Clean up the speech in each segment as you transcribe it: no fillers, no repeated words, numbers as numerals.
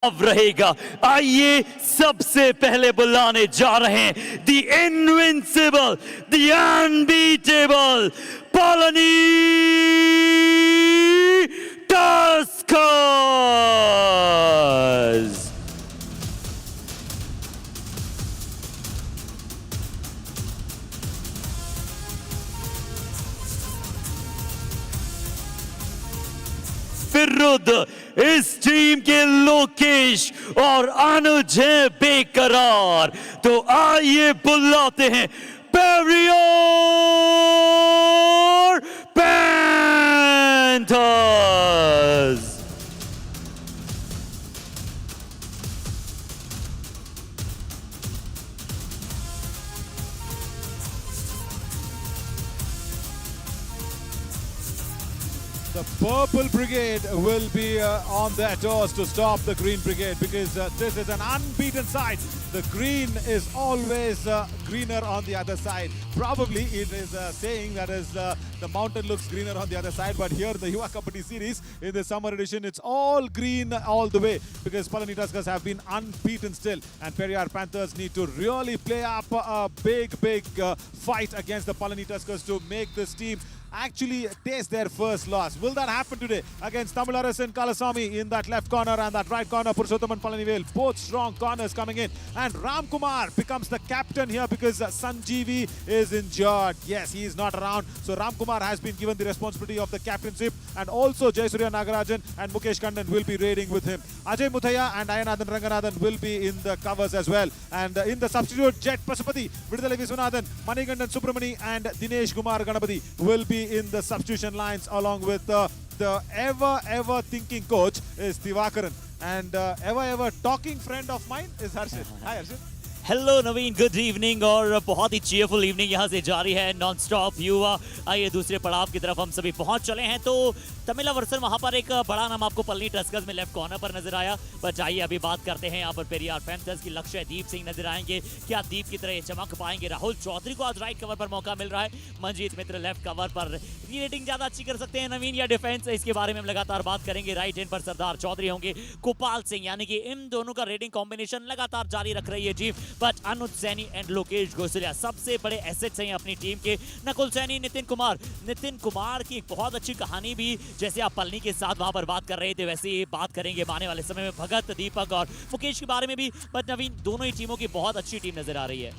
अब रहेगा। आइए सबसे पहले बुलाने जा रहे हैं the invincible, the unbeatable Palani Tuskers. विरुद्ध इस टीम के लोकेश और अनुज हैं बेकरार। तो आइए बुलाते हैं Periyar panthers. The Purple Brigade will be on their toes to stop the Green Brigade because this is an unbeaten side. The green is always greener on the other side. Probably it is saying that is the mountain looks greener on the other side, but here in the Yuva Kabaddi series in the summer edition, it's all green all the way because Palani Tuskers have been unbeaten still, and Periyar Panthers need to really play up a big fight against the Palani Tuskers to make this team actually taste their first loss. Will that happen today against Tamil Arasan Kalasamy in that left corner and that right corner? Purushothaman Palanivel, both strong corners coming in, and Ram Kumar becomes the captain here because Sanjeevi is injured. Yes, he is not around, so Ram Kumar has been given the responsibility of the captainship, and also Jayasuriya Nagarajan and Mukesh Kandan will be raiding with him. Ajay Muthaya and Ayanathan Ranganathan will be in the covers as well, and in the substitute, Jet Pasupati, Vidala Viswanathan, Manigandan Subramani and Dinesh Kumar Ganapati will be in the substitution lines, along with the ever thinking coach is Divakaran, and ever talking friend of mine is Harshit. Hi Harshit. Hello Naveen, good evening. और बहुत ही cheerful evening यहाँ से जारी है non stop युवा। आइए दूसरे पड़ाव की तरफ हम सभी पहुंच चले हैं। तो तमिला वर्सन वहां पर एक बड़ा नाम आपको पलनी टस्कर्स में लेफ्ट कॉर्नर पर नजर आया। बट आइए अभी बात करते हैं यहाँ पर पेरियार पैंथर्स की। लक्ष्य दीप सिंह नजर आएंगे, क्या दीप की तरह चमक पाएंगे? राहुल चौधरी को आज राइट कवर पर मौका मिल रहा है, मनजीत मित्र लेफ्ट कवर पर। रेटिंग ज्यादा अच्छी कर सकते हैं नवीन या डिफेंस, इसके बारे में हम लगातार बात करेंगे। राइट एंड पर सरदार चौधरी होंगे, गोपाल सिंह, यानी कि इन दोनों का रेटिंग कॉम्बिनेशन लगातार जारी रख रही है जी। बट अनुज सैनी एंड लोकेश गोसलिया सबसे बड़े एसेट्स हैं अपनी टीम के। नकुल सैनी, नितिन कुमार की एक बहुत अच्छी कहानी भी, जैसे आप पलनी के साथ वहां पर बात कर रहे थे वैसे ही बात करेंगे आने वाले समय में भगत, दीपक और मुकेश के बारे में भी। बट नवीन, दोनों ही टीमों की बहुत अच्छी टीम नजर आ रही है।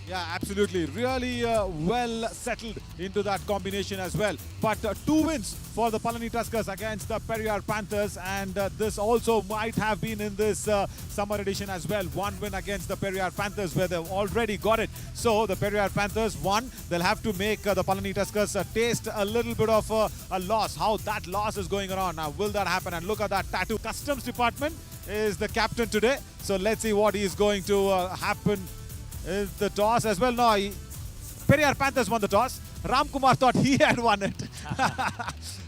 Yeah, absolutely. Really well settled into that combination as well. But 2 wins for the Palani Tuskers against the Periyar Panthers, and this also might have been in this summer edition as well. 1 win against the Periyar Panthers where they've already got it. So the Periyar Panthers won. They'll have to make the Palani Tuskers taste a little bit of a loss. How that loss is going on now. Will that happen? And look at that tattoo. Customs Department is the captain today. So let's see what is going to happen. Is the toss as well? No, Periyar Panthers won the toss. Ram Kumar thought he had won it.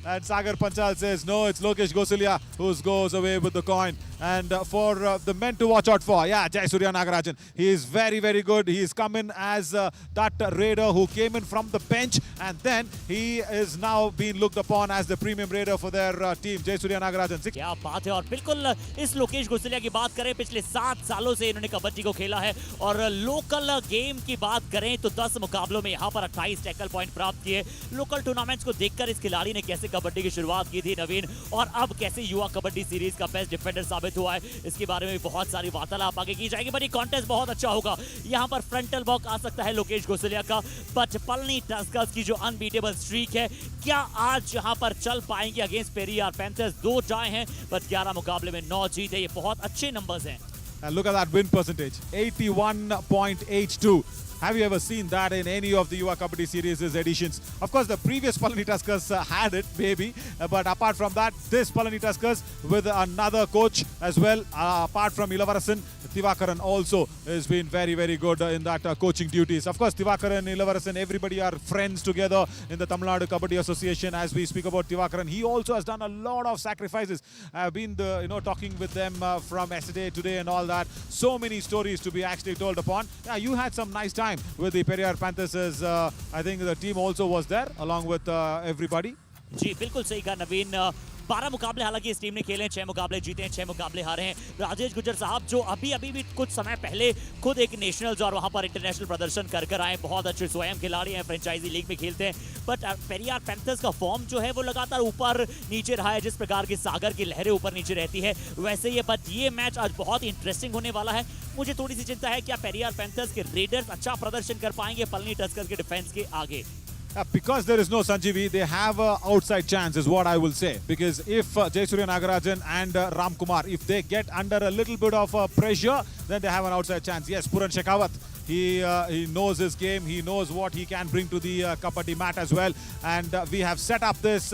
And Sagar Panchal says, no, it's Lokesh Gosalia who goes away with the coin. And for the men to watch out for, yeah, Jayasuriya Nagarajan. He is very good. He's come in as that raider who came in from the bench, and then he is now being looked upon as the premium raider for their team. Jayasuriya Nagarajan. क्या बात है। और बिल्कुल इस लोकेश गोसलिया की बात करें, पिछले 7 सालों से इन्होंने कबड्डी को खेला है, और लोकल गेम की बात करें तो 10 मुकाबलों में यहाँ पर 28 टैकल पॉइंट प्राप्त किए। लोकल टूर्नामेंट्स को देखकर इस खिलाड़ी ने कैसे कबड्डी की शुरुआत की थी नवीन, और अब कैसे युवा कबड्डी सीरीज का बेस्ट डिफेंडर साबित हुआ है, इसके बारे में भी बहुत सारी वार्तालाप आगे की जाएगी। बट ये कॉन्टेस्ट बहुत अच्छा होगा। यहाँ पर फ्रंटल वॉक आ सकता है लोकेश गोसलिया का। बट पलनी टस्कर्स की जो अनबीटेबल स्ट्रीक है, क्या आज यहाँ पर चल पाएंगे अगेंस्ट पेरियार पैंथर्स? 2 ड्रॉ हैं, बट 11 मुकाबले में 9 जीत है। ये बहुत अच्छे नंबर्स हैं। And look at that win percentage, 81.82. Have you ever seen that in any of the Yuva Kabaddi series editions? Of course, the previous Palani Tuskers had it, maybe. But apart from that, this Palani Tuskers with another coach as well. Apart from Ilavarasan, Divakaran also has been very good in that coaching duties. Of course, Divakaran, Ilavarasan, everybody are friends together in the Tamil Nadu Kabaddi Association. As we speak about Divakaran, he also has done a lot of sacrifices. I've been talking with them from yesterday, today and all that. So many stories to be actually told upon. Yeah, you had some nice time with the Periyar Panthers. I think the team also was there along with everybody. जी बिल्कुल सही कहा नवीन। 12 मुकाबले हालांकि इस team ने खेले हैं, 6 मुकाबले जीते हैं, 6 मुकाबले हारे हैं। राजेश गुजर साहब जो अभी भी कुछ समय पहले खुद एक नेशनल्स और वहां पर इंटरनेशनल प्रदर्शन कर आए, बहुत अच्छे स्वयं खिलाड़ी हैं, फ्रेंचाइजी लीग में खेलते हैं, बट पेरियार पैंथर्स का फॉर्म जो है वो लगातार ऊपर नीचे रहा है। जिस प्रकार की सागर की लहरें ऊपर नीचे रहती है वैसे ही, बट ये मैच आज बहुत इंटरेस्टिंग होने वाला है। मुझे थोड़ी सी चिंता है क्या पेरियार पैंथर्स के रेडर्स अच्छा प्रदर्शन कर पाएंगे पलनी टस्कर्स के डिफेंस के आगे? Because there is no Sanjeevi, they have an outside chance is what I will say. Because if Jayasurya Nagarajan and Ram Kumar, if they get under a little bit of pressure, then they have an outside chance. Yes, Puran Shekhawat, he knows his game. He knows what he can bring to the Kabaddi mat as well. And we have set up this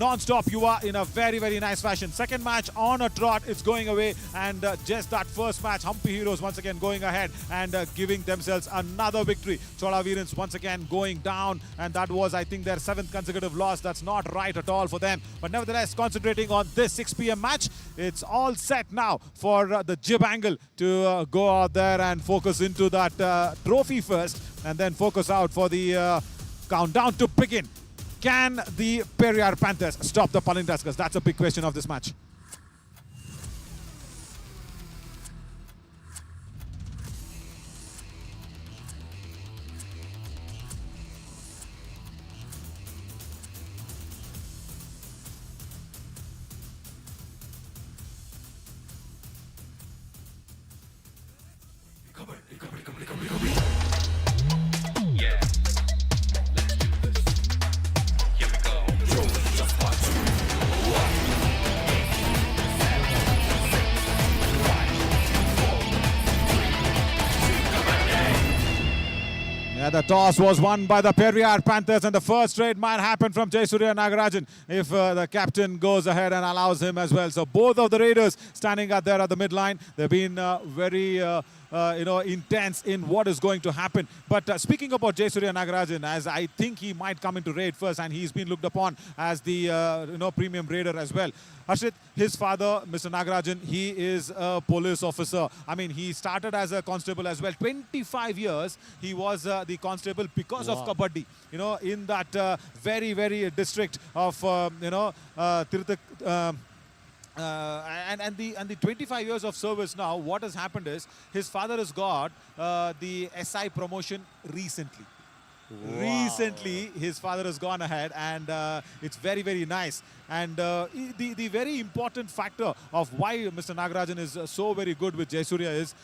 non-stop Yuva in a very, very nice fashion. Second match on a trot, it's going away, and just that first match, Humpy Heroes once again going ahead and giving themselves another victory. Chola Veerans once again going down, and that was, I think, their 7th consecutive loss. That's not right at all for them. But nevertheless, concentrating on this 6 p.m. match, it's all set now for the jib angle to go out there and focus into that trophy first, and then focus out for the countdown to begin. Can the Periyar Panthers stop the Palani Tuskers? That's a big question of this match. Yeah, the toss was won by the Periyar Panthers, and the first trade might happen from Jayasurya Nagarajan if the captain goes ahead and allows him as well. So both of the Raiders standing out there at the midline. They've been very intense in what is going to happen. But speaking about Jayasurya Nagarajan, as I think he might come into raid first, and he's been looked upon as the premium raider as well. Harshit, his father, Mr. Nagarajan, he is a police officer. I mean, he started as a constable as well. 25 years he was the constable because of Kabaddi. In that very, very district of, Tirthak. And the 25 years of service now, what has happened is his father has got the SI promotion recently. Wow. Recently, his father has gone ahead, and it's very, very nice. And the very important factor of why Mr. Nagarajan is so very good with Jayasurya is,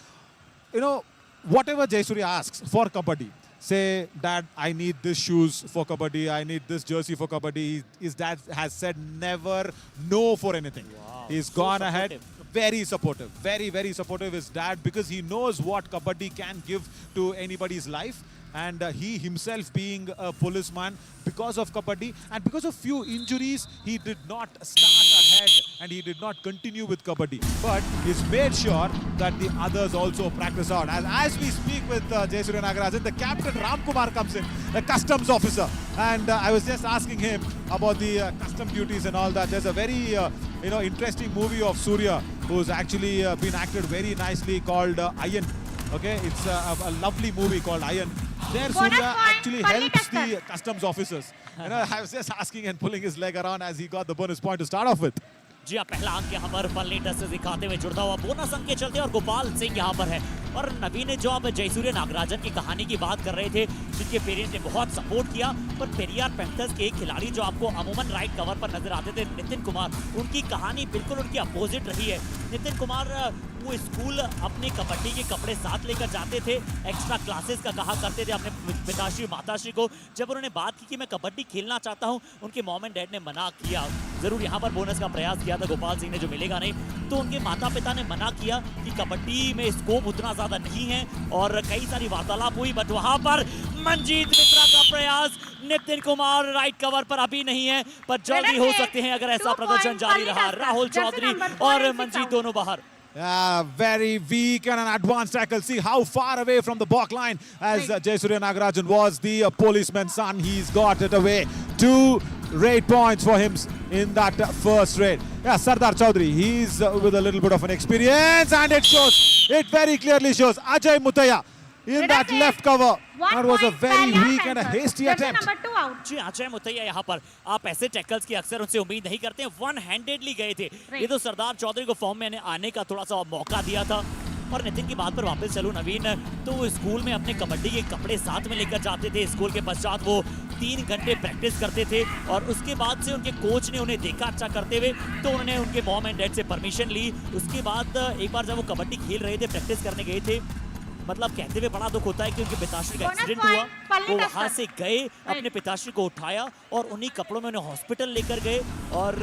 whatever Jayasurya asks for Kabaddi, say, Dad, I need this shoes for Kabaddi, I need this jersey for Kabaddi, his dad has said never no for anything. Wow. He's gone ahead. Very supportive, very, very supportive, his dad, because he knows what Kabaddi can give to anybody's life. And he himself being a policeman, because of Kabaddi and because of few injuries, he did not start ahead and he did not continue with Kabaddi. But he's made sure that the others also practice out. As we speak with Jayasurya Nagarajan, the captain Ram Kumar comes in, the customs officer. And I was just asking him about the custom duties and all that. There's a very interesting movie of Surya who's actually been acted very nicely called Iron. Okay, it's a lovely movie called Iron. There Surya actually helps the customs officers. I was just asking and pulling his leg around as he got the bonus point to start off with. जी हाँ, पहला अंक यहाँ पर Palani Tuskers दिखाते हुए जुड़ता हुआ bonus अंक के चलते, और गोपाल सिंह यहाँ पर है। और नवीन ने जो आप जयसूर्य नागराजन की कहानी की बात कर रहे थे, जिनके पेरेंट्स ने बहुत सपोर्ट किया, पर पेरियार पैंथर्स के खिलाड़ी जो आपको अमूमन राइट कवर पर नजर आते थे, नितिन कुमार, उनकी कहानी बिल्कुल उनकी अपोजिट रही है। नितिन कुमार वो स्कूल अपने कबड्डी के कपड़े साथ लेकर जाते थे, एक्स्ट्रा क्लासेस का कहा करते थे अपने पिताश्री माताश्री को। जब उन्होंने बात की कि मैं कबड्डी खेलना चाहता हूं, उनके मॉम एंड डैड ने मना किया। जरूर यहां पर बोनस का प्रयास किया था गोपाल सिंह ने, जो मिलेगा नहीं, तो उनके माता पिता ने मना किया कि कबड्डी में स्कोप उतना ज्यादा नहीं है, और कई सारी वार्तालाप हुई। बट वहां पर मंजीत मित्रा का प्रयास, नितिन कुमार राइट कवर पर अभी नहीं है, पर जल्दी हो सकते हैं अगर ऐसा प्रदर्शन जारी रहा। राहुल चौधरी और मंजीत दोनों बाहर। Very weak and an advanced tackle. See how far away from the back line as Jayasurya Nagarajan was the policeman's son. He's got it away. 2 raid points for him in that first raid. Yeah, Sardar Chaudhary, he's with a little bit of an experience, and it shows. It very clearly shows. Ajay Mutaya, in that left cover. That was a very weak and a hasty attempt. जी अजय मुतैया यहाँ पर आप ऐसे tackles की अक्सर उनसे उम्मीद नहीं करते हैं, वन हैंडेडली गए थे। ये तो सरदार चौधरी को फॉर्म में आने का थोड़ा सा मौका दिया था। और नितिन की बात पर वापस चलूं नवीन, तो वो स्कूल में अपने कबड्डी के कपड़े साथ में लेकर जाते थे। स्कूल के पश्चात वो 3 घंटे प्रैक्टिस करते थे और उसके बाद से उनके कोच ने उन्हें देखा अच्छा करते हुए, तो उन्होंने उनके मॉम एंड डैड से परमिशन ली। उसके बाद एक बार जब वो कबड्डी खेल रहे थे, प्रैक्टिस करने गए थे, मतलब कहते हुए बड़ा दुख होता है कि उनके पिताश्री का एक्सीडेंट हुआ। वो वहां से गए, अपने पिताश्री को उठाया और उन्हीं कपड़ों में उन्हें हॉस्पिटल लेकर गए और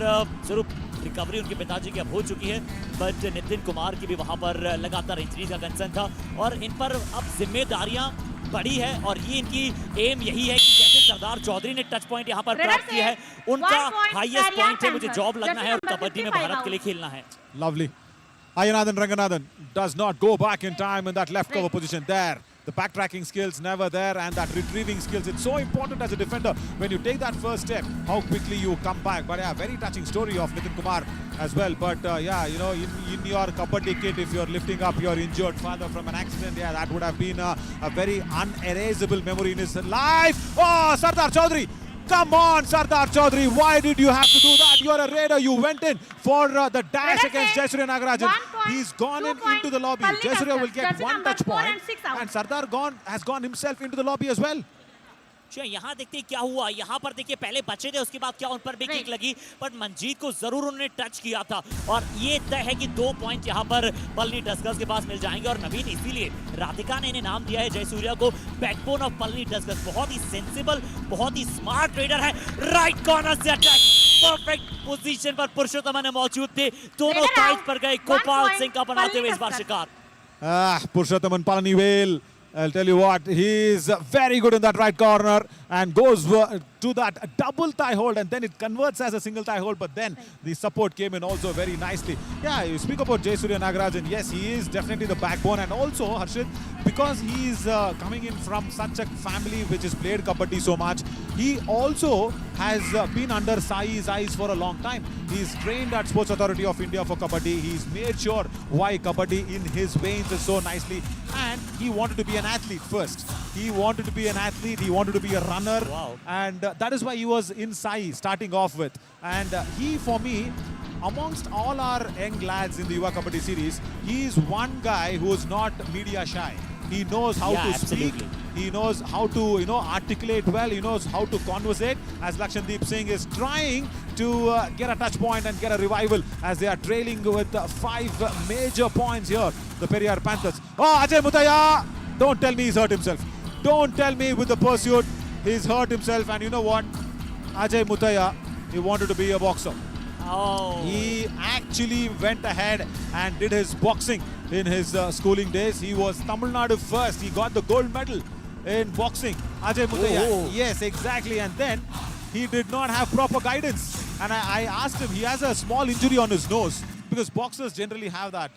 जरूर रिकवरी उनके पिताजी की अब हो चुकी है, बट नितिन कुमार की भी वहां पर लगातार इंजरी का कंसर्न था और इन पर अब जिम्मेदारियां बड़ी है और ये इनकी एम यही है कि जैसे सरदार चौधरी ने टच पॉइंट यहाँ पर प्राप्त किया है, उनका हाईएस्ट पॉइंट है मुझे जॉब लगना है और कबड्डी में भारत के लिए खेलना है। Lovely. Ayanathan Ranganathan does not go back in time in that left cover position there. The backtracking skills never there, and that retrieving skills. It's so important as a defender when you take that first step, how quickly you come back. But yeah, very touching story of Nitin Kumar as well. But yeah, you know, in your kabaddi kit, if you're lifting up your injured father from an accident, yeah, that would have been a very unerasable memory in his life. Oh, Sardar Chaudhary. Come on, Sardar Chaudhary, why did you have to do that? You're a raider. You went in for the dash against Jayasuriya Nagarajan. He's gone into the lobby. Jayasuriya will get 1 touch point. And Sardar has gone himself into the lobby as well. यहाँ देखते हैं क्या हुआ। यहाँ पर देखिए पहले बचे थे, उसके बाद क्या उन पर भी किक लगी, बट मंजीत को जरूर उन्होंने टच किया था और ये तय है कि 2 पॉइंट यहाँ पर पलनी टस्कर्स के पास मिल जाएंगे। और नवीन इसीलिए राधिका ने इन्हें नाम दिया है जयसूर्या को बैकबोन ऑफ पलनी टस्कर्स। बहुत ही सेंसिबल, बहुत ही स्मार्ट रेडर है। राइट कॉर्नर से अटैक, परफेक्ट पोजीशन पर पुरुषोत्तम मौजूद थे, दोनों साइड पर गए। गोपाल सिंह का बनाते हुए इस बार शिकार। Purushothaman Palanivel, I'll tell you what, he's very good in that right corner and goes to that double thigh hold, and then it converts as a single thigh hold, but then the support came in also very nicely. Yeah, you speak about Jayasuriya Nagarajan. Yes, he is definitely the backbone, and also Harshit, because he is coming in from such a family which has played kabaddi so much, he also has been under Sai's eyes for a long time. He's trained at Sports Authority of India for kabaddi. He's made sure why kabaddi in his veins is so nicely, and he wanted to be an athlete first. He wanted to be an athlete, he wanted to be a runner. Wow. And that is why he was in Sai starting off with. And he, for me, amongst all our young lads in the Yuva Kabaddi series, he is one guy who is not media shy. He knows how to speak. He knows how to, articulate well. He knows how to conversate. As Lakshandeep Singh is trying to get a touch point and get a revival as they are trailing with 5 major points here. The Periyar Panthers. Oh, Ajay Muthaiya! Don't tell me he's hurt himself. Don't tell me with the pursuit he's hurt himself. And you know what? Ajay Muthaiya, he wanted to be a boxer. Oh. He actually went ahead and did his boxing in his schooling days. He was Tamil Nadu first. He got the gold medal in boxing. Ajay Muthaiya. Oh. Yes, exactly. And then he did not have proper guidance. And I asked him, he has a small injury on his nose, because boxers generally have that,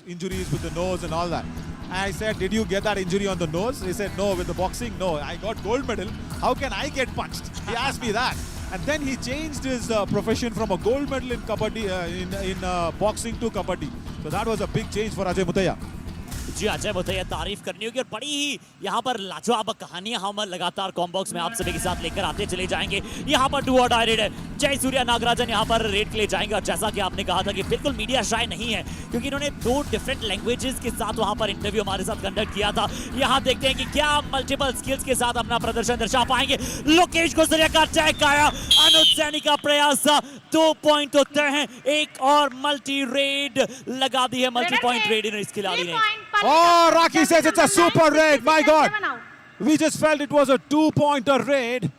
injuries with the nose and all that. I said, did you get that injury on the nose? He said, no, with the boxing, no. I got gold medal. How can I get punched? He asked me that. And then he changed his profession from a gold medal in kabaddi, in boxing to kabaddi. So that was a big change for Ajay Muthaiya. जी अजय मुथैया तारीफ करनी होगी और बड़ी ही यहाँ पर लाजवाब कहानियां हम लगातार कॉम्बॉक्स में आप सभी के साथ लेकर आते चले जाएंगे। यहाँ पर डू और डाई रेड है, जयसूर्या नागराजन यहाँ पर रेड के लिए जाएंगे और जैसा कि आपने कहा था कि बिल्कुल मीडिया शाय नहीं है, क्योंकि इन्होंने 2 डिफरेंट लैंग्वेजेस के साथ वहां पर इंटरव्यू हमारे साथ कंडक्ट किया था। यहाँ देखते हैं कि क्या मल्टीपल स्किल्स के साथ अपना प्रदर्शन दर्शा पाएंगे। लोकेश गोसरिया का अटैक आया, अनुज सैनी का प्रयास, 2 पॉइंट तो तय हैं। एक और मल्टी रेड लगा दी है, मल्टी पॉइंट रेड इस खिलाड़ी ने। Oh, Rocky says it's a super raid. My God. We just felt it was a 2-pointer raid.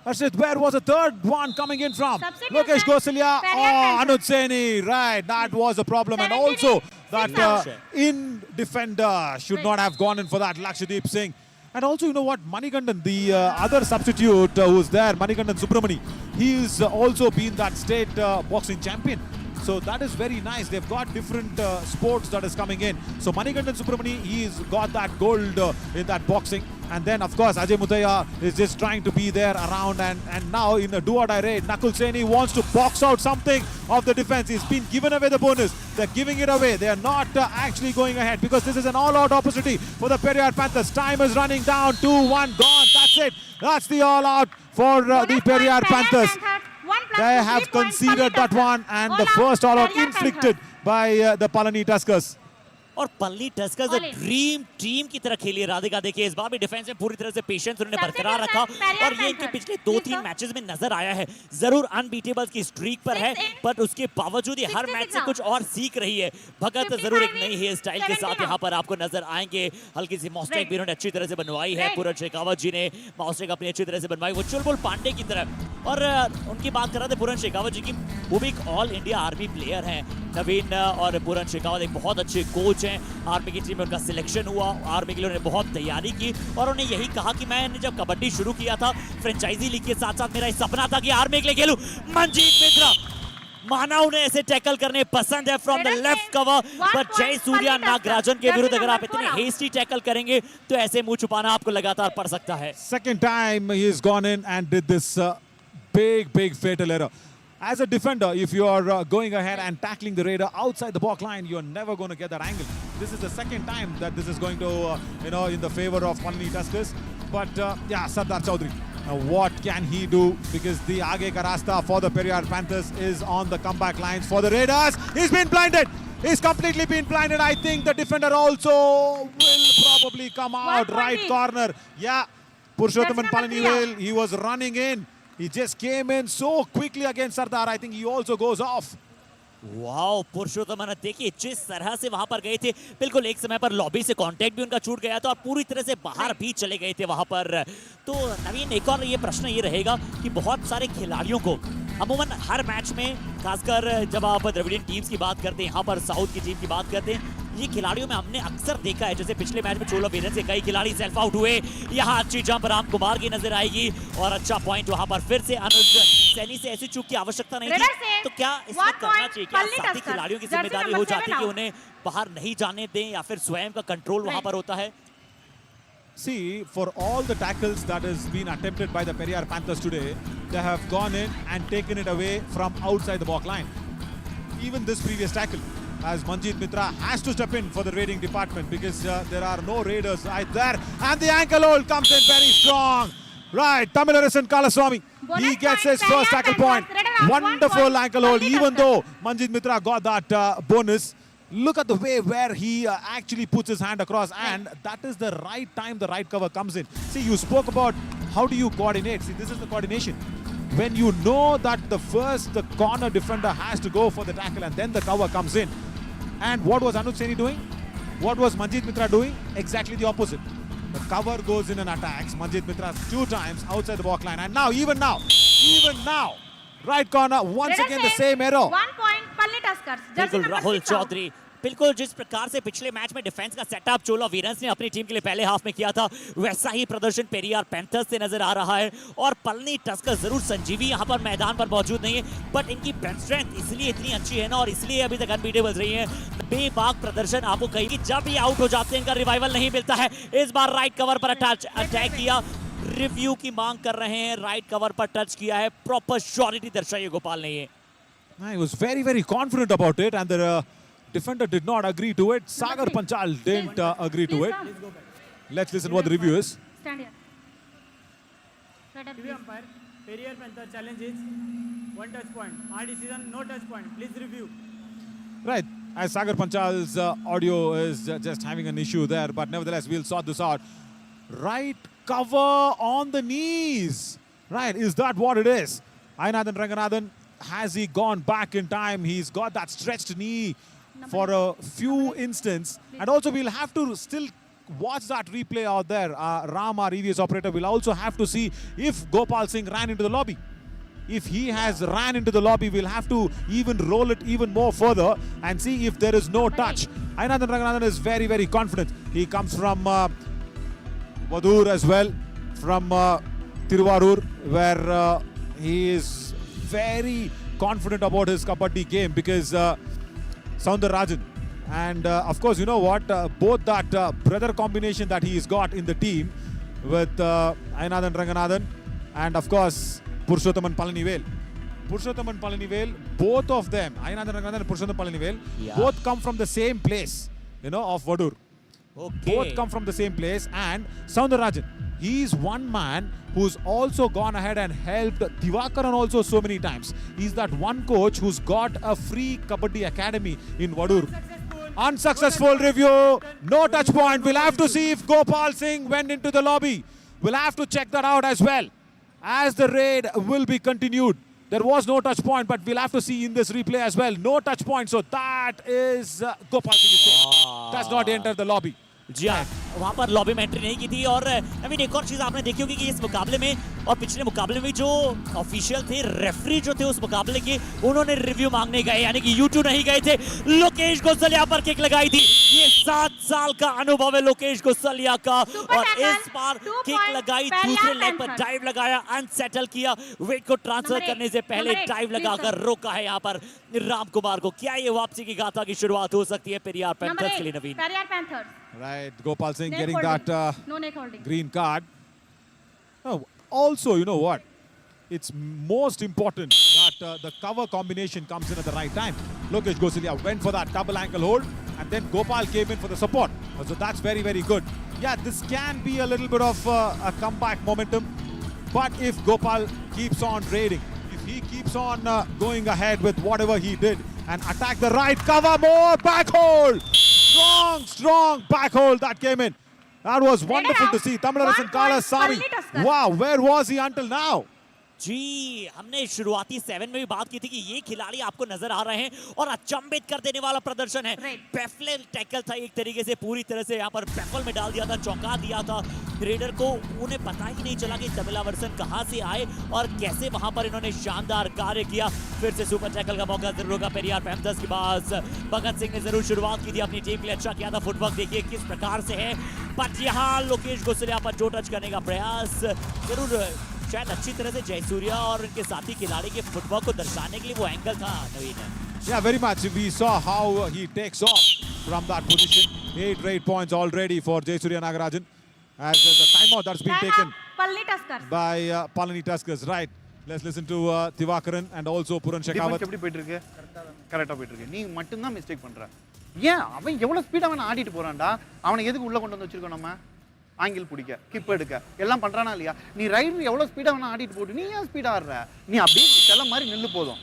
Harshit, where was the third one coming in from? Lokesh Gosalia. Oh, Anuj Saini. Right, that was a problem. And also that in defender should not have gone in for that, Lakshadeep Singh. And also, you know what, Manikandan, the other substitute who's there, Manikandan Subramani, he's also been that state boxing champion. So that is very nice. They've got different sports that is coming in. So Manikandan Subramani, he's got that gold in that boxing. And then, of course, Ajay Mutaya is just trying to be there around. And now in a do-or-die raid, Nakul Saini wants to box out something of the defense. He's been given away the bonus. They're giving it away. They are not actually going ahead because this is an all-out opportunity for the Periyar Panthers. Time is running down. 2-1 gone. That's it. That's the all-out for the Periyar Panthers. They have conceded that one, and the first all-out inflicted by the Palani Tuskers. और पल्ली Tuskers dream team की तरह खेली है राधिका। देखिए इस बार भी defence में पूरी तरह से पेशेंस उन्होंने बरकरार रखा और ये इनके पिछले 2-3 मैचेस में नजर आया है। जरूर अनबीटेबल की स्ट्रीक पर है, पर उसके बावजूद ये हर मैच से कुछ और सीख रही है। भगत जरूर एक नई हेयर स्टाइल के साथ यहाँ पर आपको नजर आएंगे। हल्की सी मॉस्टेक भी उन्होंने अच्छी तरह से बनवाई है। पूरन शेखावत जी ने मॉस्टेक अपनी अच्छी तरह से बनवाई, वो चुलबुल पांडे की तरह। और उनकी बात कर रहे थे पूरन शेखावत जी की, वो भी एक ऑल इंडिया आर्मी प्लेयर है। नवीन और पूरन शेखावत एक बहुत अच्छे कोच हैं। आर्मी की टीम में उनका सिलेक्शन हुआ, आर्मी के लिए उन्होंने बहुत तैयारी की और उन्होंने यही कहा कि मैंने जब कबड्डी शुरू किया था फ्रेंचाइजी लीग के साथ साथ मेरा सपना था कि आर्मी के लिए खेलूं। मंजीत मित्रा माना उन्हें ऐसे टैकल करने पसंद है from the left cover, but जय सूर्या नागराजन के विरुद्ध अगर आप इतने हेस्टी टैकल करेंगे तो ऐसे मुंह छुपाना आपको लगातार पड़ सकता है। Second time he has gone in and did this big fatal error. As a defender, if you are going ahead and tackling the raider outside the block line, you're never going to get that angle. This is the second time that this is going to, in the favor of Palani Tuskers. But yeah, Sardar Chaudhary, what can he do? Because the Aage ka rasta for the Periyar Panthers is on the comeback lines for the Raiders. He's been blinded. He's completely been blinded. I think the defender also will probably come out. Right corner. Yeah, Purushothaman Palani will. He was running in. He just came in so quickly against Sardar. I think he also goes off. Wow, Purushottam देखिए जिस तरह से वहां पर गए थे, बिल्कुल एक समय पर लॉबी से कांटेक्ट भी उनका छूट गया था और पूरी तरह से बाहर भी चले गए थे वहां पर। तो नवीन, एक और ये प्रश्न ये रहेगा कि बहुत सारे खिलाड़ियों को अमूमन हर मैच में, खासकर जब आप द्रविडियन टीम्स की बात करते हैं, यहाँ पर साउथ की टीम की बात करते हैं, ये खिलाड़ियों में हमने अक्सर देखा है, जैसे पिछले मैच में चोला वीरन से कई खिलाड़ी सेल्फ आउट हुए। यहाँ अच्छी जंप राम कुमार की नजर आएगी और अच्छा पॉइंट वहां पर फिर से अनुज सैनी से ऐसी चूक की आवश्यकता नहीं थी। तो क्या इसमें करना चाहिए, क्या साथी खिलाड़ियों की जिम्मेदारी हो जाती है कि उन्हें बाहर नहीं जाने दें या फिर स्वयं का कंट्रोल वहां पर होता है? See, for all the tackles that has been attempted by the Periyar Panthers today, they have gone in and taken it away from outside the block line. Even this previous tackle, as Manjeet Mitra has to step in for the raiding department because there are no raiders right there. And the ankle hold comes in very strong. Right, Tamilarasan Kalaswamy, he gets his first tackle point. Wonderful ankle hold, even though Manjeet Mitra got that bonus. Look at the way where he actually puts his hand across, and that is the right time the right cover comes in. See, you spoke about how do you coordinate. See, this is the coordination. When you know that the corner defender has to go for the tackle and then the cover comes in. And what was Anuj Saini doing? What was Manjeet Mitra doing? Exactly the opposite. The cover goes in and attacks Manjeet Mitra 2 times outside the block line. And now, even now, right corner, once again the same error. 1 point, Palani Tuskers. बिल्कुल राहुल चौधरी, बिल्कुल जिस प्रकार से पिछले match में defence का setup चोला वीरन्स ने अपनी टीम के लिए पहले हाफ में किया था, वैसा ही प्रदर्शन पेरियार पैंथर्स से नजर आ रहा है। और पलनी टस्कर जरूर संजीवी यहाँ पर मैदान पर मौजूद नहीं है, बट इनकी बेंच स्ट्रेंथ इसलिए इतनी अच्छी है ना, और इसलिए अभी तक अनबीटेबल रही है। बेबाक प्रदर्शन आपको कहीं जब ये आउट हो जाते हैं इनका रिवाइवल नहीं मिलता है। इस बार राइट कवर पर अटैक किया, रिव्यू की मांग कर रहे हैं, राइट कवर पर टच किया है, प्रॉपर श्योरिटी दर्शाई है गोपाल ने। ये He was very confident about it, and the defender did not agree to it. Sagar Panchal didn't agree to it. Let's listen what the review is. Stand here. Review umpire, Periyar Panther challenge is 1 touch point. Our decision, no touch point. Please review. Right, as Sagar Panchal's audio is just having an issue there, but nevertheless we'll sort this out. Right cover on the knees. Right, is that what it is? Ainathan Ranganathan, has he gone back in time? He's got that stretched knee for a few instants. And also we'll have to still watch that replay out there. Ram, our EVS operator, will also have to see if Gopal Singh ran into the lobby. If he has ran into the lobby, we'll have to even roll it even more further and see if there is no touch. Ainathan Ranganathan is very confident. He comes from Vadur as well, from Tiruvarur, where he is very confident about his Kabaddi game because Soundararajan and of course, you know what, both that brother combination that he's got in the team, with Ayanathan Ranganathan and of course Purushothaman Palanivel. Purushothaman Palanivel, both of them, Ayanathan Ranganathan and Purushothaman Palanivel, both come from the same place, of Vadur. Okay. Both come from the same place, and Soundarajan, he's one man who's also gone ahead and helped Divakaran also so many times. He's that one coach who's got a free Kabaddi academy in Vadur. Unsuccessful review, no touch point. We'll have to see if Gopal Singh went into the lobby. We'll have to check that out as well, as the raid will be continued. There was no touch point, but we'll have to see in this replay as well. No touch point, so that is Gopal Singh does not enter the lobby. जी हाँ, वहाँ पर lobby में entry नहीं की थी। और नवीन, एक और चीज आपने देखी होगी कि इस मुकाबले में और पिछले मुकाबले में जो ऑफिशियल थे, रेफरी जो थे उस मुकाबले के, उन्होंने रिव्यू मांगने गए, यानी कि U2 नहीं गए थे। लोकेश गोसलिया पर किक लगाई थी। ये 7 साल का अनुभव है लोकेश गोसलिया का, और इस बार किक लगाई, दूसरे लेग पर डाइव लगाया, अनसेटल किया, वेट को ट्रांसफर करने से पहले डाइव लगाकर रोका है यहाँ पर राम कुमार को। क्या ये वापसी की गाथा की शुरुआत हो सकती है पेरियार पैंथर्स के लिए? Naveen, Periyar panthers, right, Gopal Singh getting holding. that No neck holding. green card. Oh, also, you know what? It's most important that the cover combination comes in at the right time. Lokesh Gosalia went for that double ankle hold, and then Gopal came in for the support. So that's very, very good. Yeah, this can be a little bit of a comeback momentum. But if Gopal keeps on raiding, if he keeps on going ahead with whatever he did and attack the right, cover more, back hold! Strong back hold that came in. That was wonderful to see. Tamilarasan Kalasamy. Wow, where was he until now? जी, हमने शुरुआती 7 में भी बात की थी कि ये खिलाड़ी आपको नजर आ रहे हैं और अचंभित कर देने वाला प्रदर्शन है। बेफले टैकल था, एक तरीके से पूरी तरह से यहाँ पर बेफल में डाल दिया था, चौंका दिया था रेडर को। उन्हें पता ही नहीं चला कि तमिलावर्सन कहां से आए और कैसे वहां पर इन्होंने शानदार कार्य किया। फिर से सुपर टैकल का मौका जरूर होगा पेरियार पैंथर्स के पास। भगत सिंह ने जरूर शुरुआत की थी, अपनी टीम के लिए अच्छा किया था। फुटवर्क देखिए किस प्रकार से है, बट यहाँ लोकेश गोसलिया पर जो टच करने का प्रयास जरूर शायद अच्छी तरह से जयसूर्या और उनके साथी खिलाड़ी के फुटवर्क को दर्शाने के लिए वो एंगल था। नवीन, Yeah, very much. We saw how he takes off from that position. 8 raid points already for Jayasuriya Nagarajan. As there's a timeout that's been taken Palani Tuskers by Palani Tuskers. Right. Let's listen to Divakaran and also Puran Shekhawat. எப்படி போயிட்டு இருக்கு? கரெக்ட்டா போயிட்டு இருக்கு. நீ மட்டும் தான் mistake பண்ற. ஏன் அவன் எவ்வளவு ஸ்பீடா அவன் ஆடிட்டு போறான்டா? அவனை எதுக்கு உள்ள கொண்டு வந்து வச்சிருக்கோம் நம்ம? ஆங்கிள் பிடிக்க, கிப் எடுக்க எல்லாம் பண்றானா இல்லையா? நீ ரைடர் எவ்வளவு ஸ்பீடா அவனை ஆடிட்டு போட்டு நீ ஏன் ஸ்பீடா ஆடுற? நீ அப்படியே செல்ல மாதிரி நின்னு போதும்.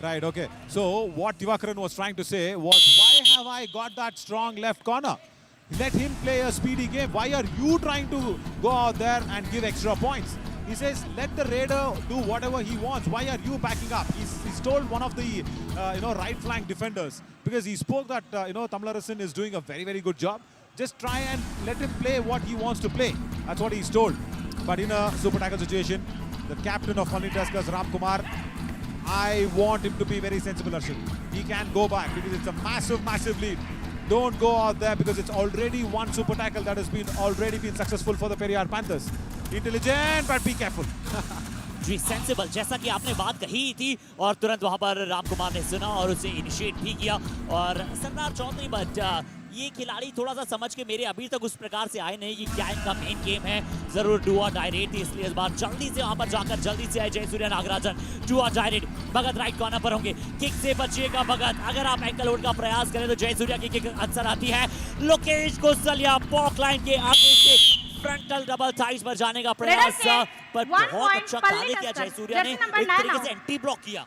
Right, okay. So what Divakaran was trying to say was, why have I got that strong left corner? Let him play a speedy game. Why are you trying to go out there and give extra points? He says, let the raider do whatever he wants. Why are you backing up? He's told one of the right flank defenders, because he spoke that Tamilarasan is doing a very, very good job. Just try and let him play what he wants to play. That's what he's told. But in a super tackle situation, the captain of Palani Tuskers, Ram Kumar, I want him to be very sensible, Arshad. He can go back because it's a massive, massive lead. Don't go out there because it's already one super tackle that has already been successful for the Periyar Panthers. Intelligent, but be careful. जी, sensible, जैसा कि आपने बात कही थी और तुरंत वहां पर राम कुमार ने सुना और उसे इनिशिएट भी किया। और सरदार चौधरी, बट ये खिलाड़ी थोड़ा सा समझ के मेरे अभी तक उस प्रकार से आए नहीं कि क्या इनका मेन गेम है। जरूर डू और डाई रेड थी, इसलिए इस बार जल्दी से वहां पर जाकर जल्दी से आए जयसूर्या नागराजन। डू और डाई रेड, भगत राइट कॉर्नर पर होंगे, किक से बचिएगा भगत। अगर आप एंकल होल्ड का प्रयास करें तो जयसूर्या की किक अक्सर आती है। लोकेश गोसलिया पॉक लाइन के आगे से फ्रंटल डबल थाइस पर जाने का प्रयास, पर बहुत अच्छा कार्य किया जयसूर्या ने, एक तरीके से एंटी ब्लॉक किया।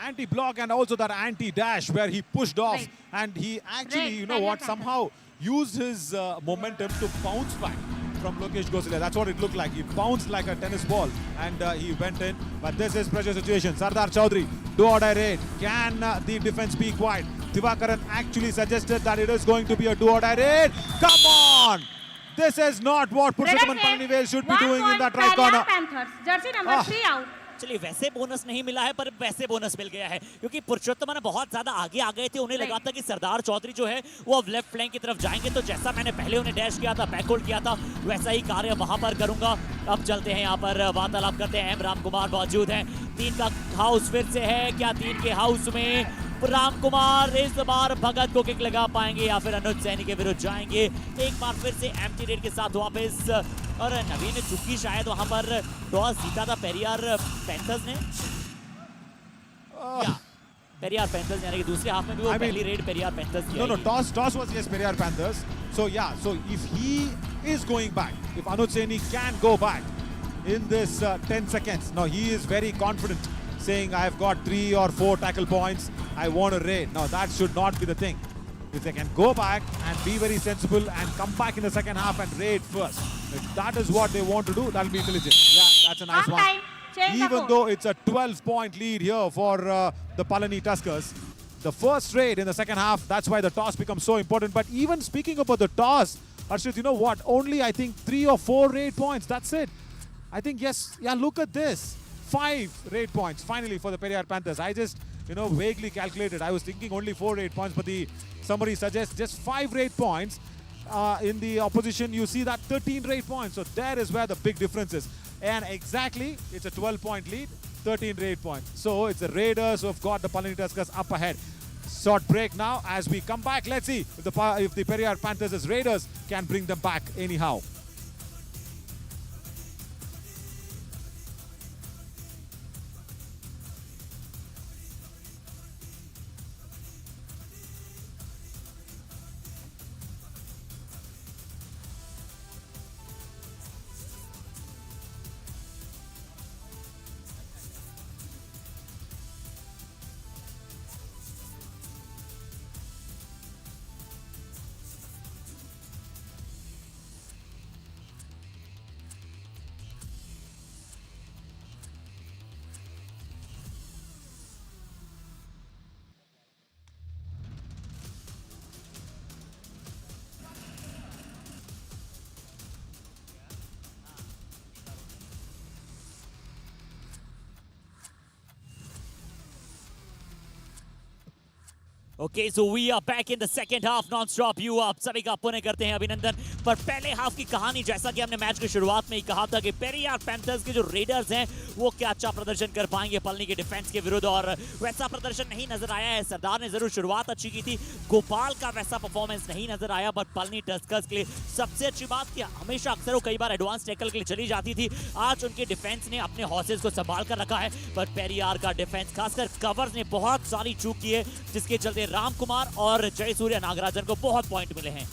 Anti-block and also that anti-dash where he pushed off and he actually, somehow used his momentum to bounce back from Lokesh Gosalia. That's what it looked like. He bounced like a tennis ball and he went in. But this is pressure situation. Sardar Chaudhary, do or die raid. Can the defense be quiet? Divakaran actually suggested that it is going to be a do or die raid. Come on! This is not what Purushothaman Palanivel should be doing in that right corner. Panthers, jersey number 3 out. चलिए, वैसे bonus नहीं मिला है पर वैसे bonus मिल गया है क्योंकि पुरुषोत्तम बहुत ज्यादा आगे आ गए थे। उन्हें लगा था कि सरदार चौधरी जो है वो अब लेफ्ट फ्लैंक की तरफ जाएंगे, तो जैसा मैंने पहले उन्हें डैश किया था, बैक होल्ड किया था, वैसा ही कार्य वहां पर करूंगा। अब चलते हैं यहाँ पर वार्तालाप करते हैं। राम कुमार मौजूद हैं। 3 का हाउस फिर से है, क्या 3 के हाउस में राम कुमार इस बार भगत को किक लगा पाएंगे या फिर अनुज सैनी के विरुद्ध जाएंगे। एक बार फिर से एम्प्टी रेड के साथ वापस, और नवीन चुकी शायद वहां पर टॉस जीता था पेरियार पैंथर्स ने, पेरियार पैंथर्स, यानी कि दूसरे हाफ में भी वो पहली रेड पेरियार पैंथर्स की। No, toss was yes, Periyar Panthers. So yeah, so if he is going back, if Anuj Saini can go back in this 10 seconds, now he is very confident, saying I've got 3 or 4 tackle points, I want to raid. Now that should not be the thing. If they can go back and be very sensible and come back in the second half and raid first, if that is what they want to do, that'll be intelligent. Yeah, that's a nice Half one. time. Change the Even course. though it's a 12-point lead here for the Palani Tuskers, the first raid in the second half, that's why the toss becomes so important. But even speaking about the toss, Arshit, you know what? Only I think 3 or 4 raid points. That's it. I think, yes, yeah, look at this. 5 raid points finally for the Periyar Panthers. I just, vaguely calculated. I was thinking only 4 raid points, but the summary suggests just 5 raid points. In the opposition, you see that 13 raid points. So there is where the big difference is. And exactly, it's a 12-point lead, 13 raid points. So it's the Raiders who have got the Palani Tuskers up ahead. Short break now. As we come back, let's see if the Periyar Panthers' Raiders can bring them back anyhow. Okay, so we are back in the second half non-stop. You आप सभी का पुनः करते हैं अभिनंदन। पर पहले half की कहानी, जैसा कि हमने मैच की शुरुआत में ही कहा था कि पेरियार पैंथर्स के जो रेडर्स हैं वो क्या अच्छा प्रदर्शन कर पाएंगे पलनी के डिफेंस के विरुद्ध, और वैसा प्रदर्शन नहीं नजर आया है। सरदार ने जरूर शुरुआत अच्छी की थी, गोपाल का वैसा परफॉर्मेंस नहीं नजर आया, बट पलनी टस्कर्स के लिए सबसे अच्छी बात कि हमेशा अक्सर वो कई बार एडवांस टैकल के लिए चली जाती थी। आज उनके डिफेंस ने अपने हॉर्सेस को संभाल कर रखा है, पर पेरियार का डिफेंस खासकर कवर्स ने बहुत सारी चूक की है, जिसके चलते राम कुमार और जय सूर्य नागराजन को बहुत पॉइंट मिले हैं।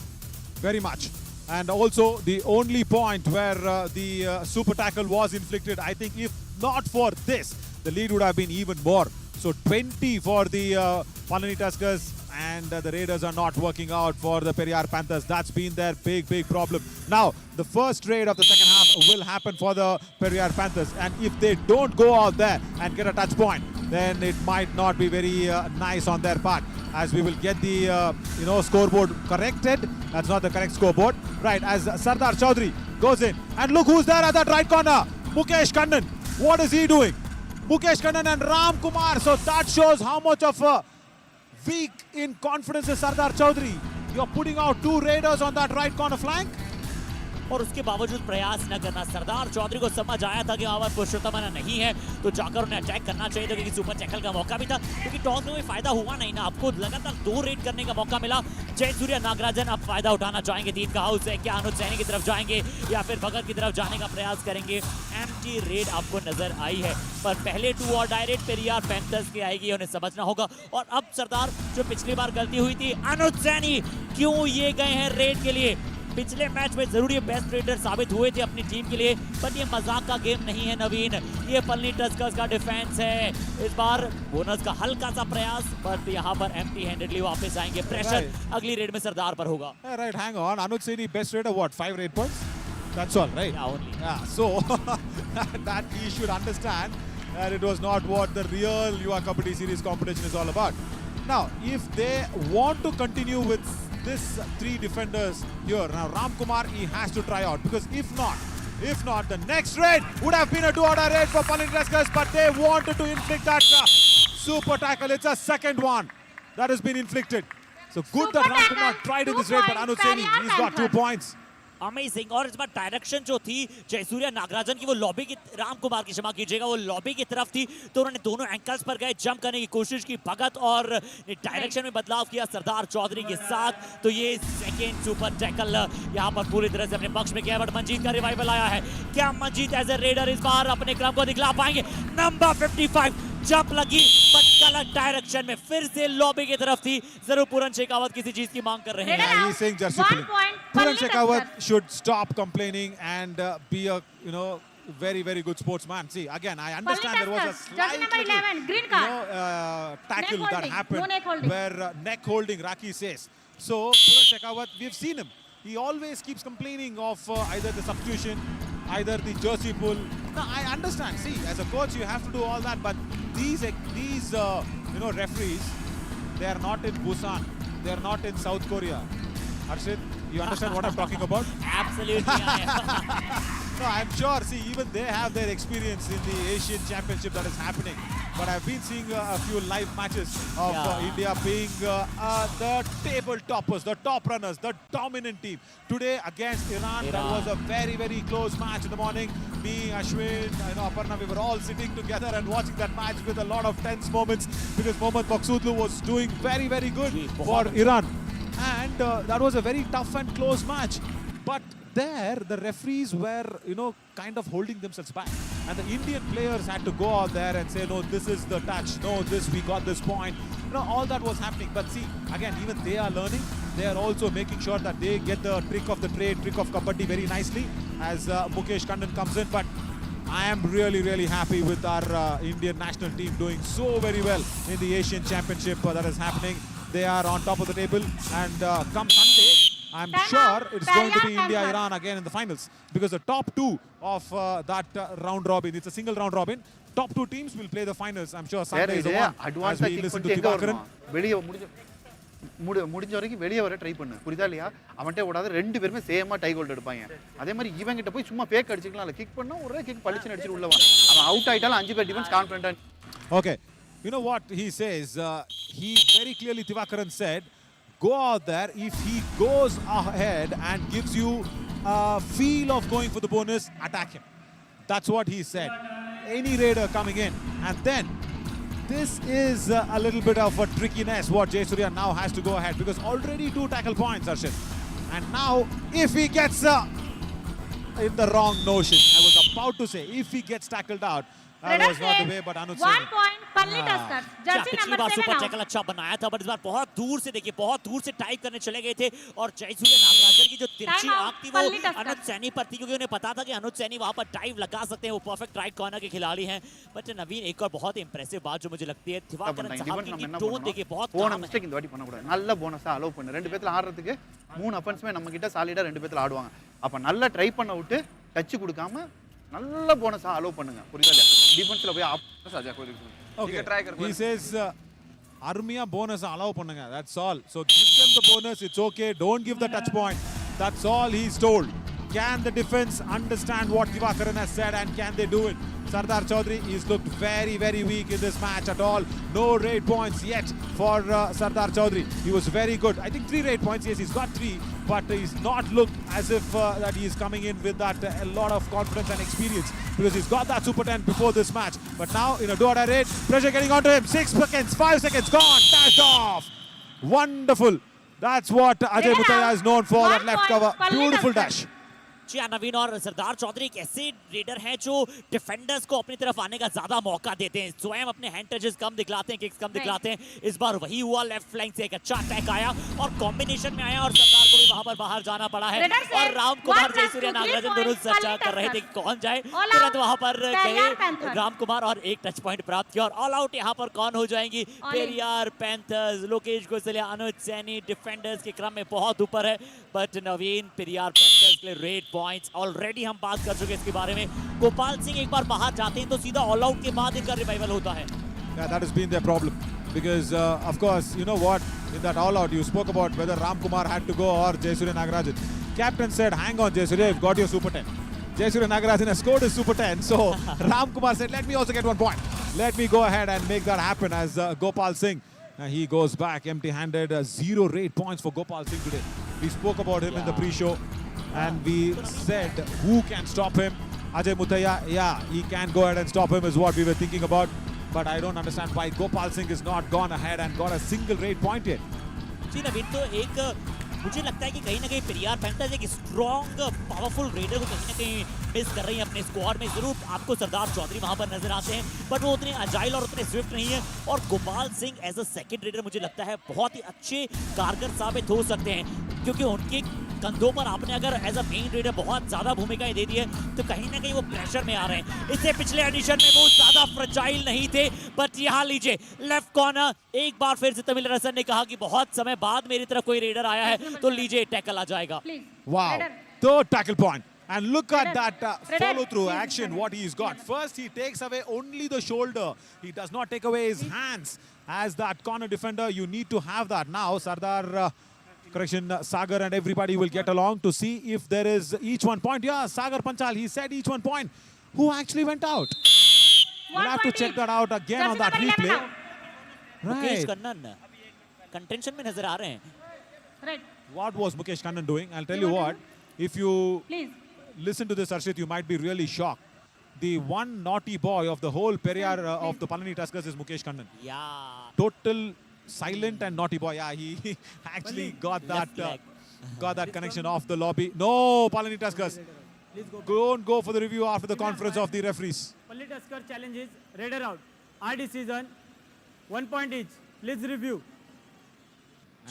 Very much. And also the only point where the super tackle was inflicted, I think if not for this, the lead would have been even more. So 20 for the Palani Tuskers, and the Raiders are not working out for the Periyar Panthers. That's been their big problem. Now, the first raid of the second half will happen for the Periyar Panthers, and if they don't go out there and get a touch point, then it might not be very nice on their part, as we will get the scoreboard corrected. That's not the correct scoreboard. Right, as Sardar Chaudhary goes in, and look who's there at that right corner. Mukesh Kannan. What is he doing? Mukesh Kannan and Ram Kumar. So that shows how much of a weak in confidence is Sardar Chaudhary. You're putting out 2 Raiders on that right corner flank. और उसके बावजूद प्रयास न करना। सरदार चौधरी को समझ आया था कि वहां पर पुरुषोत्तम नहीं है, तो जाकर उन्हें अटैक करना चाहिए था, क्योंकि सुपर टैकल का मौका भी था, क्योंकि टॉस में कोई फायदा हुआ नहीं ना। आपको लगातार 2 रेड करने का मौका मिला। जय सूर्य नागराजन अब फायदा उठाना चाहेंगे। 3 का हाउस है, क्या अनुज सैनी की तरफ जाएंगे या फिर भगत की तरफ जाने का प्रयास करेंगे? एम्प्टी रेड आपको नजर आई है, पर पहले 2 और डायरेक्ट पेरियार पैंथर्स की आएगी, उन्हें समझना होगा। और अब सरदार, जो पिछली बार गलती हुई थी, अनुज सैनी क्यों ये गए हैं रेड के लिए? पिछले मैच में जरूर ये बेस्ट रेडर साबित हुए थे अपनी टीम के लिए, पर ये मजाक का गेम नहीं है नवीन। ये पलनी टस्कर्स का डिफेंस है। इस बार बोनस का हल्का सा प्रयास, पर यहाँ पर एम्प्टी हैंडेडली वापस आएंगे। प्रेशर अगली रेड में सरदार पर होगा। Right, hang on. Anuj Saini best raider, what? 5 raid points? That's all, right? Yeah, only. Yeah, so that he should understand that it was not what the real Yuva Kabaddi series competition is all about. Now, if they want to continue with this 3 defenders here, now Ram Kumar, he has to try out, because if not, the next raid would have been a 2-order raid for Palani Tuskers, but they wanted to inflict that super tackle. It's a second one that has been inflicted. So good Super that Ram tackle, Kumar tried in 2 this raid, but points, Anuj Saini, Periyar he's got 2 Panthers. points. Amazing. और इस बार direction जो थी जयसूर्या नागराजन की वो lobby की, राम कुमार की क्षमा कीजिएगा, वो लॉबी की तरफ थी, तो उन्होंने दोनों एंकल्स पर गए, जंप करने की कोशिश की भगत और डायरेक्शन में बदलाव किया सरदार चौधरी के साथ। तो ये सेकेंड सुपर टैकल यहाँ पर पूरी तरह से अपने पक्ष में किया। बट मंजीत का रिवाइवल आया है, क्या मंजीत एज ए रेडर इस बार अपने क्रम को दिखला पाएंगे? नंबर 55 जंप लगी बट गलत डायरेक्शन में, फिर से लॉबी की तरफ थी। जरूर पूरन शेखावत किसी चीज की मांग कर रहे हैं। He's saying jersey pulling. Puran Shekhawat should stop complaining and be a very good sportsman. See, again, I understand there was a slight number 11, green card. tackle Neck that holding, happened no neck holding. where neck holding, Raki says. So Puran Shekhawat, we've seen him. He always keeps complaining of either the substitution, either the jersey pull. Now, I understand. See, as a coach, you have to do all that. But these referees, they are not in Busan. They are not in South Korea. Harshit, you understand what I'm talking about? Absolutely. No, I'm sure. See, even they have their experience in the Asian Championship that is happening. But I've been seeing a few live matches of India being the table toppers, the top runners, the dominant team. Today against Iran, that was a very close match in the morning. Me, Ashwin, Aparna, we were all sitting together and watching that match with a lot of tense moments because Mohammad Maqsoodlu was doing very good for Iran. And that was a very tough and close match. But there, the referees were, kind of holding themselves back. And the Indian players had to go out there and say, no, this is the touch. No, we got this point. All that was happening. But see, again, even they are learning. They are also making sure that they get the trick of the trade, trick of Kabaddi very nicely as Mukesh Kandan comes in. But I am really happy with our Indian national team doing so very well in the Asian Championship that is happening. They are on top of the table, and come Sunday, I'm sure it's going to be India-Iran again in the finals because the top two of that round robin, it's a single round robin, top two teams will play the finals. I'm sure Sunday is the one as we listen to Divakaran. முடிஞ்ச வரைக்கும் வெளியே வர try பண்ணு, புரியுதா இல்லையா? அவன்கிட்ட ஓடாத, ரெண்டு பேருமே சேமா டை கோல்ட் எடுப்பாங்க. அதே மாதிரி இவன் கிட்ட போய் சும்மா ஃபேக் அடிச்சுக்கலாம், இல்ல கிக் பண்ணா ஒரே கிக் பளிச்சுன்னு அடிச்சிட்டு உள்ள வா. அவன் அவுட் ஆயிட்டாலும் 5 பேர் defence கான்ஃபிடென்ட்டா. Okay, you know what he says? He very clearly, Divakaran said, go out there. If he goes ahead and gives you a feel of going for the bonus, attack him. That's what he said. Any raider coming in, and then this is a little bit of a trickiness what Jayasuriya now has to go ahead because already 2 tackle points, Arshit. And now if he gets in the wrong notion, I was about to say, if he gets tackled out, that was not the way, but Anuj 1 point Palani Tuskers, jersey पिछली number बार 7 super out. Tackle अच्छा बनाया था, but इस बार बहुत दूर से देखिए, बहुत दूर से टाइप करने चले गए थे और जयसूर्या नागराजन की जो तिरछी Time out, आंख थी वो Palani Tuskers. अनुज सैनी पर थी क्योंकि उन्हें पता था कि अनुज सैनी वहां पर टाइप लगा सकते हैं, वो परफेक्ट राइट कॉर्नर के खिलाड़ी हैं। बट नवीन, एक और बहुत इंप्रेसिव बात जो मुझे लगती है, दिवाकरन साहब की टोन देखिए, बहुत போன மிஸ்டேக் இந்த வாட்டி பண்ண கூடாது. நல்ல போனஸா அலோவ் பண்ணு. ரெண்டு பேத்துல ஆடுறதுக்கு 3 அஃபென்ஸ்மே நம்ம கிட்ட சாலிடா ரெண்டு பேத்துல ஆடுவாங்க. அப்ப நல்லா ட்ரை பண்ண விட்டு டச் கொடுக்காம நல்ல போனஸா அலோவ் பண்ணுங்க, புரியுதா இல்லையா? டிஃபென்ஸ்ல போய் Okay, he says Armiya bonus allow பண்ணுங்க, that's all. So give them the bonus, it's okay, don't give the touch point. That's all he's told. Can the defense understand what Divakaran has said and can they do it? Sardar Chaudhary, he's looked very weak in this match at all. No raid points yet for Sardar Chaudhary. He was very good. I think 3 raid points. Yes, he's got 3, but he's not looked as if that he's coming in with that a lot of confidence and experience because he's got that Super 10 before this match. But now in a do-or-die raid, pressure getting onto him. 6 seconds, 5 seconds, gone, dashed off. Wonderful. That's what Ajay Mutaya is known for, that left cover. Beautiful dash. जी हाँ, नवीन और सरदार चौधरी एक ऐसे raider हैं जो defenders को अपनी तरफ आने का ज्यादा मौका देते हैं, स्वयं अपने हैंड टचेस कम दिखलाते हैं, किक्स कम दिखलाते हैं। इस बार वही हुआ, लेफ्ट फ्लैंक से एक अच्छा अटैक आया और कॉम्बिनेशन में आया और सरदार को भी वहां पर बाहर जाना पड़ा है। और राम कुमार जयसूर्या नागराजन दोनों चर्चा कर रहे थे कि कौन जाए, तुरंत वहां पर गए राम कुमार और 1 टच पॉइंट प्राप्त किया। और ऑल आउट यहाँ पर कौन हो जाएंगी? पेरियार पैंथर्स, लोकेश गोसलिया, अनुज सैनी डिफेंडर्स के क्रम में बहुत ऊपर है। बट नवीन, पेरियार पैंथर्स के लिए रेड पॉइंट्स ऑलरेडी हम बात कर चुके हैं इसके बारे में। गोपाल सिंह एक बार बाहर जाते हैं तो सीधा ऑल आउट के बाद इनका रिवाइवल होता है। Yeah, that has been their problem because of course, you know what, in that all out you spoke about whether Ram Kumar had to go or Jayasuriya Nagarajan. Captain said, hang on Jayasuriya, you've got your Super 10. Jayasuriya Nagarajan has scored his Super 10, so Ram Kumar said, let me also get 1 point. Let me go ahead and make that happen as Gopal Singh. He goes back empty-handed. 0 raid points for Gopal Singh today. We spoke about him in the pre-show. and we said who can stop him. Ajay Muthaiya, yeah, he can go ahead and stop him is what we were thinking about. But I don't understand why Gopal Singh has not gone ahead and got a single raid point yet. जी नवीन, तो एक मुझे लगता है कि कहीं ना कहीं Periyar panthers एक स्ट्रॉन्ग पावरफुल रेडर को कहीं ना कहीं मिस कर रही है अपने स्क्वाड में। जरूर आपको सरदार चौधरी वहां पर नजर आते हैं, बट वो उतने अजाइल और उतने स्विफ्ट नहीं है। और Gopal Singh as a second raider मुझे लगता है बहुत ही अच्छे कारगर साबित हो सकते हैं, क्योंकि उनके कंधों पर आपने अगर एज अ मेन रेडर बहुत ज्यादा भूमिकाएं दे दी है, तो कहीं ना कहीं वो प्रेशर में आ रहे हैं। इससे पिछले एडिशन में वो ज्यादा फ्रजाइल नहीं थे, बट यहाँ लीजिए लेफ्ट कॉर्नर, एक बार फिर से तमिल रसन ने कहा कि बहुत समय बाद मेरी तरफ कोई रेडर आया है, तो लीजिए टैकल आ जाएगा। Wow, third tackle point. And look at that follow-through action, what he's got. First, he takes away only the shoulder. He does not take away his hands. As that corner defender, you need to have that. Now, Sardar, Sagar and everybody will get along to see if there is each one point. Yeah, Sagar Panchal, he said each one point. Who actually went out? We'll have to check that out again on that replay. Mukesh Kannan contention में नजर आ रहे हैं। Right. What was Mukesh Kannan doing? I'll tell you what. If you Please. listen to this, Arshit, you might be really shocked. The one naughty boy of the whole Periyar of the Palani Tuskers is Mukesh Kannan. Yeah. Total silent and naughty boy. Yeah, he actually got that connection off the lobby. No, Palani Tuskers. Don't go for the review after the conference of the referees. Palani Tuskers challenge is raider out. Our decision, 1 point each. Please review.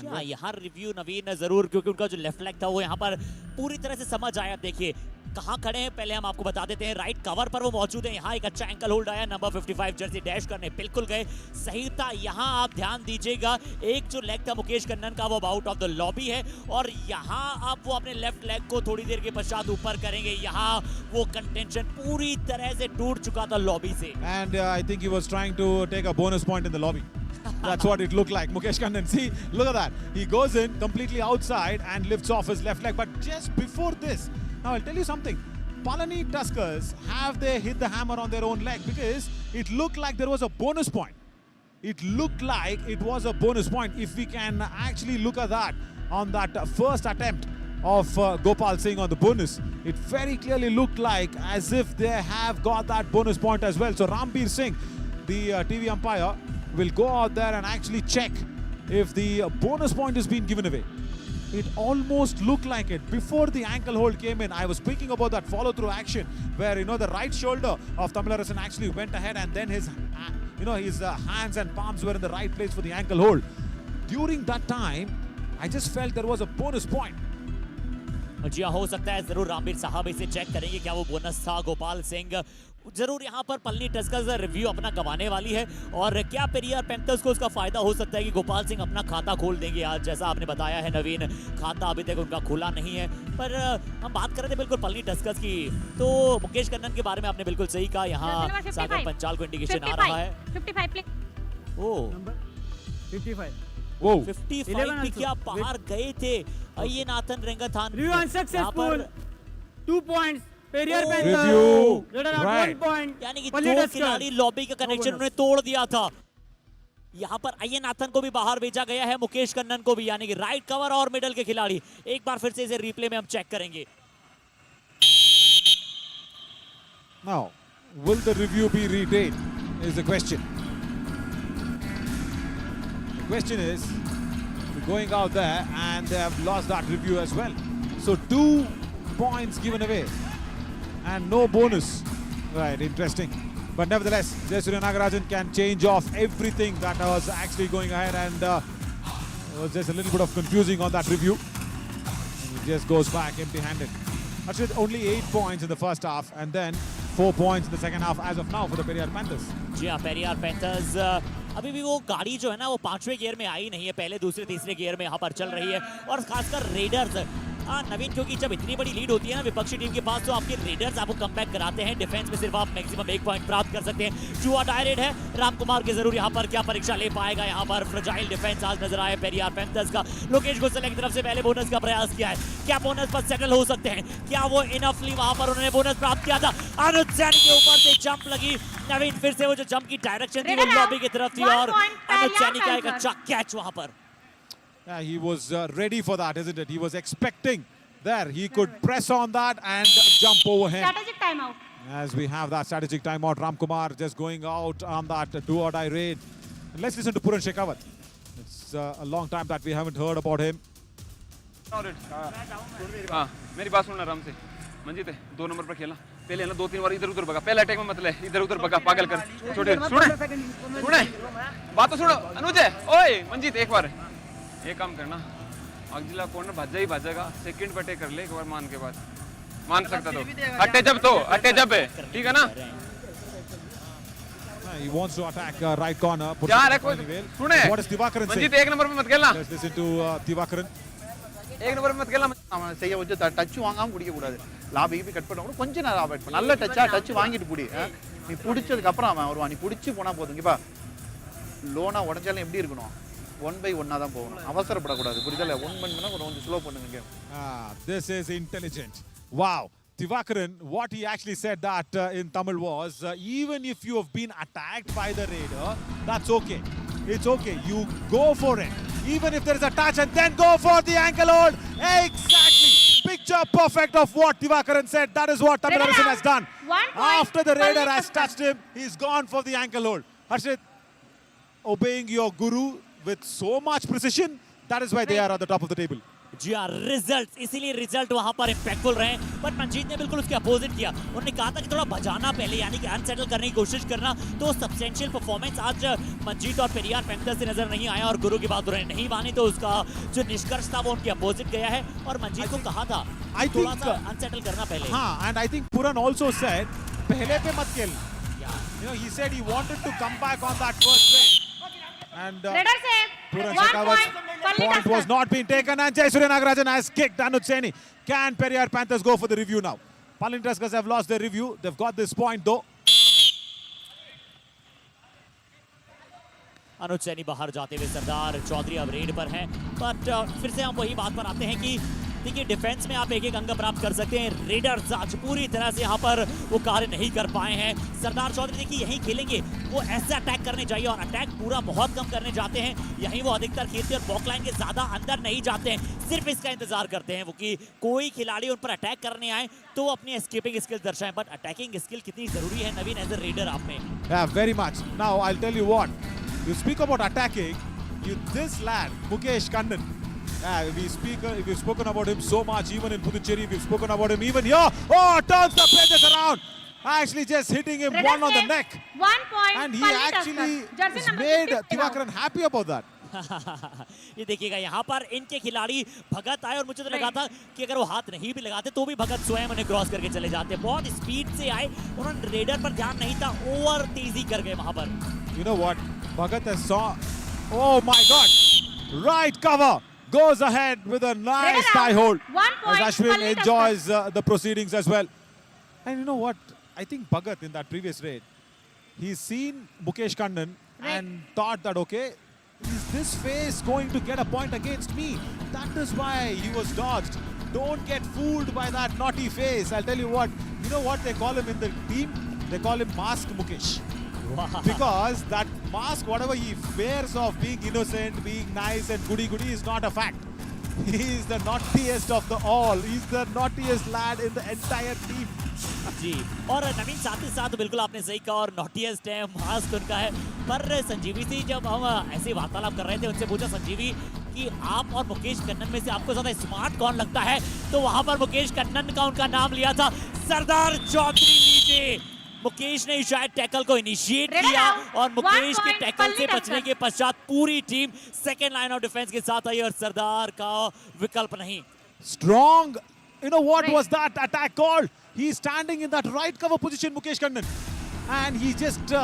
हाँ, यहाँ review नवीन जरूर, क्योंकि उनका जो left leg था वो यहाँ पर पूरी तरह से समझ आया। देखिए कहाँ खड़े हैं पहले हम आपको बता देते हैं। राइट कवर पर वो मौजूद है। यहाँ एक अच्छा एंकल होल्ड आया, नंबर 55 जर्सी डैश करने बिल्कुल गए, सही था। यहाँ आप ध्यान दीजिएगा, एक जो लेग था मुकेश कन्नन का वो आउट ऑफ द लॉबी है, और यहाँ आप वो अपने लेफ्ट लेग को थोड़ी देर के पश्चात ऊपर करेंगे। यहाँ वो कंटेंशन पूरी तरह से टूट चुका था लॉबी से। And I think he was trying to take a bonus point in the lobby. That's what it looked like. Mukesh Kannan, see, look at that. He goes in completely outside and lifts off his left leg. But just before this, now I'll tell you something. Palani Tuskers, have they hit the hammer on their own leg? Because it looked like there was a bonus point. It looked like it was a bonus point. If we can actually look at that on that first attempt of Gopal Singh on the bonus, it very clearly looked like as if they have got that bonus point as well. So Rambir Singh, the TV umpire, will go out there and actually check if the bonus point has been given away. It almost looked like it. Before the ankle hold came in, I was speaking about that follow-through action where, the right shoulder of Tamilarasan actually went ahead, and then his hands and palms were in the right place for the ankle hold. During that time, I just felt there was a bonus point. जी हाँ, हो सकता है जरूर रामवीर साहब इसे check करेंगे क्या वो बोनस था। गोपाल सिंह जरूर यहाँ पर पलनी टस्कर्स रिव्यू अपना गंवाने वाली है, और क्या पेरियार पैंथर्स को उसका फायदा हो सकता है कि गोपाल सिंह अपना खाता खोल देंगे आज, जैसा आपने बताया है नवीन, खाता अभी तक उनका खुला नहीं है। पर हम बात कर रहे थे बिल्कुल पलनी टस्कर्स की, तो मुकेश कन्नन के बारे में आपने बिल्कुल सही कहा। यहाँ सागर पंचाल को इंडिकेशन आ रहा है 55 प्लीज। O Number 55. Whoa. 55 भी क्या पार गए थे ये Nathan रेंगाथान। Review unsuccessful. 2 points. Periyar Oh. Panthers. Review. Raider out, Right. 1 point. यानी कि Palani दो Tuskers. खिलाड़ी लॉबी का कनेक्शन उन्होंने तोड़ दिया था। यहाँ पर अय्यनाथन को भी बाहर भेजा गया है, मुकेश कन्नन को भी, यानी कि राइट कवर और मिडल के खिलाड़ी। एक बार फिर से इसे रिप्ले में हम चेक करेंगे। Now, will the review be redate is the question. The question is, going out there and they have lost that review as well. So 2 points given away and no bonus. Right, interesting. But nevertheless, Jayasuriya Nagarajan can change off everything that was actually going ahead, and it was just a little bit of confusing on that review. He just goes back empty-handed. Actually, only 8 points in the first half and then 4 points in the second half as of now for the Periyar Panthers. जी हाँ, Periyar panthers अभी भी वो गाड़ी जो है ना वो 5वें गियर में आई नहीं है, पहले दूसरे तीसरे गियर में यहाँ पर चल रही है। और खासकर रेडर्स नवीन, क्योंकि जब इतनी बड़ी लीड होती है ना विपक्षी टीम के पास, तो आपके रेडर्स आपको कमबैक कराते हैं। डिफेंस में सिर्फ आप मैक्सिमम 1 पॉइंट प्राप्त कर सकते हैं। जुआ डायरेक्ट है, राम कुमार के जरूर यहाँ पर क्या परीक्षा ले पाएगा। यहाँ पर फ्रजाइल डिफेंस आज नजर आया पेरियार पैंथर्स का। लोकेश गोसले की तरफ से पहले बोनस का प्रयास किया है, क्या बोनस पर सेटल हो सकते हैं? क्या वो इनफली वहां पर उन्होंने बोनस प्राप्त किया था? अनुज सैनी के ऊपर से जंप लगी, नवीन फिर से वो जो जंप की डायरेक्शन थी वो लॉबी की तरफ थी, और अनुज सैनी का एक अच्छा कैच वहां पर। Yeah, he was ready for that, isn't it? He was expecting There, he could press on that and jump over him. Strategic timeout. As we have that strategic timeout, Ramkumar just going out on that do-or-die raid. And let's listen to Puran Shekhawat. It's a long time that we haven't heard about him. हाँ मेरी बात सुनना आराम से मंजीत है 2 number पर खेलना पहले है ना 2-3 बार इधर उधर भगा पहले अटैक में मत ले इधर उधर भगा पागल कर छोटे सुने बात तो सुनो अनुज है ओए मंजीत एक बार एक काम करना अगला कॉर्नर भाजेगा सेकंड पे अटैक कर ले एक बार मान सकता तो अट्टे जब है ठीक है ना He wants to attack right corner. यार सुने What is Divakaran saying? Manjeet 1 number पे मत खेलना Let's listen to Divakaran. 1 number पे मत खेलना அவன் செய்ய வச்சு டச் வாங்காம குடிக்க கூடாது லாபி கட் பண்ண கூட கொஞ்ச நேரம் அவாய்ட் பண்ணு நல்ல டச் வாங்கிட்டு புடி நீ புடிச்சதுக்கு அப்புறம் அவன் வருவான் நீ புடிச்சு போனா போதுங்கப்பா லோனா உடைஞ்சாலும் எப்படி இருக்கணும் 1 by 1 தான் போகணும் அவசரப்படக்கூடாது புரியுதல 1 பண்ணா கொஞ்சம் ஸ்லோ பண்ணுங்க game This is intelligent. Wow. Divakaran, what he actually said that in Tamil was, even if you have been attacked by the raider, that's okay. It's okay. You go for it. Even if there is a touch and then go for the ankle hold. Exactly. Picture perfect of what Divakaran said. That is what Tamil Arasan has done. After the raider has touched him, he's gone for the ankle hold. Harshit, obeying your guru with so much precision, that is why they are at the top of the table. जी हाँ result इसीलिए result वहां पर impactful रहे but Manjeet ने बिल्कुल उसके opposite किया उन्होंने कहा था कि थोड़ा भजाना पहले यानी कि अनसेटल करने की कोशिश करना तो सब्सटेंशियल परफॉर्मेंस आज मंजीत और पेरियार पैंथर्स से नजर नहीं आया और गुरु की बात उन्होंने नहीं मानी तो उसका जो निष्कर्ष था वो उनके अपोजिट गया है और मंजीत को कहा था थोड़ा सा अनसेटल करना पहले हाँ and I think Puran also said पहले पे मत खेल you know he said he wanted to come back on that first raid and Raider save. Puran 1 Shekhawat's point. Palani point was Tuskers. not being taken and Jai Surya Nagarajan has kicked Anuj Saini. Can Periyar Panthers go for the review now? Palani Tuskers have lost their review. They've got this point though. अनुज सैनी बाहर जाते हुए सरदार चौधरी अब red पर हैं but फिर से हम वही बात पर आते हैं कि देखिए डिफेंस में आप एक एक अंक प्राप्त कर सकते हैं रेडर्स आज पूरी तरह से यहाँ पर वो कार्य नहीं कर पाए हैं सरदार चौधरी देखिए यहीं खेलेंगे वो ऐसा अटैक करने चाहिए और अटैक पूरा बहुत कम करने जाते हैं यहीं वो अधिकतर खेलते हैं और बॉक लाइन के ज्यादा अंदर नहीं जाते हैं सिर्फ इसका इंतजार करते हैं वो कि कोई खिलाड़ी उन पर अटैक करने आए तो वो अपनी एस्केपिंग स्किल दर्शाएं बट अटैकिंग स्किल कितनी जरूरी है नवीन एज अ रेडर आप में Yeah, very much. Now I'll tell you what. You speak about attacking. This lad Mukesh Kannan. We've spoken about him so much, even in Puducherry. We've spoken about him even here. Oh, turns the pages around. Actually, just hitting him Raider one on the save. neck. 1 point. And he Palani actually Tuskers. Jersey number made 50 Divakaran happy about that. ये देखिएगा यहाँ पर इनके खिलाड़ी भगत आए और मुझे तो लगा था कि अगर वो हाथ नहीं भी लगाते तो भी भगत स्वयं उन्हें क्रॉस करके चले जाते बहुत स्पीड से आए उन्होंने रेडर पर ध्यान नहीं था ओवर तेजी कर गए वहां पर You know what? Bhagat has saw. Oh my God! Right cover goes ahead with a nice Raider tie out. hold. 1 point. As Ashwin Palani enjoys the proceedings as well. And you know what? I think Bhagat in that previous raid, he's seen Mukesh Kannan and thought that okay, is this face going to get a point against me? That is why he was dodged. Don't get fooled by that naughty face. I'll tell you what. You know what they call him in the team? They call him Mask Mukesh. Because that mask, whatever he wears of being innocent, being nice and goody-goody is not a fact. He is the naughtiest of the all. He's the naughtiest lad in the entire team. जी और नवीन साथ ही साथ बिल्कुल आपने सही कहा और naughtiest है mask उनका है पर संजीवी से जब हम ऐसे वार्तालाप कर रहे थे उनसे पूछा संजीवी कि आप और मुकेश कन्नन में से आपको ज्यादा स्मार्ट कौन लगता है तो वहां पर मुकेश कन्नन का उनका नाम लिया था सरदार चौधरी लीजिए मुकेश ने शायद टैकल को इनिशिएट किया और मुकेश के टैकल से बचने के पश्चात पूरी team second line of defence के साथ आई और सरदार का विकल्प नहीं Strong. You know what was that attack called? He's standing in that right cover position, Mukesh Kannan. And he just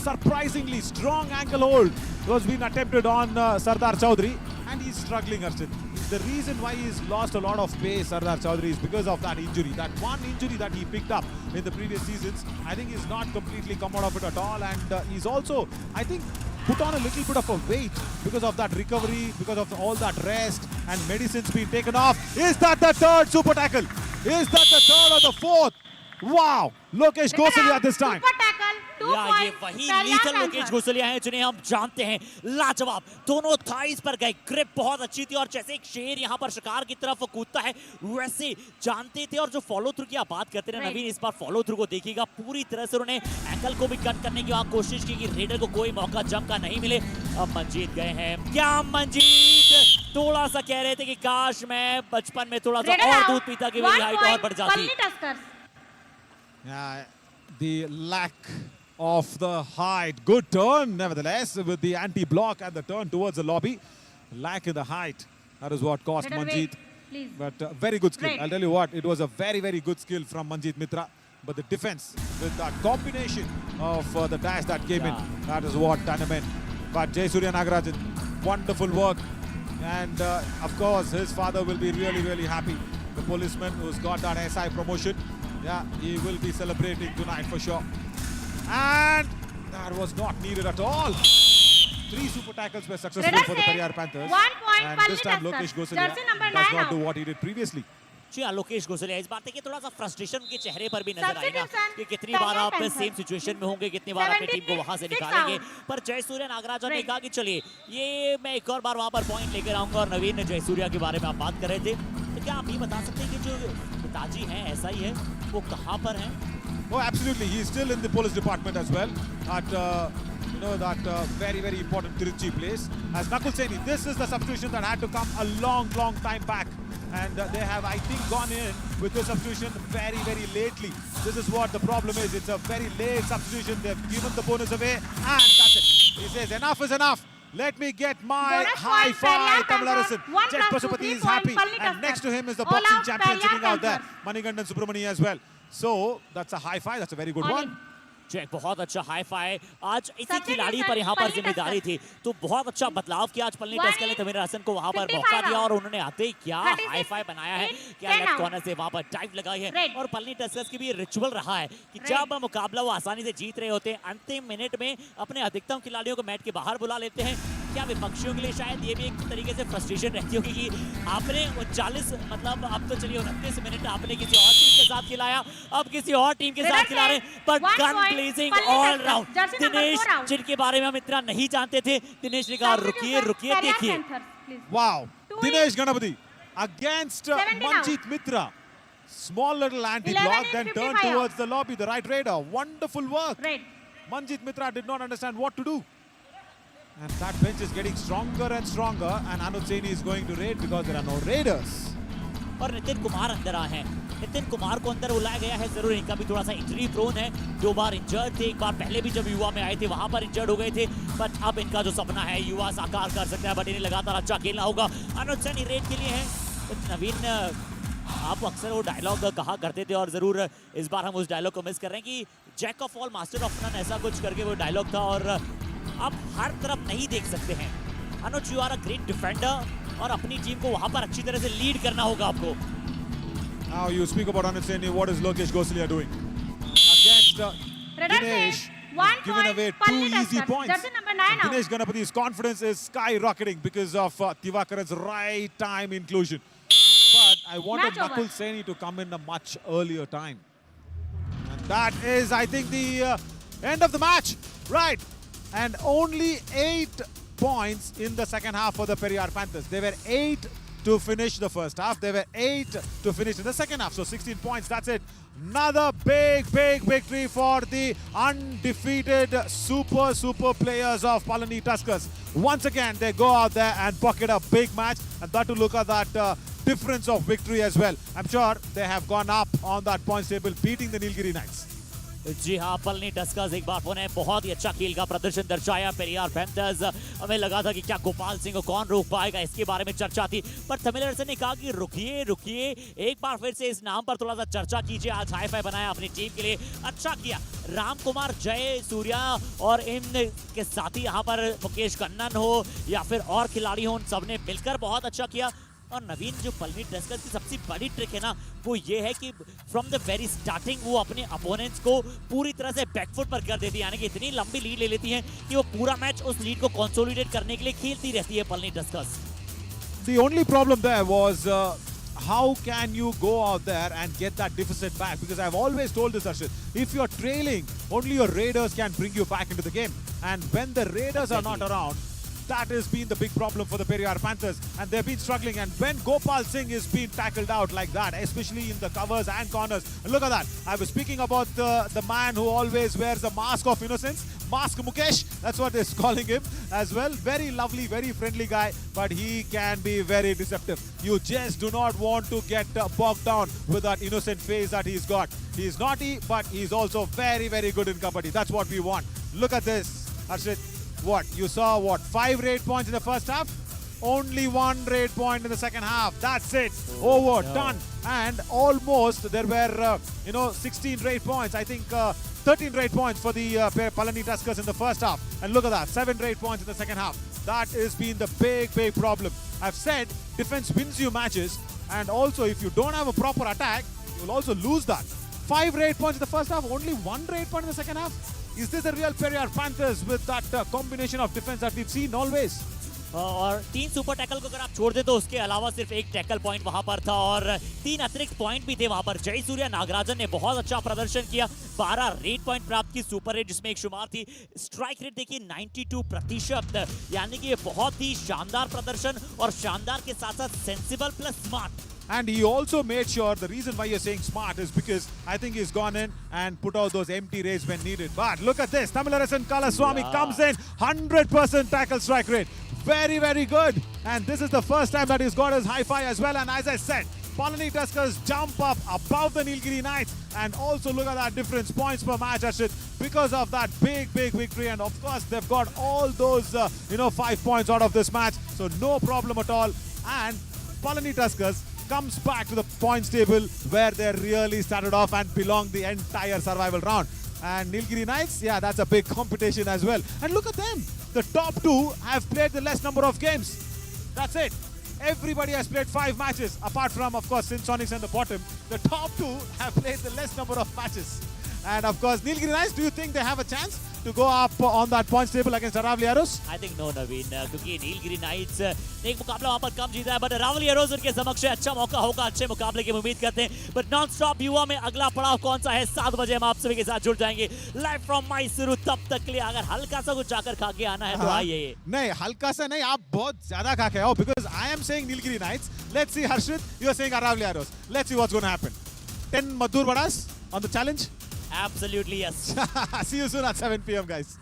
surprisingly strong ankle hold was being attempted on Sardar Chaudhary. And he's struggling, Arshit. The reason why he's lost a lot of pace, Sardar Chaudhary, is because of that injury. That one injury that he picked up in the previous seasons, I think he's not completely come out of it at all. And he's also, I think, put on a little bit of a weight because of that recovery, because of all that rest and medicines being taken off. Is that the third super tackle? Is that the third or the fourth? Wow! Lokesh goes at this time. Super tackle. 2 या ये points, वही Periyar lethal Lokesh Panthers. Ghosliya हैं जिन्हें हम जानते हैं। लाजवाब, दोनों थाइस पर गए, ग्रिप बहुत अच्छी थी और जैसे एक शेर यहाँ पर शिकार की तरफ कूदता है वैसे जानते थे। और जो फॉलो थ्रू की आप बात करते हैं नवीन, इस बार फॉलो थ्रू को देखिएगा, पूरी तरह से उन्होंने एंकल को भी कट करने की वहां कोशिश की कि रेडर को कोई मौका जम का नहीं मिले। अब मंजीत गए हैं, क्या मंजीत थोड़ा सा कह रहे थे कि काश मैं बचपन में थोड़ा सा Raider और out. दूध पीता कि मेरी 1 हाइट point, और बढ़ जाती। Palani Tuskers. Yeah, the lack of the height. Good turn, nevertheless, with the anti-block and the turn towards the lobby. Lack in the height. That is what cost Raider, Manjeet. wait, please. But very good skill. Right. I'll tell you what, it was a very, very good skill from Manjeet Mitra. But the defense, with that combination of the dash that came in, that is what done him in. But Jayasuriya Nagarajan, wonderful work. And of course, his father will be really, really happy. The policeman who's got that SI promotion, yeah, he will be celebrating tonight for sure. And that was not needed at all. 3 super tackles were successful Raider for the said, Periyar Panthers. 1 point, And Palani this time Tuskers. Lokesh Gosalia Jersey number does 9 not do out. what he did previously. जी हाँ, लोकेश घोसलिया, इस बार देखिए थोड़ा सा frustration उनके चेहरे पर भी नजर आएगा Substitution, कि कितनी बार आप Periyar सेम Panthers. सिचुएशन में होंगे, कितनी बार अपनी टीम को वहां से 76 निकालेंगे। out. पर जयसूर्या नागराजन ने Right. कहा कि चलिए ये मैं एक और बार वहां पर पॉइंट लेकर आऊंगा। और नवीन जयसूर्या के बारे में आप बात कर रहे थे, तो क्या आप ये बता सकते हैं कि जो पिताजी हैं ऐसा ही है, वो कहाँ पर हैं? Oh, absolutely. He's still in the police department as well. At that very, very important Trichy place. As Nakul Saini, this is the substitution that had to come a long, long time back. And they have, I think, gone in with this substitution very, very lately. This is what the problem is. It's a very late substitution. They've given the bonus away. And that's it. He says, enough is enough. Let me get my Bonus high point, five, Periyar Tamil Panthers. Arasan. 1 Chet plus 2, Pasupati 3 is point, happy. Palani And Tuskers. next to him is the All boxing out, champion Periyar sitting out there, Panthers. Manigandan Subramani as well. So that's a high five. That's a very good All one. in. Check बहुत अच्छा hi fi. आज इसी सबसे खिलाड़ी नीचे पर यहाँ पर पलनी जिम्मेदारी थी, तो बहुत अच्छा बदलाव किया आज पलनी टस्कर ने तमीर हसन को वहां पर 55 मौका दिया। out. और उन्होंने आते ही क्या 36, हाई फाई बनाया है, 8, क्या 10 लेफ्ट out. कॉर्नर से वहां पर डाइव लगाई है। Right. और पलनी टस्कर्स की भी रिचुअल रहा है कि Right. जब मुकाबला वो आसानी से जीत रहे होते हैं, अंतिम मिनट में अपने अधिकतम खिलाड़ियों को मैच के बाहर बुला लेते हैं। क्या विपक्षियों के लिए शायद ये भी एक तरीके से फ्रस्ट्रेशन रहती होगी कि आपने 39 मतलब अब तो चलिए 29 मिनट आपने किसी और टीम के साथ खिलाया, अब किसी और टीम के साथ खिला रहे हैं। पर 1 gun point, blazing Palani all Tuskers. Round. Jersey number Dinesh 4 out. जिनके बारे में हम इतना नहीं जानते थे, दिनेश ने कहा रुकिए रुकिए Periyar देखिए। Panthers, please. Wow. 2 Dinesh Ganapati against 17 out. Manjeet Mitra. Small little anti-block, 11 then and turned 55 towards out. the lobby, the right radar. Wonderful work. Right. Manjeet Mitra did not understand what to do. And that bench is getting stronger and stronger. And Anuj Saini is going to raid because there are no raiders. और नितिन कुमार अंदर आए हैं। नितिन कुमार को अंदर बुलाया गया है, जरूर इनका भी थोड़ा सा इंजरी प्रोन है। 2 बार इंजर्ड थे, एक बार पहले भी जब युवा में आए थे वहां पर इंजर्ड हो गए थे। बट अब इनका जो सपना है युवा साकार कर सकता है, बट इन्हें लगातार अच्छा खेलना होगा। अनुज सैनी रेड के लिए है। नवीन, आप अक्सर वो डायलॉग कहा करते थे और जरूर इस बार हम उस डायलॉग को मिस कर रहे हैं कि jack of all master of none, ऐसा कुछ करके वो डायलॉग था। और आप हर तरफ नहीं देख सकते हैं। Anuj, you are a great defender और अपनी टीम को वहां पर अच्छी तरह से लीड करना होगा आपको। Now you speak about Anuj Saini. What is Lokesh Gosalia doing? Against Raider Dinesh. said, 1 Given point, away Palani 2 easy Tuskers. points. Jersey number 9 out. Dinesh Ganapati's confidence is skyrocketing because of Tivakaran's right time inclusion. But I wanted Match over. Nakul Saini to come in a much earlier time. And that is, I think, the end of the match. Right. And only 8 points in the second half for the Periyar Panthers. They were 8 to finish the first half. They were 8 to finish in the second half. So 16 points, that's it. Another big, big victory for the undefeated super players of Palani Tuskers. Once again, they go out there and pocket a big match. And that to look at that difference of victory as well. I'm sure they have gone up on that points table, beating the Nilgiri Knights. जी हाँ, Palani Tuskers एक बार पुनः बहुत ही अच्छा खेल का प्रदर्शन दर्शाया। Periyar panthers, हमें लगा था कि क्या गोपाल सिंह को कौन रोक पाएगा, इसके बारे में चर्चा थी। पर तमिल अरसन ने कहा कि रुकिए रुकिए, एक बार फिर से इस नाम पर थोड़ा सा चर्चा कीजिए। आज हाई फाई बनाया अपनी टीम के लिए, अच्छा किया। राम कुमार, जय सूर्या और इन के साथी यहाँ पर मुकेश कन्नन हो या फिर और खिलाड़ी हो, उन सबने मिलकर बहुत अच्छा किया। और नवीन, जो पलनी टस्कर्स की सबसे बड़ी ट्रिक है ना, वो ये है कि फ्रॉम द वेरी स्टार्टिंग वो अपने अपोनेंट्स को पूरी तरह से बैकफुट पर कर देती है, यानी कि इतनी लंबी लीड ले लेती हैं कि वो पूरा मैच उस लीड को कंसोलिडेट करने के लिए खेलती रहती है Palani Tuskers. The only problem there was how can you go out there and get that deficit back? Because I've always told this, Arshit, if you're trailing, only your Raiders can bring you back into the game. And when the Raiders are not around, that has been the big problem for the Periyar Panthers, and they've been struggling. And when Gopal Singh is being tackled out like that, especially in the covers and corners, and look at that. I was speaking about the man who always wears a mask of innocence, Mask Mukesh, that's what they're calling him as well. Very lovely, very friendly guy, but he can be very deceptive. You just do not want to get bogged down with that innocent face that he's got. He's naughty, but he's also very, very good in Kabaddi. That's what we want. Look at this, Arshit. What? You saw what? 5 raid points in the first half? Only 1 raid point in the second half. That's it. Over. Done. And almost there were, 16 raid points. I think 13 raid points for the Palani Tuskers in the first half. And look at that. 7 raid points in the second half. That has been the big problem. I've said defense wins you matches. And also if you don't have a proper attack, you'll also lose that. 5 raid points in the first half. Only 1 raid point in the second half. Is this the real Periyar Panthers with that combination of defense that we've seen always? और 3 super tackle को अगर आप छोड़ दे तो उसके अलावा सिर्फ 1 tackle point वहां पर था और 3 अतिरिक्त पॉइंट भी थे वहां पर। जय सूर्या नागराजन ने बहुत अच्छा प्रदर्शन किया, 12 रेड पॉइंट प्राप्त की, सुपर रेड जिसमें एक शुमार थी। स्ट्राइक रेट देखिए 92%, यानी कि ये बहुत ही शानदार प्रदर्शन और शानदार के साथ साथ sensible plus smart. And he also made sure, the reason why you're saying smart is because I think he's gone in and put out those empty raids when needed. But look at this, Tamilarasan Kalaswamy comes in, 100% tackle strike rate. Very, very good. And this is the first time that he's got his high-fi as well. And as I said, Palani Tuskers jump up above the Nilgiri Knights. And also look at that difference, points per match, Ashit, because of that big victory. And of course, they've got all those, 5 points out of this match. So no problem at all. And Palani Tuskers comes back to the points table where they really started off and belonged the entire survival round. And Nilgiri Knights, yeah, that's a big competition as well. And look at them. The top 2 have played the less number of games. That's it. Everybody has played 5 matches, apart from, of course, Sinsonics and the bottom. The top 2 have played the less number of matches. And of course, Nilgiri Knights, do you think they have a chance to go up on that points table against Aravali Arrows? I think no, Naveen, क्योंकि Nilgiri nights ने एक मुकाबला वहां पर कम जीता है, but Aravalli arrows उनके समक्ष अच्छा मौका होगा अच्छे मुकाबले की उम्मीद करते हैं। बट नॉन स्टॉप युवा में अगला पड़ाव कौन सा है? 7 बजे हम आप सभी के साथ जुड़ जाएंगे लाइव फ्रॉम मैसूरू। तब तक के लिए अगर हल्का सा कुछ जाकर खा के आना है तो आइए। नहीं, हल्का सा नहीं, आप बहुत ज्यादा खा के आओ, because I am saying Nilgiri Knights. Let's see, Harshit, you are saying Aravali Arrows. Let's see what's going to happen. 10 Madhur Vadas on the challenge. Absolutely yes. See you soon at 7 p.m. guys.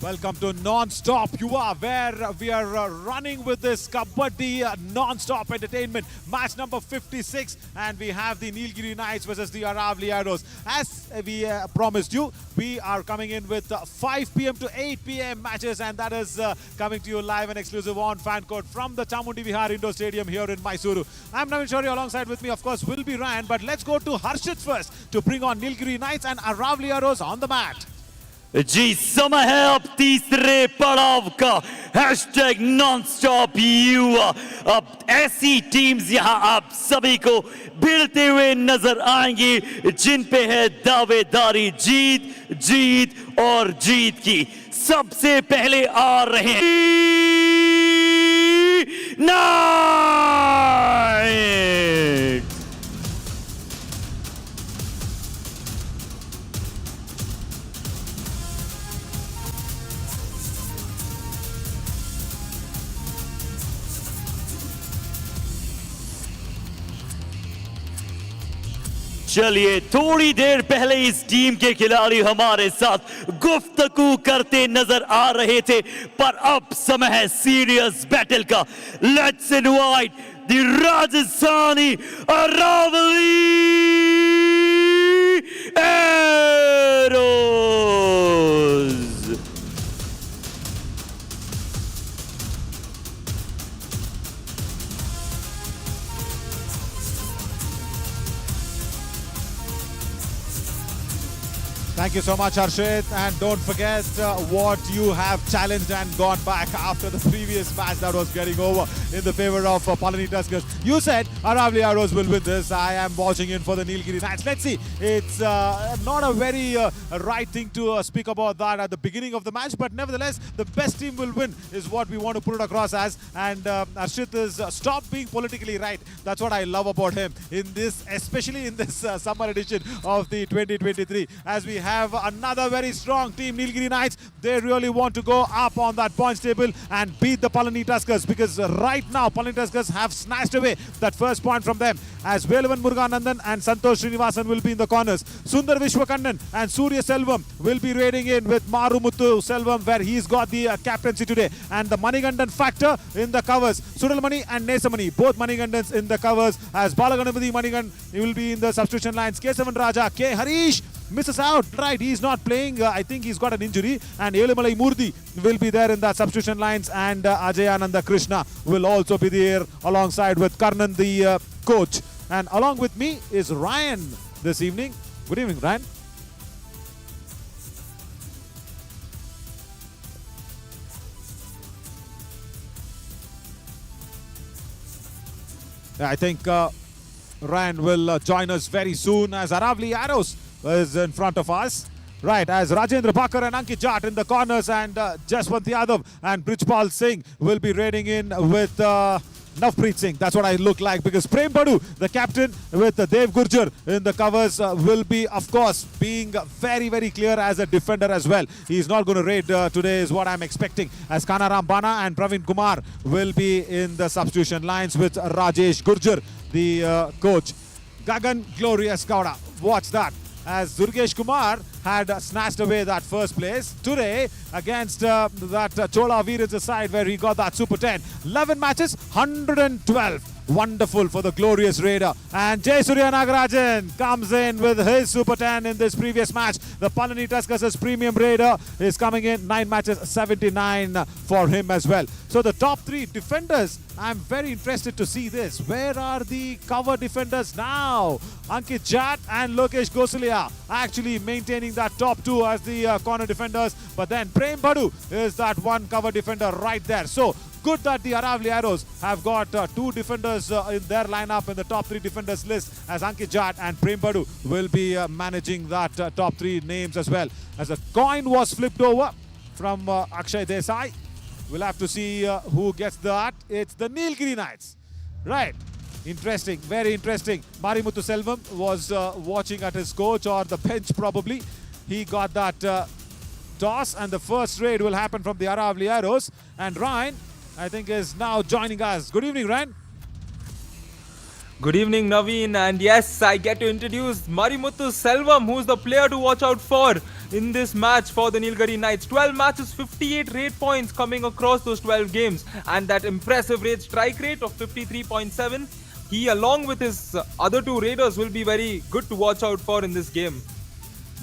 Welcome to Non-Stop Yuva, where we are running with this Kabaddi non-stop entertainment. Match number 56, and we have the Nilgiri Knights versus the Aravali Arrows. As we promised you, we are coming in with 5 p.m. to 8 p.m. matches, and that is coming to you live and exclusive on Fan Code from the Chamundi Vihar Indoor Stadium here in Mysuru. I'm Navin Shaurya, alongside with me, of course, will be Ryan, but let's go to Harshit first to bring on Nilgiri Knights and Aravali Arrows on the mat. जी समय है अब तीसरे पड़ाव का hashtag non-stop युवा। अब ऐसी teams यहां आप सभी को भिड़ते हुए नजर आएंगी जिन पे है दावेदारी जीत जीत और जीत की। सबसे पहले आ रहे हैं नाइट। चलिए थोड़ी देर पहले इस टीम के खिलाड़ी हमारे साथ गुफ्तगू करते नजर आ रहे थे, पर अब समय है सीरियस बैटल का। Let's invite the Rajasthani Aravalli arrows. Thank you so much, Harshit. And don't forget what you have challenged and gone back after the previous match that was getting over in the favor of Palani Tuskers. You said Aravali Arrows will win this. I am watching in for the Nilgiri Knights. Let's see. It's not a very right thing to speak about that at the beginning of the match, but nevertheless, the best team will win is what we want to put it across as. And Harshit is stop being politically right. That's what I love about him in this, especially in this summer edition of the 2023. As we have another very strong team, Nilgiri Knights. They really want to go up on that points table and beat the Palani Tuskers, because right now Palani Tuskers have snatched away that first point from them, as Velavan Muruganandan and Santosh Srinivasan will be in the corners. Sundar Vishwakannan and Surya Selvam will be raiding in with Marumuthu Selvam, where he's got the captaincy today, and the Manigandan factor in the covers. Sudalmani and Nesamani, both Manigandans in the covers, as Balaganapati Manigan will be in the substitution lines. Kesavan Raja, K. Harish misses out, right? He's not playing. I think he's got an injury. And Elimalai Murthy will be there in the substitution lines. And Ajayananda Krishna will also be there alongside with Karnan, the coach. And along with me is Ryan this evening. Good evening, Ryan. I think Ryan will join us very soon, as Aravali Arrows is in front of us. Right, as Rajendra Bakar and Ankit Jat in the corners, and Jaswant Yadav and Brijpal Singh will be raiding in with Navpreet Singh. That's what I look like, because Prem Badu, the captain, with Dev Gurjar in the covers, will be, of course, being very, very clear as a defender as well. He's not going to raid today is what I'm expecting, as Kanaram Bana and Praveen Kumar will be in the substitution lines with Rajesh Gurjar, the coach. Gagan Glorious Gowda, watch that, as Durgesh Kumar had snatched away that first place today against that Chola Veerans side, where he got that Super 10. 11 matches, 112. Wonderful for the glorious Raider. And Jay Surya Nagarajan comes in with his Super 10 in this previous match. The Palani Tuskers' premium Raider is coming in. 9 matches, 79 for him as well. So the top 3 defenders, I'm very interested to see this. Where are the cover defenders now? Ankit Jat and Lokesh Gosalia actually maintaining that top 2 as the corner defenders. But then Prem Badu is that one cover defender right there. So good that the Aravali Arrows have got 2 defenders in their lineup in the top 3 defenders list, as Ankit Jat and Prem Badu will be managing that top 3 names as well. As a coin was flipped over from Akshay Desai. We'll have to see who gets that. It's the Nilgiri Knights. Right. Interesting. Very interesting. Marimuthu Selvam was watching at his coach or the bench probably. He got that toss, and the first raid will happen from the Aravali Arrows. And Ryan, I think, is now joining us. Good evening, Ryan. Good evening, Naveen, and yes, I get to introduce Marimuthu Selvam, who's the player to watch out for. in this match for the Nilgiri Knights. 12 matches, 58 rate points coming across those 12 games, and that impressive rate strike rate of 53.7. He, along with his other two raiders, will be very good to watch out for in this game.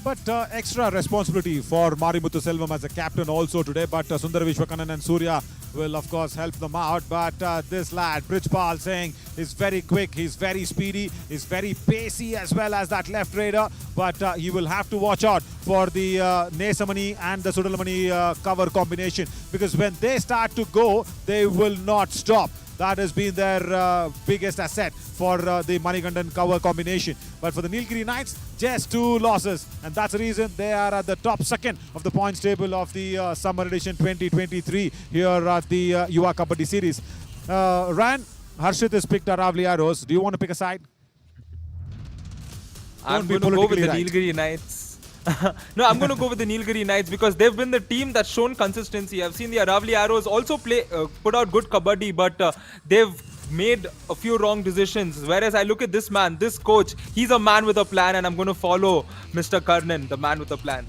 But extra responsibility for Marimuthu Selvam as a captain also today. But Sundar Vishwakanan and Surya will of course help them out. But this lad, Brijpal Singh, is very quick, he's very speedy, he's very pacey as well as that left raider. But he will have to watch out for the Nesamani and the Sudalamani cover combination, because when they start to go, they will not stop. That has been their biggest asset for the Manikandan cover combination. But for the Nilgiri Knights, just 2 losses. And that's the reason they are at the top second of the points table of the Summer Edition 2023 here at the Yuva Kabaddi series. Ryan, Harshit has picked Aravali Arrows. Do you want to pick a side? I'm going to go with the Nilgiri Knights. No, I'm going to go with the Nilgiri Knights because they've been the team that's shown consistency. I've seen the Aravali Arrows also put out good kabaddi, but they've made a few wrong decisions. Whereas I look at this man, this coach, he's a man with a plan, and I'm going to follow Mr. Karnan, the man with a plan.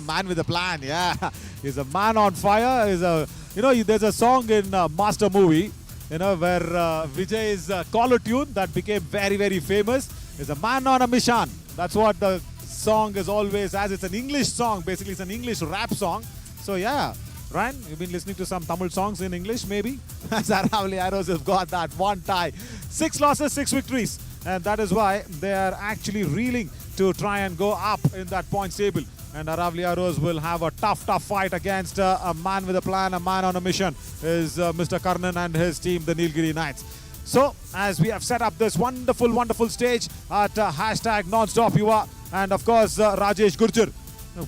Man with a plan, yeah. He's a man on fire. He's a, there's a song in Master movie, where Vijay's collar tune that became very, very famous is a man on a mission. That's what the song is always as. It's an English song, basically it's an English rap song. So yeah, Ryan, you've been listening to some Tamil songs in English maybe? As Aravali Arrows have got that one tie. 6 losses, 6 victories. And that is why they are actually reeling to try and go up in that points table. And Aravali Arrows will have a tough fight against a man with a plan, a man on a mission, is Mr. Karnan and his team, the Nilgiri Knights. So, as we have set up this wonderful stage at hashtag Nonstop Yuva, and of course Rajesh Gurjar.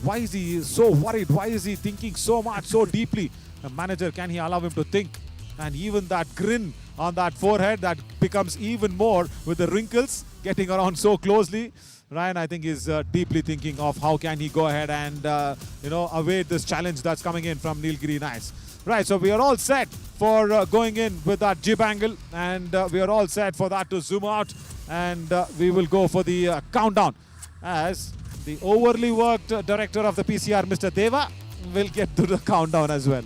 Why is he so worried? Why is he thinking so much, so deeply? The manager, can he allow him to think? And even that grin on that forehead that becomes even more with the wrinkles getting around so closely. Ryan, I think, is deeply thinking of how can he go ahead and await this challenge that's coming in from Nilgiri Knights. Right, so we are all set for going in with that jib angle, and we are all set for that to zoom out, and we will go for the countdown, as the overly worked director of the PCR, Mr. Deva, will get to the countdown as well.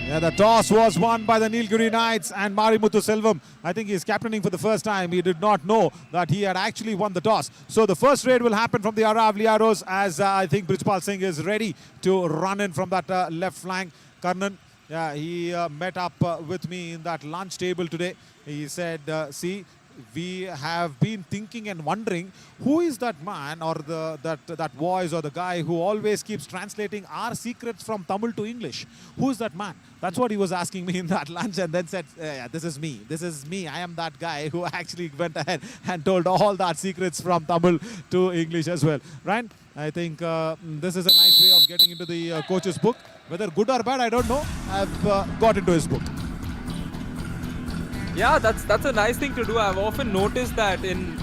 Yeah, the toss was won by the Nilgiri Knights, and Marimuthu Selvam, I think he is captaining for the first time. He did not know that he had actually won the toss. So the first raid will happen from the Aravali Arrows, as I think Brijpal Singh is ready to run in from that left flank. Karnan, yeah, he met up with me in that lunch table today. He said, see, we have been thinking and wondering who is that man or that voice or the guy who always keeps translating our secrets from Tamil to English. Who is that man? That's what he was asking me in that lunch, and then said, yeah, this is me. I am that guy who actually went ahead and told all that secrets from Tamil to English as well. Ryan, I think this is a nice way of getting into the coach's book. Whether good or bad, I don't know. I've got into his book. Yeah, that's a nice thing to do. I've often noticed that in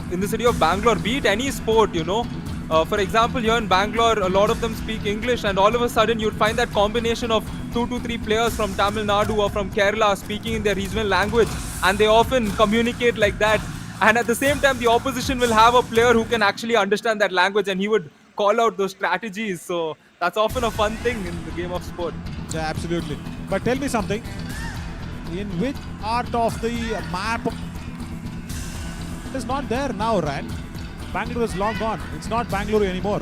the city of Bangalore, be it any sport, for example, here in Bangalore, a lot of them speak English, and all of a sudden you'd find that combination of 2 to 3 players from Tamil Nadu or from Kerala speaking in their regional language, and they often communicate like that. And at the same time, the opposition will have a player who can actually understand that language, and he would call out those strategies. So that's often a fun thing in the game of sport. Yeah, absolutely. But tell me something. In which part of the map is not there now, right? Bangalore is long gone. It's not Bangalore anymore.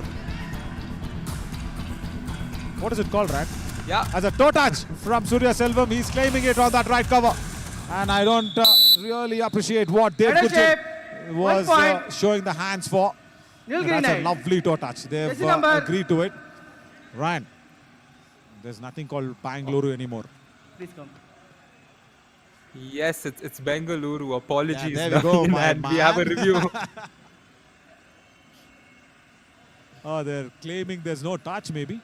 What is it called, right? Yeah. As a toe touch from Surya Selvam, he's claiming it on that right cover. And I don't really appreciate what Dave Gurjar was showing the hands for. That's a lovely toe touch. They've agreed to it. Ryan, there's nothing called Bangalore anymore. Please come. Yes, it's Bengaluru. Apologies. Yeah, there we go, and we have a review. They're claiming there's no touch, maybe.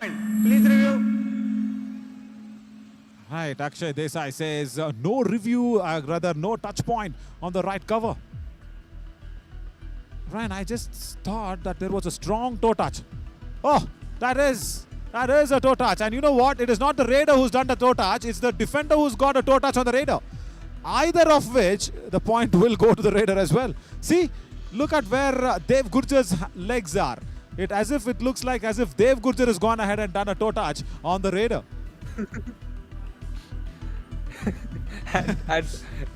Please review. Right, Akshay Desai says no review, rather no touch point on the right cover. Ryan, I just thought that there was a strong toe touch. Oh, that is a toe touch. And you know what? It is not the raider who's done the toe touch. It's the defender who's got a toe touch on the raider. Either of which, the point will go to the raider as well. See, look at where Dev Gurjar's legs are. It looks like as if Dev Gurjar has gone ahead and done a toe touch on the raider. And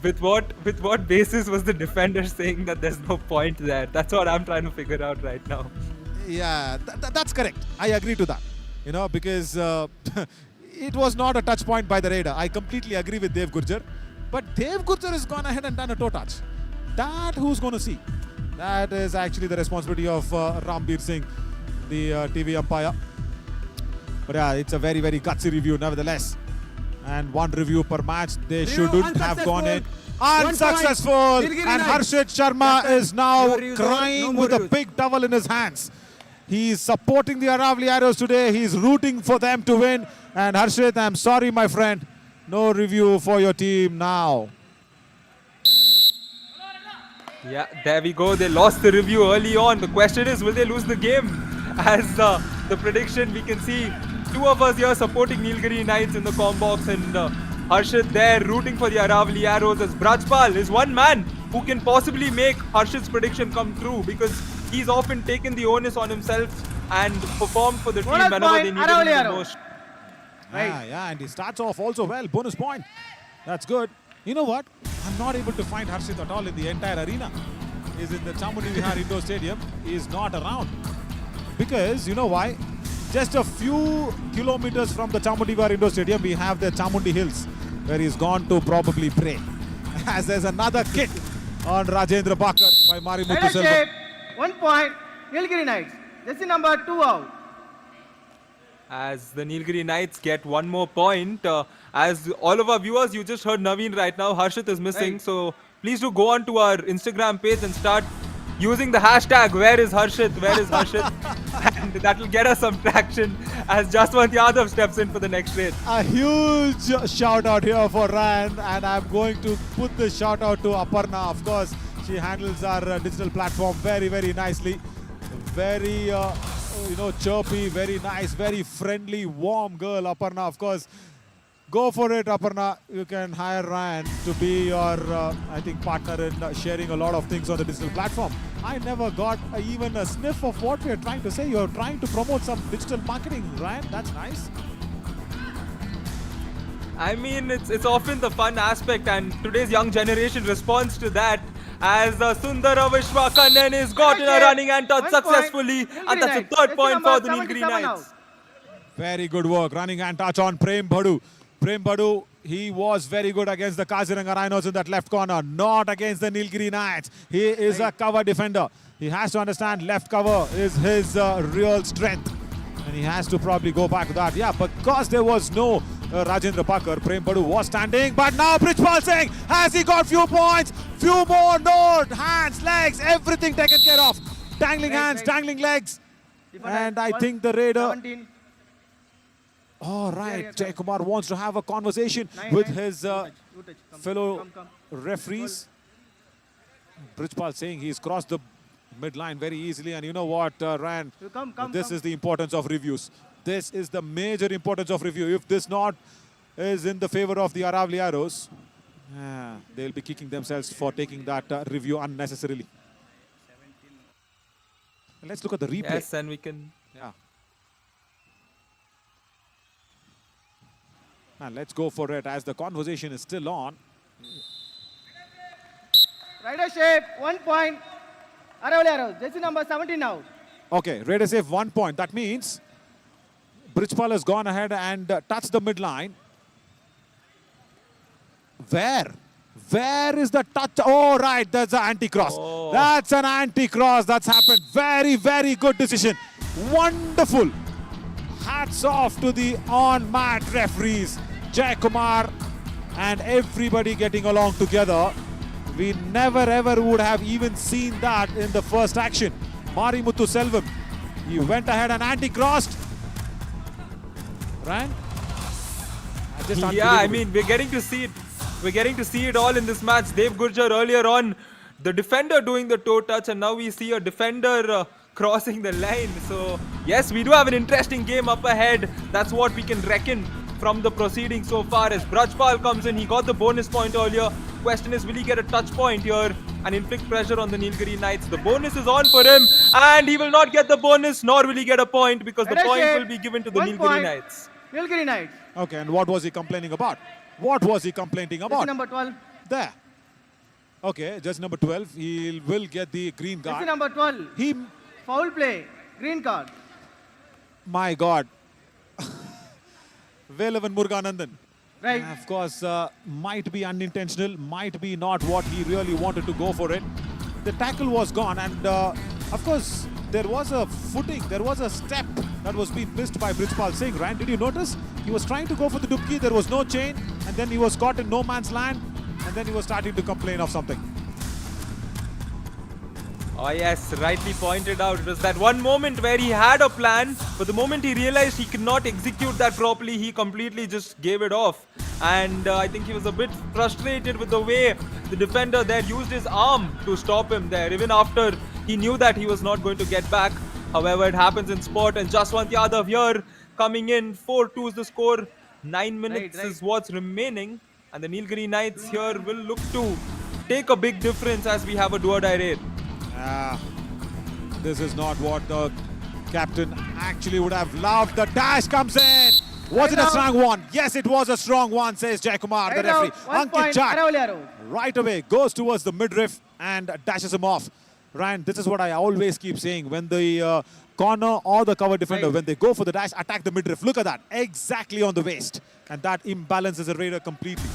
with what basis was the defender saying that there's no point there? That's what I'm trying to figure out right now. Yeah, that's correct. I agree to that. You know, because it was not a touch point by the raider. I completely agree with Dev Gurjar. But Dev Gurjar has gone ahead and done a toe touch. That who's going to see? That is actually the responsibility of Rambir Singh, the TV umpire. But yeah, it's a very, very gutsy review nevertheless. And one review per match. They shouldn't have gone in. Unsuccessful! And Harshit Sharma is now crying with a big towel in his hands. He's supporting the Aravali Arrows today. He's rooting for them to win. And Harshit, I'm sorry, my friend. No review for your team now. Yeah, there we go. They lost the review early on. The question is, will they lose the game? As the prediction, we can see two of us here supporting Nilgiri Knights in the com box, and Harshit there rooting for the Aravali Arrows, as Brajpal is one man who can possibly make Harshit's prediction come true, because he's often taken the onus on himself and performed for the team whenever they needed him the most. Yeah, and he starts off also well. Bonus point. That's good. You know what? I'm not able to find Harshit at all in the entire arena. He's in the Chamundi Vihar Indoor Stadium. He's not around. Because, you know why? Just a few kilometers from the Chamundi Vihar Indoor Stadium, we have the Chamundi Hills, where he's gone to probably pray. As there's another kick on Rajendra Bakar by Marimuthu Selvam. 1 point, Nilgiri Knights. Jersey number 2 out. As the Nilgiri Knights get one more point. As all of our viewers, you just heard Naveen right now. Harshit is missing. So please do go on to our Instagram page and start using the hashtag Where is Harshit? Where is Harshit? And that will get us some traction as Jaswant Yadav steps in for the next race. A huge shout out here for Ryan, and I'm going to put the shout out to Aparna. Of course, she handles our digital platform very, very nicely. Very, chirpy, very nice, very friendly, warm girl, Aparna. Of course, go for it, Aparna. You can hire Ryan to be your, partner in sharing a lot of things on the digital platform. I never got even a sniff of what we're trying to say. You're trying to promote some digital marketing, Ryan. That's nice. I mean, it's often the fun aspect, and today's young generation responds to that. As Sundara Vishwakannan is got in a running and touch successfully, and that's a third point for the Nilgiri Knights. Very good work, running and touch on Prem Bhadu. Prem Bhadu, he was very good against the Kaziranga Rhinos in that left corner, not against the Nilgiri Knights. He is a cover defender. He has to understand left cover is his real strength. And he has to probably go back to that. Yeah, because there was no Rajendra Bakar, Prem Bhadu was standing. But now Brijpal Singh, has he got few points? Few more, no, hands, legs, everything taken care of. Dangling hands, dangling legs. And I think the raider... All right, Jay Kumar wants to have a conversation with his fellow referees. Brijpal saying he's crossed the midline very easily, and you know what, Ryan, this is the importance of reviews. This is the major importance of review. If this not is in the favor of the Aravali Arrows, they'll be kicking themselves for taking that review unnecessarily. Let's look at the replay. Yes, and we can... Yeah. And let's go for it as the conversation is still on. Rider shape, 1 point. Aravali Arrows, jersey number 17 now. Okay, Raider save 1 point. That means Brijpal has gone ahead and touched the midline. Where is the touch? Oh, right, that's an anti-cross. Oh. That's an anti-cross. That's happened. Very, very good decision. Wonderful. Hats off to the on-mat referees, Jay Kumar and everybody getting along together. We never ever would have even seen that in the first action. Marimuthu Selvam, he went ahead and anti-crossed. Ryan? Yeah, I mean, we're getting to see it. We're getting to see it all in this match. Dev Gurjar earlier on, the defender doing the toe touch, and now we see a defender crossing the line. So yes, we do have an interesting game up ahead. That's what we can reckon from the proceedings so far. As Brajpal comes in, he got the bonus point earlier. Question is, will he get a touch point here and inflict pressure on the Nilgiri Knights? The bonus is on for him, and he will not get the bonus, nor will he get a point, because the point will be given to the Nilgiri Knights. Nilgiri Knights. Okay, and what was he complaining about? What was he complaining about? Jersey number 12. There. Okay, just number 12. He will get the green card. Jersey number 12. He, Foul play. Green card. my God. Velavan Muruganandan. Right. Of course, might be unintentional, might be not what he really wanted to go for it. The tackle was gone, and of course, there was a footing, there was a step that was being missed by Brijpal Singh. Ryan, did you notice? He was trying to go for the dubki, there was no chain, and then he was caught in no man's land, and then he was starting to complain of something. Oh yes, rightly pointed out. It was that one moment where he had a plan, but the moment he realized he could not execute that properly, he completely just gave it off. And I think he was a bit frustrated with the way the defender there used his arm to stop him there, even after he knew that he was not going to get back. However, it happens in sport, and Jaswant Yadav here coming in. 4-2 is the score. 9 minutes is what's remaining, and the Nilgiri Knights here will look to take a big difference as we have a do-or-die raid. This is not what the captain actually would have loved. The dash comes in. Was it a strong one? Yes, it was a strong one, says Jaikumar, the referee. Ankit Jat right away goes towards the midriff and dashes him off. Ryan, this is what I always keep saying. When the corner or the cover defender, when they go for the dash, attack the midriff. Look at that. Exactly on the waist. And that imbalances the raider completely.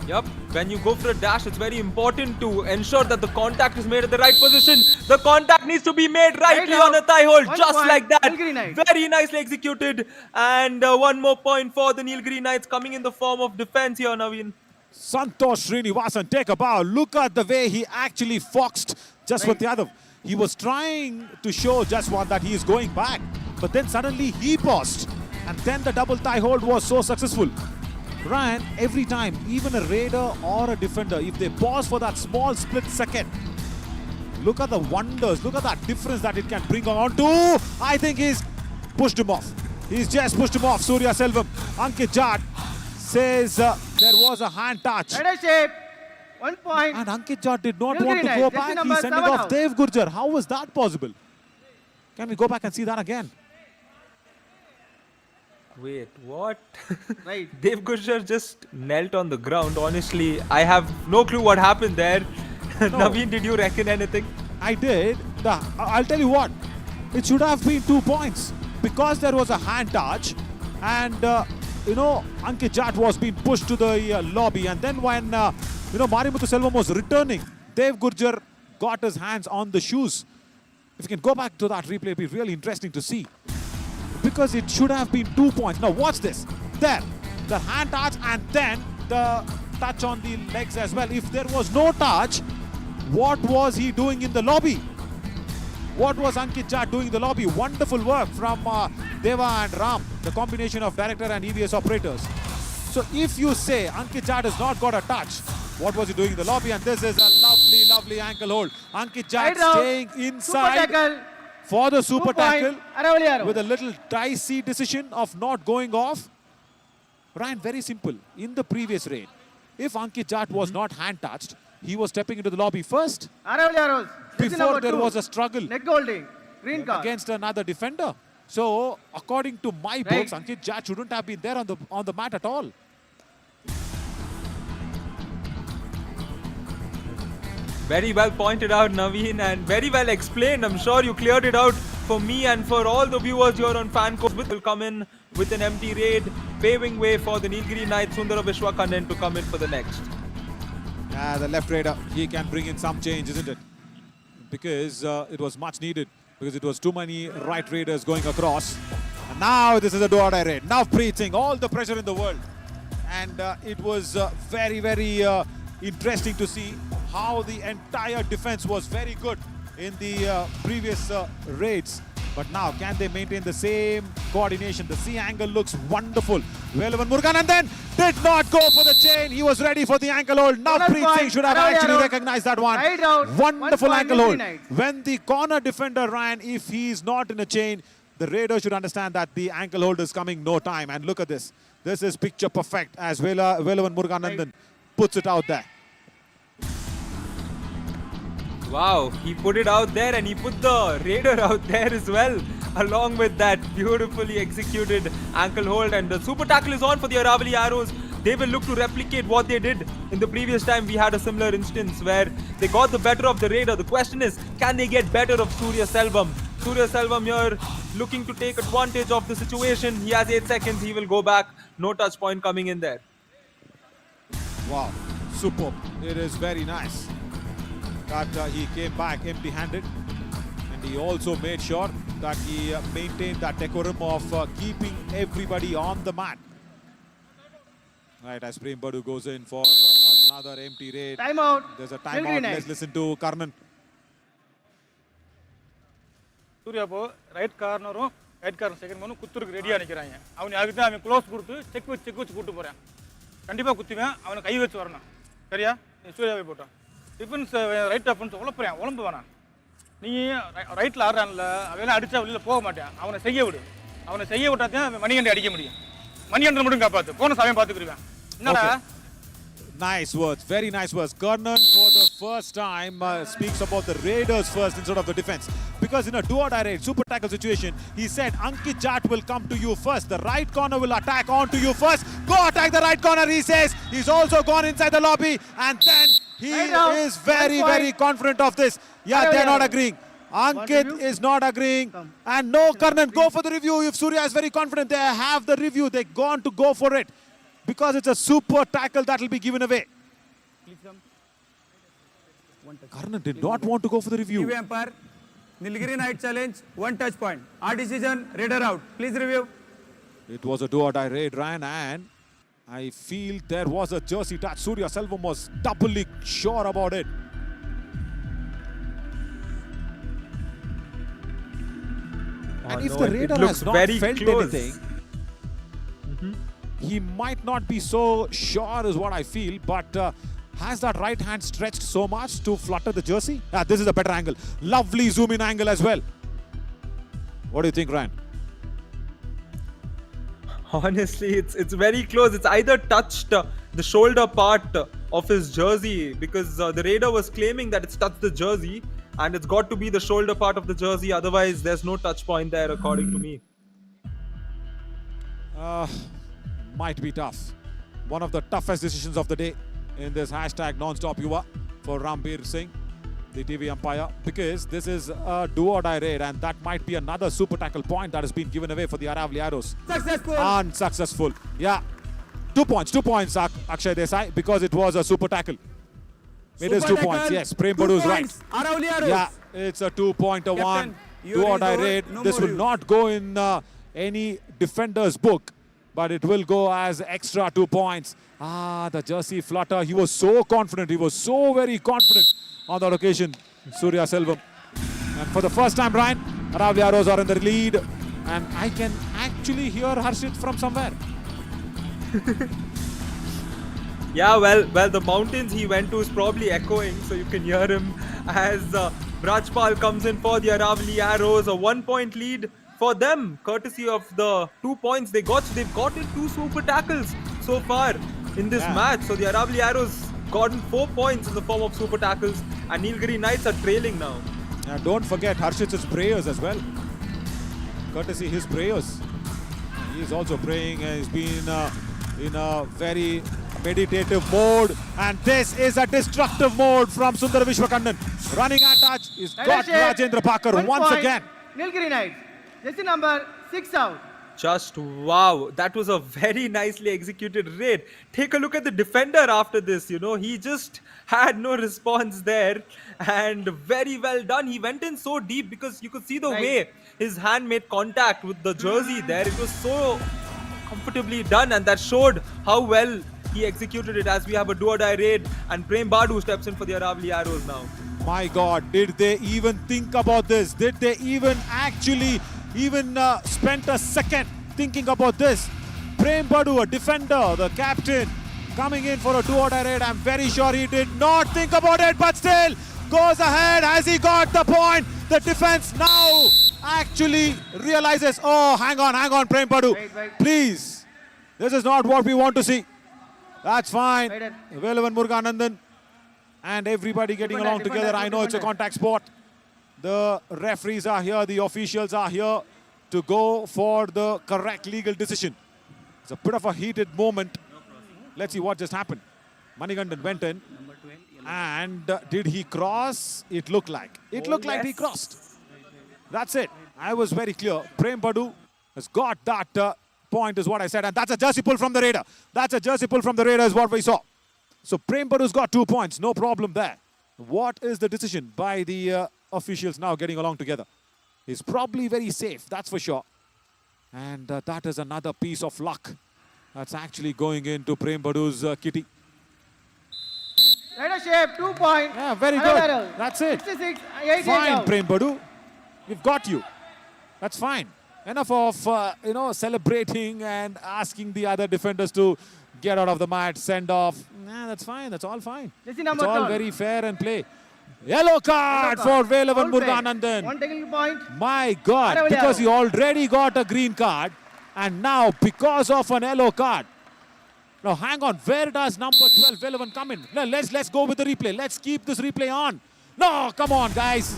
Yep, when you go for a dash, it's very important to ensure that the contact is made at the right position. The contact needs to be made rightly on a thigh hold, just like that. Very nicely executed. And one more point for the Nilgiri Knights, coming in the form of defense here, Naveen. Santosh Srinivasan, take a bow. Look at the way he actually foxed Jaswant Yadav. He was trying to show Jaswant that he is going back, but then suddenly he paused. And then the double thigh hold was so successful. Ryan, every time, even a raider or a defender, if they pause for that small split second, look at the wonders, look at that difference that it can bring on to. I think he's pushed him off. He's just pushed him off. Surya Selvam, Ankit Jat says there was a hand touch. Right shape. 1 point. And Ankit Jat did not want to go back. He's sending off Dev Gurjar. How was that possible? Can we go back and see that again? Wait, what? Right. Dev Gurjar just knelt on the ground. Honestly, I have no clue what happened there. No. Naveen, did you reckon anything? I did. I'll tell you what. It should have been 2 points because there was a hand touch, and Ankit Jat was being pushed to the lobby, and then when Marimuthu Selvam was returning, Dev Gurjar got his hands on the shoes. If you can go back to that replay, it'd be really interesting to see. Because it should have been 2 points. Now watch this. There, the hand touch and then the touch on the legs as well. If there was no touch, what was he doing in the lobby? What was Ankit Jat doing in the lobby? Wonderful work from Deva and Ram, the combination of director and EVS operators. So if you say Ankit Jat has not got a touch, what was he doing in the lobby? And this is a lovely, lovely ankle hold. Ankit Jat staying inside for the super tackle with a little dicey decision of not going off. Ryan, very simple. In the previous raid, if Ankit Jat was not hand touched, he was stepping into the lobby first before there was a struggle against another defender. So, according to my books, Ankit Jat shouldn't have been there on the mat at all. Very well pointed out, Naveen, and very well explained. I'm sure you cleared it out for me and for all the viewers here on FanCode. Will come in with an empty raid, paving way for the Nilgiri Knights, Sundara Vishwakannan, to come in for the next. The left raider, he can bring in some change, isn't it? Because it was much needed, because it was too many right raiders going across. And now this is a do-or-die raid. Now Preet Singh, all the pressure in the world. and it was very interesting to see how the entire defense was very good in the previous raids. But now, can they maintain the same coordination? The C angle looks wonderful. Velavan Murugan, and then did not go for the chain. He was ready for the ankle hold. Navpreet Singh should have actually recognized that one. Wonderful ankle hold. When the corner defender ran, if he's not in a chain, the Raiders should understand that the ankle hold is coming no time. And look at this. This is picture perfect as Velavan Muruganandan puts it out there. Wow, he put it out there and he put the Raider out there as well, along with that beautifully executed ankle hold. And the super tackle is on for the Aravali Arrows. They will look to replicate what they did in the previous time. We had a similar instance where they got the better of the Raider. The question is, can they get better of Surya Selvam? Surya Selvam here looking to take advantage of the situation. He has 8 seconds. He will go back. No touch point coming in there. Wow, superb. It is very nice that he came back empty-handed, and he also made sure that he maintained that decorum of keeping everybody on the mat. Right, as Prem Badu goes in for another empty raid. Time out. There's a timeout. Let's listen to Karnan. Surya po right corner second manu kutturukku ready ah nikiranga. Avani agitha avan close kuduthu check vechu kootu poran. Kandipa kuttuven avana kai vechu varana. Seriya? Surya vai pota. Defense right offense உழம்பு வேணாம். நீ ரைட்ல ஆடுறான்ல அவன் அடிச்சா வெளியில போக மாட்டான். அவனை செய்ய விடு. அவனை செய்ய விட்டா தான் மணிகண்ட அடிக்க முடியும். மணிகண்ட மட்டும் காப்பாத்து. போனஸ் அவன் பாத்துக்குறான். என்னடா? Nice words, very nice words. Karnan for the first time speaks about the Raiders first instead of the defense. Because in a do-or-die raid, super tackle situation, he said Ankit Jat will come to you first. The right corner will attack onto you first. Go attack the right corner, he says. He's also gone inside the lobby, and then he is very confident of this. Yeah, they're not agreeing. Ankit is not agreeing. And no, Karnan, go for the review. If Surya is very confident, they have the review. They're going to go for it. Because it's a super tackle that will be given away. Karnan did not want to go for the review. Review umpire, Nilgiri night challenge, 1 touch point. Our decision, Raider out. Please review. It was a do-or-die raid, Ryan, and I feel there was a jersey touch. Surya Selvam was doubly sure about it. And if the Raider has not felt anything, he might not be so sure is what I feel, but has that right hand stretched so much to flutter the jersey? This is a better angle. Lovely zoom in angle as well. What do you think, Ryan? Honestly, it's very close. It's either touched the shoulder part of his jersey, because the Raider was claiming that it's touched the jersey, and it's got to be the shoulder part of the jersey. Otherwise, there's no touch point there, according to me. Might be tough. One of the toughest decisions of the day in this hashtag non-stop Yuva for Rambir Singh, the TV umpire, because this is a do-or-die raid, and that might be another super tackle point that has been given away for the Aravali Arrows. Successful. Unsuccessful. Yeah. 2 points, Akshay Desai, because it was a super tackle. It is 2 points, yes. Prem Badu is right. Aravali Arrows. Yeah, it's a 2-pointer one. Do-or-die raid. This will not go in any defender's book, but it will go as extra 2 points. The jersey flutter. He was so confident. He was so very confident on that occasion, Surya Selvam. And for the first time, Ryan, Aravali Arrows are in the lead. And I can actually hear Harshit from somewhere. Yeah, well, the mountains he went to is probably echoing, so you can hear him as Rajpal comes in for the Aravali Arrows. A 1 point lead for them, courtesy of the 2 points they got. So they've gotten 2 super tackles so far in this match. So the Aravali Arrows gotten 4 points in the form of super tackles, and Nilgiri Knights are trailing now. Don't forget Harshit's prayers as well. Courtesy his prayers. He's also praying, and he's been in a very meditative mode, and this is a destructive mode from Sundar Vishwakandan. Running at touch is got Rajendra Pakar once again. Nilgiri Knights, jersey number 6 out. Just wow, that was a very nicely executed raid. Take a look at the defender after this, he just had no response there, and very well done. He went in so deep because you could see the way his hand made contact with the jersey there. It was so comfortably done, and that showed how well he executed it, as we have a do-or-die raid, and Prem Badu steps in for the Aravali Arrows now. My God, did they even think about this? Did they even actually spent a second thinking about this? Prem Badu, a defender, the captain, coming in for a do-or-die raid. I'm very sure he did not think about it, but still goes ahead. Has he got the point? The defense now actually realizes, oh, hang on, Prem Badu. Wait. Please, this is not what we want to see. That's fine. Velavan Muruganandan and everybody getting along together. I know it's a contact sport. The referees are here, the officials are here to go for the correct legal decision. It's a bit of a heated moment. Let's see what just happened. Manigandan went in. And did he cross? It looked like. It looked like he crossed. That's it. I was very clear. Prem Badu has got that point is what I said. And that's a jersey pull from the Raider. That's a jersey pull from the Raider is what we saw. So Prem Badu's got 2 points. No problem there. What is the decision by the officials now getting along together? He's probably very safe. That's for sure. And that is another piece of luck that's actually going into Prem Badu's kitty. Right shape, 2 points. Yeah, very good. That's it. 66, 88 Fine, out. Prem Badu. We've got you. That's fine. Enough of, celebrating and asking the other defenders to get out of the mat, send off. Nah, that's fine. That's all fine. This is It's number all 12. very fair and play. Yellow card for Velavan Foul play. Muruganandan. 1 technical point. My God, Aravali because he arrow. already got a green card and now because of an yellow card. Now hang on, where does number 12 Velavan come in? No, let's go with the replay. Let's keep this replay on. No, come on guys.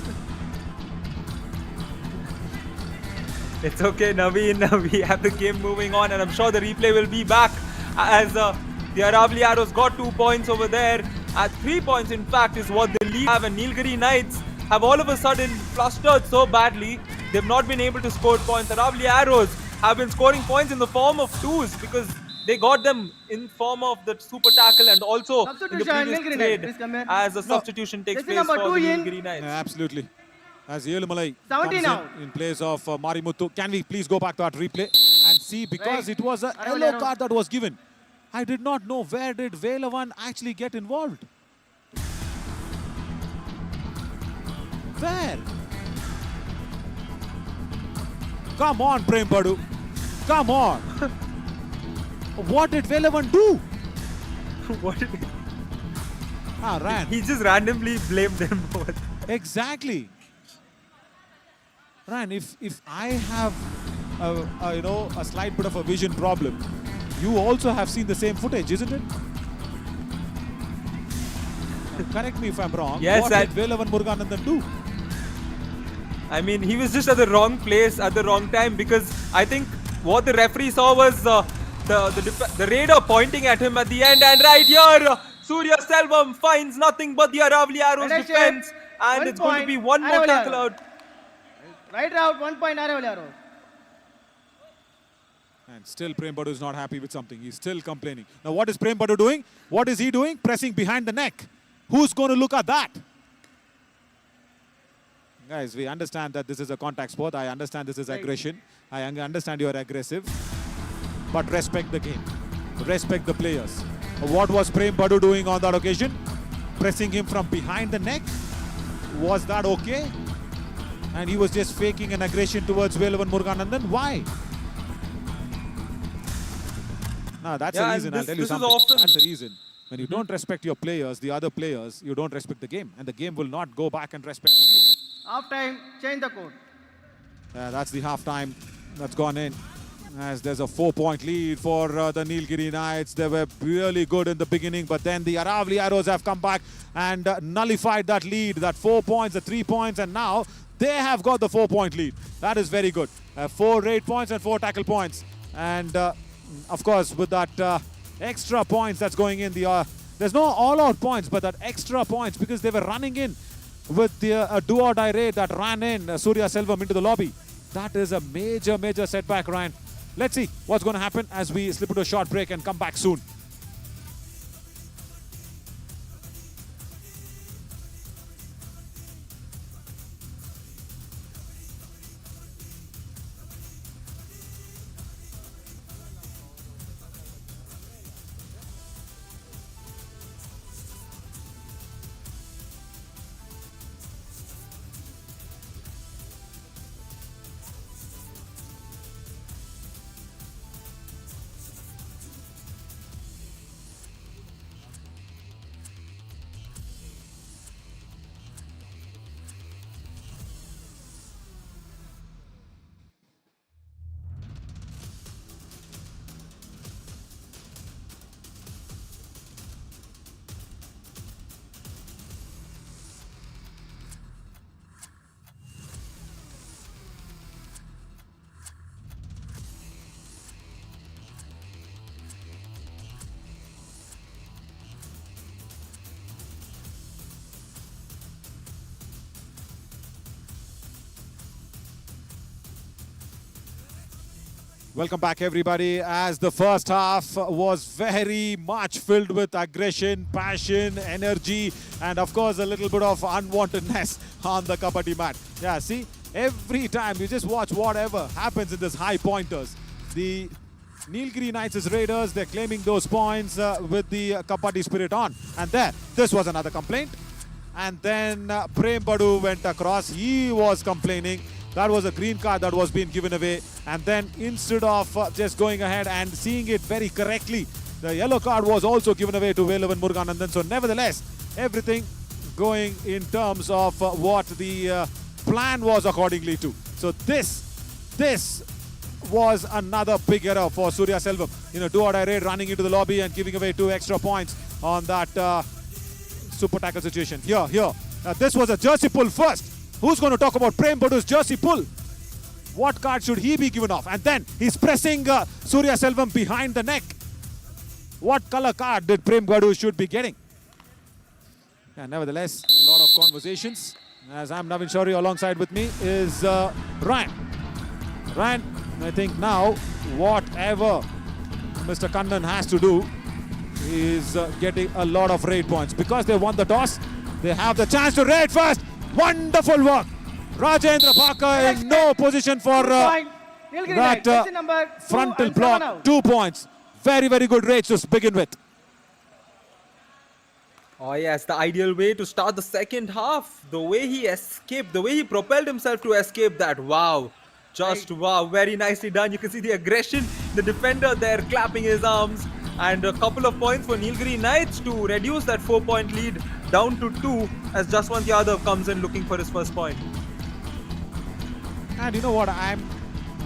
It's okay, Naveen. We have the game moving on, and I'm sure the replay will be back as the Aravali Arrows got 2 points over there. At 3 points, in fact, is what they lead have, and Nilgiri Knights have all of a sudden flustered so badly they've not been able to score points. Aravali Arrows have been scoring points in the form of twos because they got them in form of the super tackle and also in the previous Nilgiri Knights, trade please come here. as a substitution takes This is place number for the 2 in. Nilgiri Knights. Yeah, absolutely. As Yelumalai 70 comes now. in place of Marimuthu. Can we please go back to that replay and see, because Right. it was a Aravali yellow arrow. card that was given. I did not know where did Velavan actually get involved. Where? Come on, Prem Badu. Come on. What did Velavan do? What did Ran. he just randomly blamed them both. Exactly. Ryan, if I have a slight bit of a vision problem, you also have seen the same footage, isn't it? Correct me if I'm wrong. Yes, what did Velavan Muruganandan do? I mean, he was just at the wrong place at the wrong time, because I think what the referee saw was the raider pointing at him at the end, and right here, Surya Selvam finds nothing but the Aravali Arrows Right, defense, and 1 it's going to be point, one more Aravali tackle Arrows. out. Right out, 1 point Aravali Arrows. And still Prem Badu is not happy with something. He's still complaining. Now what is Prem Badu doing? What is he doing? Pressing behind the neck. Who's going to look at that? Guys, we understand that this is a contact sport. I understand this is aggression. I understand you are aggressive. But respect the game. Respect the players. What was Prem Badu doing on that occasion? Pressing him from behind the neck? Was that okay? And he was just faking an aggression towards Velavan Muruganandan. Why? No, that's Yeah, the and reason. I'll this- tell you this is something. often- That's the reason. When you don't respect your players, the other players, you don't respect the game. And the game will not go back and respect you. Half time, change the code. That's the half-time that's gone in. As there's a 4-point lead for the Nilgiri Knights. They were really good in the beginning, but then the Aravali Arrows have come back and nullified that lead, that 4 points, the 3 points, and now they have got the 4-point lead. That is very good. 4 raid points and 4 tackle points. And of course, with that extra points that's going in, there's no all-out points, but that extra points, because they were running in with the do-or-die raid that ran in Surya Selvam into the lobby. That is a major, major setback, Ryan. Let's see what's going to happen as we slip into a short break and come back soon. Welcome back, everybody. As the first half was very much filled with aggression, passion, energy, and of course a little bit of unwantedness on the Kabaddi mat. Yeah, see, every time you just watch whatever happens in this high pointers. The Nilgiri Knights' Raiders, they're claiming those points with the Kabaddi spirit on. And this was another complaint. And then Prem Badu went across. He was complaining. That was a green card that was being given away. And then instead of just going ahead and seeing it very correctly, the yellow card was also given away to Velavan Muruganandan. So nevertheless, everything going in terms of what the plan was accordingly to. So this was another big error for Surya Selvam. You know, do-or-die raid running into the lobby and giving away 2 extra points on that super tackle situation. Here. This was a jersey pull first. Who's going to talk about Prem Badu's jersey pull? What card should he be given off? And then he's pressing Surya Selvam behind the neck. What color card did Prem Badu should be getting? And nevertheless, a lot of conversations. As I'm Navin Shauri, alongside with me is Ryan. Ryan, I think now whatever Mr. Kannan has to do is getting a lot of raid points. Because they won the toss, they have the chance to raid first. Wonderful work. Rajendra Bhakar in no position for that frontal block. 2 points. Very, very good raids to begin with. Oh yes, the ideal way to start the second half. The way he escaped, the way he propelled himself to escape that. Wow. Just wow, very nicely done. You can see the aggression. The defender there clapping his arms. And a couple of points for Nilgiri Knights to reduce that 4-point lead down to 2 as Jaswant Yadav comes in looking for his first point. And you know what? I'm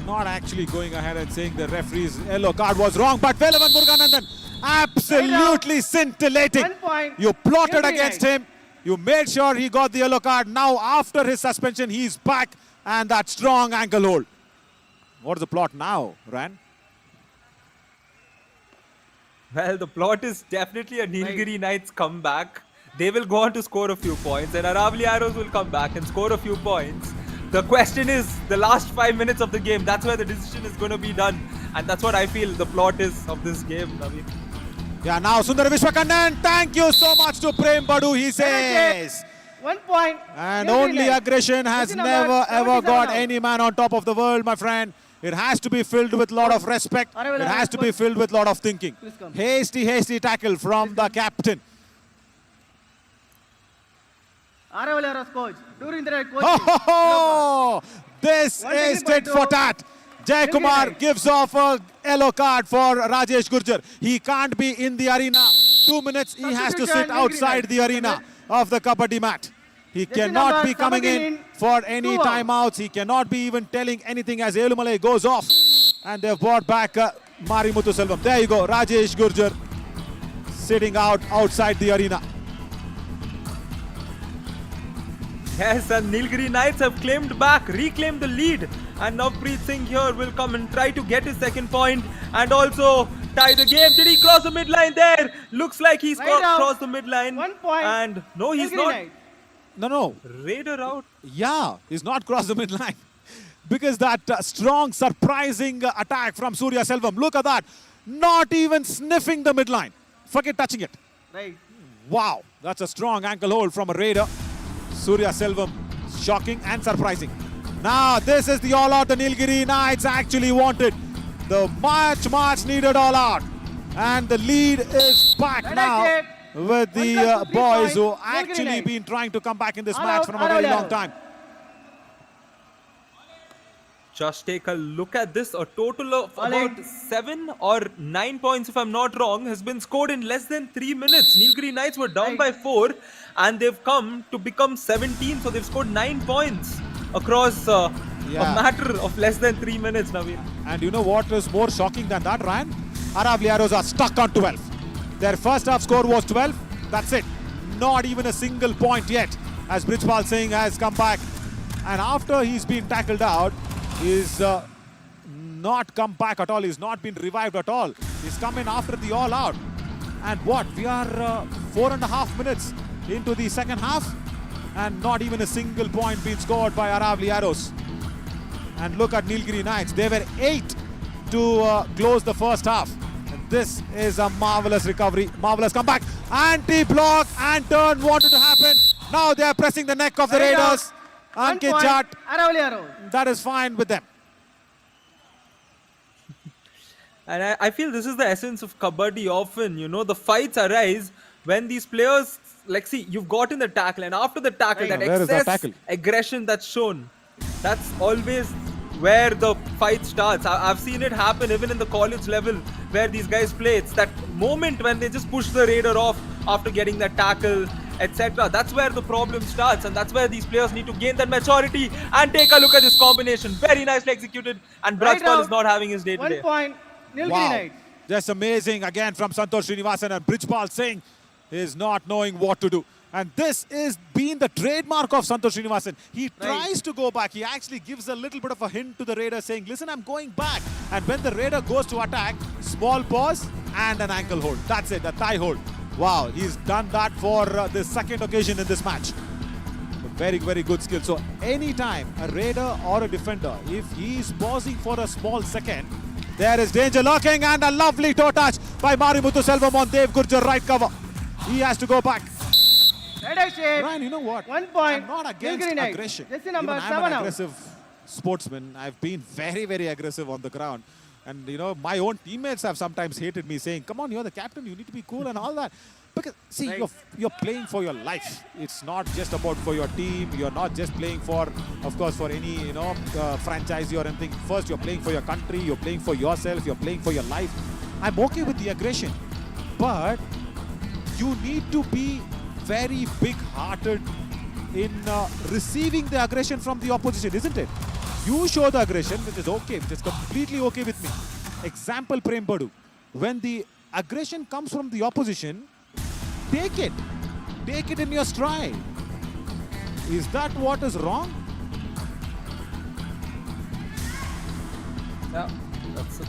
not actually going ahead and saying the referee's yellow card was wrong, but Velavan Muruganandan absolutely scintillating. 1 point. You plotted Nilgiri against Knights. him. You made sure he got the yellow card. Now after his suspension, he's back and that strong ankle hold. What is the plot now, Ran? Well, the plot is definitely a Nilgiri Knights comeback. They will go on to score a few points and Aravali Arrows will come back and score a few points. The question is the last 5 minutes of the game. That's where the decision is going to be done. And that's what I feel the plot is of this game, Naveen. Yeah, now Sundar Vishwakannan, thank you so much to Prem Badu, he says. 1 point. And Nilgiri only Knights. aggression has Jersey number never ever 77 got now. any man on top of the world, my friend. It has to be filled with a lot of respect. It has to be filled with a lot of thinking. Hasty tackle from the captain. Coach. During the right coach. Oh, this is tit for tat. Jay Kumar gives off a yellow card for Rajesh Gurjar. He can't be in the arena. 2 minutes, he has to sit outside the arena of the Kabaddi mat. He cannot be coming in for any timeouts. He cannot be even telling anything as Elumalai goes off. And they've brought back Marimuthu Selvam. There you go, Rajesh Gurjar sitting outside the arena. Yes, and Nilgiri Knights have reclaimed the lead. And Navpreet Singh here will come and try to get his second point and also tie the game. Did he cross the midline there? Looks like he's crossed the midline. 1 point. And no, he's Nilgiri not. Knights. No. Raider out. Yeah, he's not crossed the midline. Because that strong, surprising attack from Surya Selvam. Look at that. Not even sniffing the midline. Forget touching it. Right. Wow, that's a strong ankle hold from a Raider. Surya Selvam, shocking and surprising. Now, this is the all-out the Nilgiri Knights actually wanted. The much needed all-out. And the lead is back now with the boys who actually been trying to come back in this match from a very long time. Just take a look at this. A total of about 7 or 9 points, if I'm not wrong, has been scored in less than 3 minutes. Nilgiri Knights were down by 4 and they've come to become 17. So they've scored 9 points across a matter of less than 3 minutes, Naveen. And you know what is more shocking than that, Ryan? Aravali Arrows are stuck on 12. Their first half score was 12. That's it. Not even a single point yet. As Brijpal Singh has come back. And after he's been tackled out, he's not come back at all. He's not been revived at all. He's come in after the all-out. And what? We are 4.5 minutes into the second half. And not even a single point being scored by Aravali Arrows. And look at Nilgiri Knights. They were 8 to close the first half. And this is a marvelous recovery, marvelous comeback. Anti-block and turn wanted to happen. Now they are pressing the neck of the Raiders. Ankit Jat, that is fine with them. And I feel this is the essence of Kabaddi often, you know, the fights arise when these players, like, see, you've gotten the tackle, and after the tackle, that Where is that excess tackle? aggression that's shown, that's always where the fight starts. I've seen it happen even in the college level where these guys play. It's that moment when they just push the Raider off after getting that tackle, etc. That's where the problem starts, and that's where these players need to gain that maturity. And take a look at this combination. Very nicely executed, and Brajpal is not having his day today. 1 point. Wow, just amazing again from Santosh Srinivasan, and Brijpal Singh is not knowing what to do. And this is been the trademark of Santosh Srinivasan. He tries to go back. He actually gives a little bit of a hint to the Raider saying, listen, I'm going back. And when the Raider goes to attack, small pause and an ankle hold. That's it, the thigh hold. Wow, he's done that for the second occasion in this match. Very, very good skill. So anytime a Raider or a defender, if he is pausing for a small second, there is danger lurking, and a lovely toe touch by Marimuthu Selvam on Dev Gurjar right cover. He has to go back. Ryan, you know what? 1 point. I'm not against aggression. Even I'm an aggressive sportsman. I've been very, very aggressive on the ground. And, you know, my own teammates have sometimes hated me saying, come on, you're the captain, you need to be cool and all that. Because, see, you're playing for your life. It's not just about for your team. You're not just playing for, of course, for any, you know, franchise or anything. First, you're playing for your country. You're playing for yourself. You're playing for your life. I'm okay with the aggression. But you need to be very big-hearted in receiving the aggression from the opposition, isn't it? You show the aggression, which is okay, which is completely okay with me. Example, Prem Badu. When the aggression comes from the opposition, take it. Take it in your stride. Is that what is wrong? Yeah,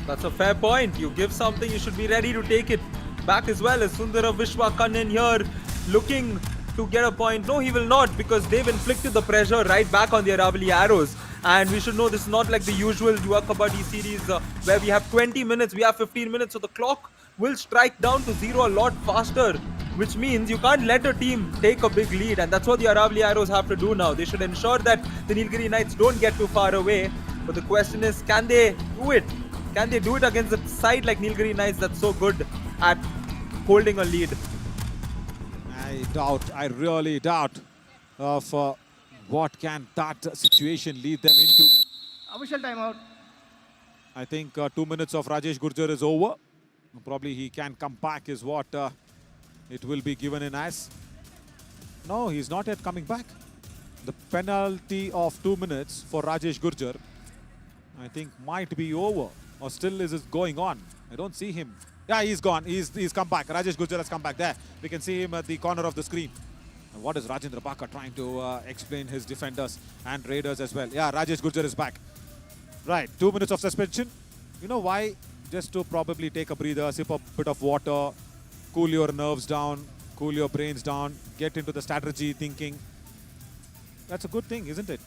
that's a fair point. You give something, you should be ready to take it back as well. As Sundara Vishwakannan here looking to get a point. No, he will not, because they've inflicted the pressure right back on the Aravali Arrows. And we should know this is not like the usual Yuva Kabaddi series where we have 20 minutes, we have 15 minutes, so the clock will strike down to zero a lot faster, which means you can't let a team take a big lead, and that's what the Aravali Arrows have to do now. They should ensure that the Nilgiri Knights don't get too far away, but the question is, can they do it? Can they do it against a side like Nilgiri Knights that's so good at holding a lead? I really doubt of what can that situation lead them into. Official timeout. I think 2 minutes of Rajesh Gurjar is over. Probably he can come back is what it will be given in as. No, he's not yet coming back. The penalty of 2 minutes for Rajesh Gurjar, I think, might be over, or still is going on. I don't see him. Yeah, he's gone. He's come back. Rajesh Gurjar has come back there. We can see him at the corner of the screen. And what is Rajendra Baka trying to explain his defenders and Raiders as well? Yeah, Rajesh Gurjar is back. Right, 2 minutes of suspension. You know why? Just to probably take a breather, sip a bit of water, cool your nerves down, cool your brains down, get into the strategy thinking. That's a good thing, isn't it?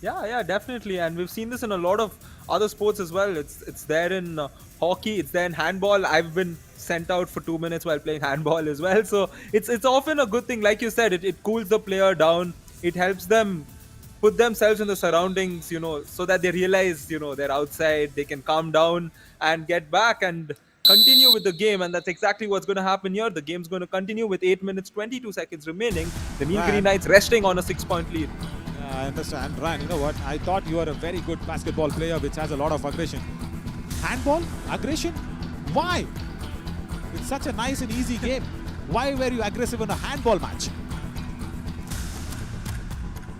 Yeah, definitely. And we've seen this in a lot of other sports as well. It's there in hockey, it's there in handball. I've been sent out for 2 minutes while playing handball as well. So it's often a good thing. Like you said, it cools the player down. It helps them put themselves in the surroundings, you know, so that they realize, you know, they're outside, they can calm down and get back and continue with the game. And that's exactly what's going to happen here. The game's going to continue with 8 minutes, 22 seconds remaining. The Nilgiri Knights resting on a 6-point lead. I understand. Ryan, you know what? I thought you were a very good basketball player which has a lot of aggression. Handball? Aggression? Why? It's such a nice and easy game. Why were you aggressive in a handball match?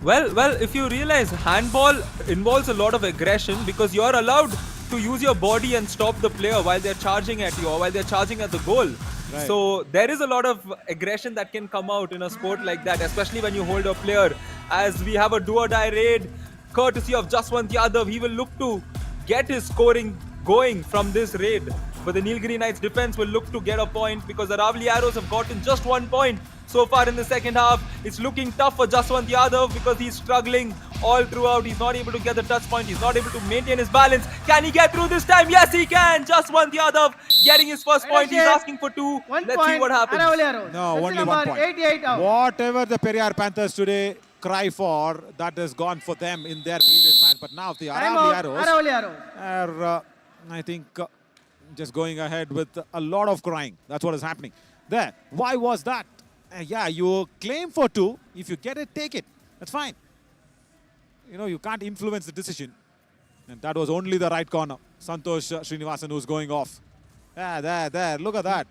Well, if you realize handball involves a lot of aggression because you're allowed to use your body and stop the player while they're charging at you or while they're charging at the goal. Right. So there is a lot of aggression that can come out in a sport like that, especially when you hold a player. As we have a do-or-die raid, courtesy of Jaswant Yadav, he will look to get his scoring going from this raid. But the Nilgiri Knights defense will look to get a point because the Aravali Arrows have gotten just 1 point so far in the second half. It's looking tough for Jaswant Yadav because he's struggling all throughout. He's not able to get the touch point. He's not able to maintain his balance. Can he get through this time? Yes, he can. Just one the other. Getting his first point. He's asking for 2. Let's see what happens. No, only 1 point. 88 out. Whatever the Periyar Panthers today cry for, that has gone for them in their previous match. But now the Aravali Arrows are, I think, just going ahead with a lot of crying. That's what is happening there. Why was that? Yeah, you claim for 2. If you get it, take it. That's fine. You know, you can't influence the decision. And that was only the right corner. Santosh Srinivasan who's going off. There. Look at that.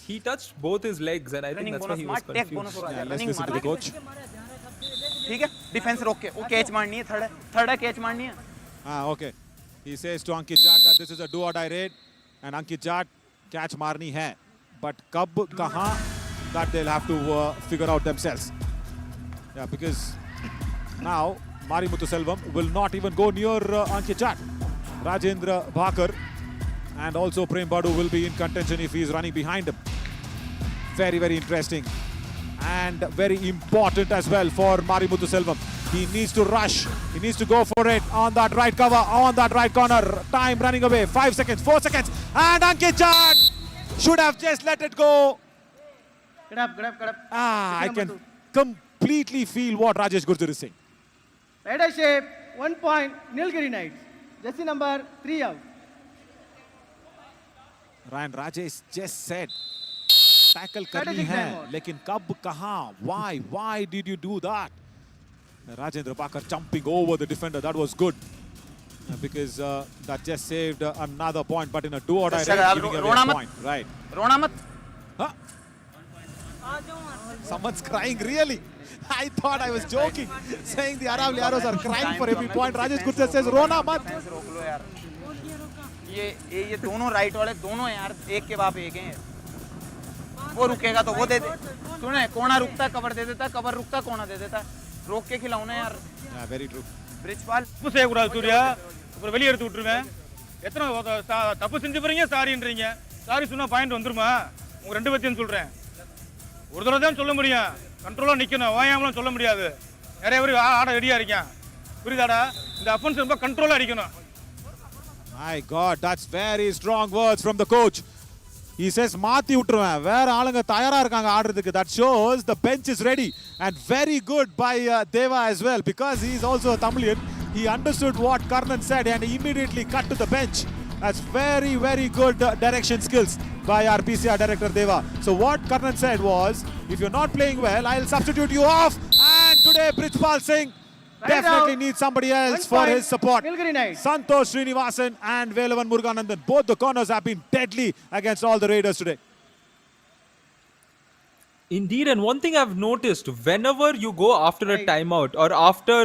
He touched both his legs, and I think that's why he was confused. Yeah, let's listen to the coach. ठीक है defence रोक के वो catch मारनी है third catch मारनी है Okay. He says to Ankit Jat that this is a do or die raid, and Ankit Jat catch marni hai, but kab kahan, that they'll have to figure out themselves. Yeah, because now Marimuthu Selvam will not even go near Ankit Jat. Rajendra Bhakar and also Prem Badu will be in contention if he is running behind him. Very, very interesting and very important as well for Marimuthu Selvam. He needs to rush. He needs to go for it on that right cover, on that right corner. Time running away. 5 seconds, 4 seconds. And Ankit Jat should have just let it go. Get up. I can completely feel what Rajesh Gurjar is saying. Rider shape, 1 point, Nilgiri Knights. Jersey number 3 out. Ryan Rajesh just said, tackle karni hai, lekin kab kahan? Why did you do that? Rajendra Bhakar jumping over the defender, that was good. Because that just saved another point, but in a do or die race, giving away a point. Right. रोना मत Huh? Someone's crying, really? I thought I was joking, saying the Aravali Arrows are crying for every point. Rajesh Gurjar says, Rona mat. रोक लो यार ये दोनों right वाले दोनों यार एक के बाप एक हैं वो रुकेगा तो वो दे दे सुने कोना रुकता कवर दे देता कवर रुकता कोना दे देता रोक के खिलाओ ना यार Very true. பிரிஜ்பால் தப்பு செய்யக்கூடாது சூர்யா அப்புறம் வெளியே எடுத்து விட்டுருவேன் எத்தனை தப்பு செஞ்சு போறீங்க சாரின்றீங்க சாரி சொன்னா பாயிண்ட் வந்துருமா உங்க ரெண்டு பத்தியும் சொல்றேன் ஒரு தடவை தான் சொல்ல முடியும் கண்ட்ரோலா நிக்கணும் ஓயாமலாம் சொல்ல முடியாது நிறைய பேர் ஆட ரெடியா இருக்கேன் புரியுதாடா இந்த அஃபென்ஸ் ரொம்ப கண்ட்ரோலா அடிக்கணும் My God, that's very strong words from the coach. He says, Mathi utruven. Where aalanga tayara irukanga aadradhukku. That shows the bench is ready. And very good by Deva as well. Because he is also a Tamilian, he understood what Karnan said and he immediately cut to the bench. That's very, very good direction skills by our PCR director Deva. So what Karnan said was, if you're not playing well, I'll substitute you off. And today, Brijpal Singh definitely needs somebody else for his support. Santosh Srinivasan and Velavan Muruganandan. Both the corners have been deadly against all the Raiders today. Indeed, and one thing I've noticed, whenever you go after a timeout or after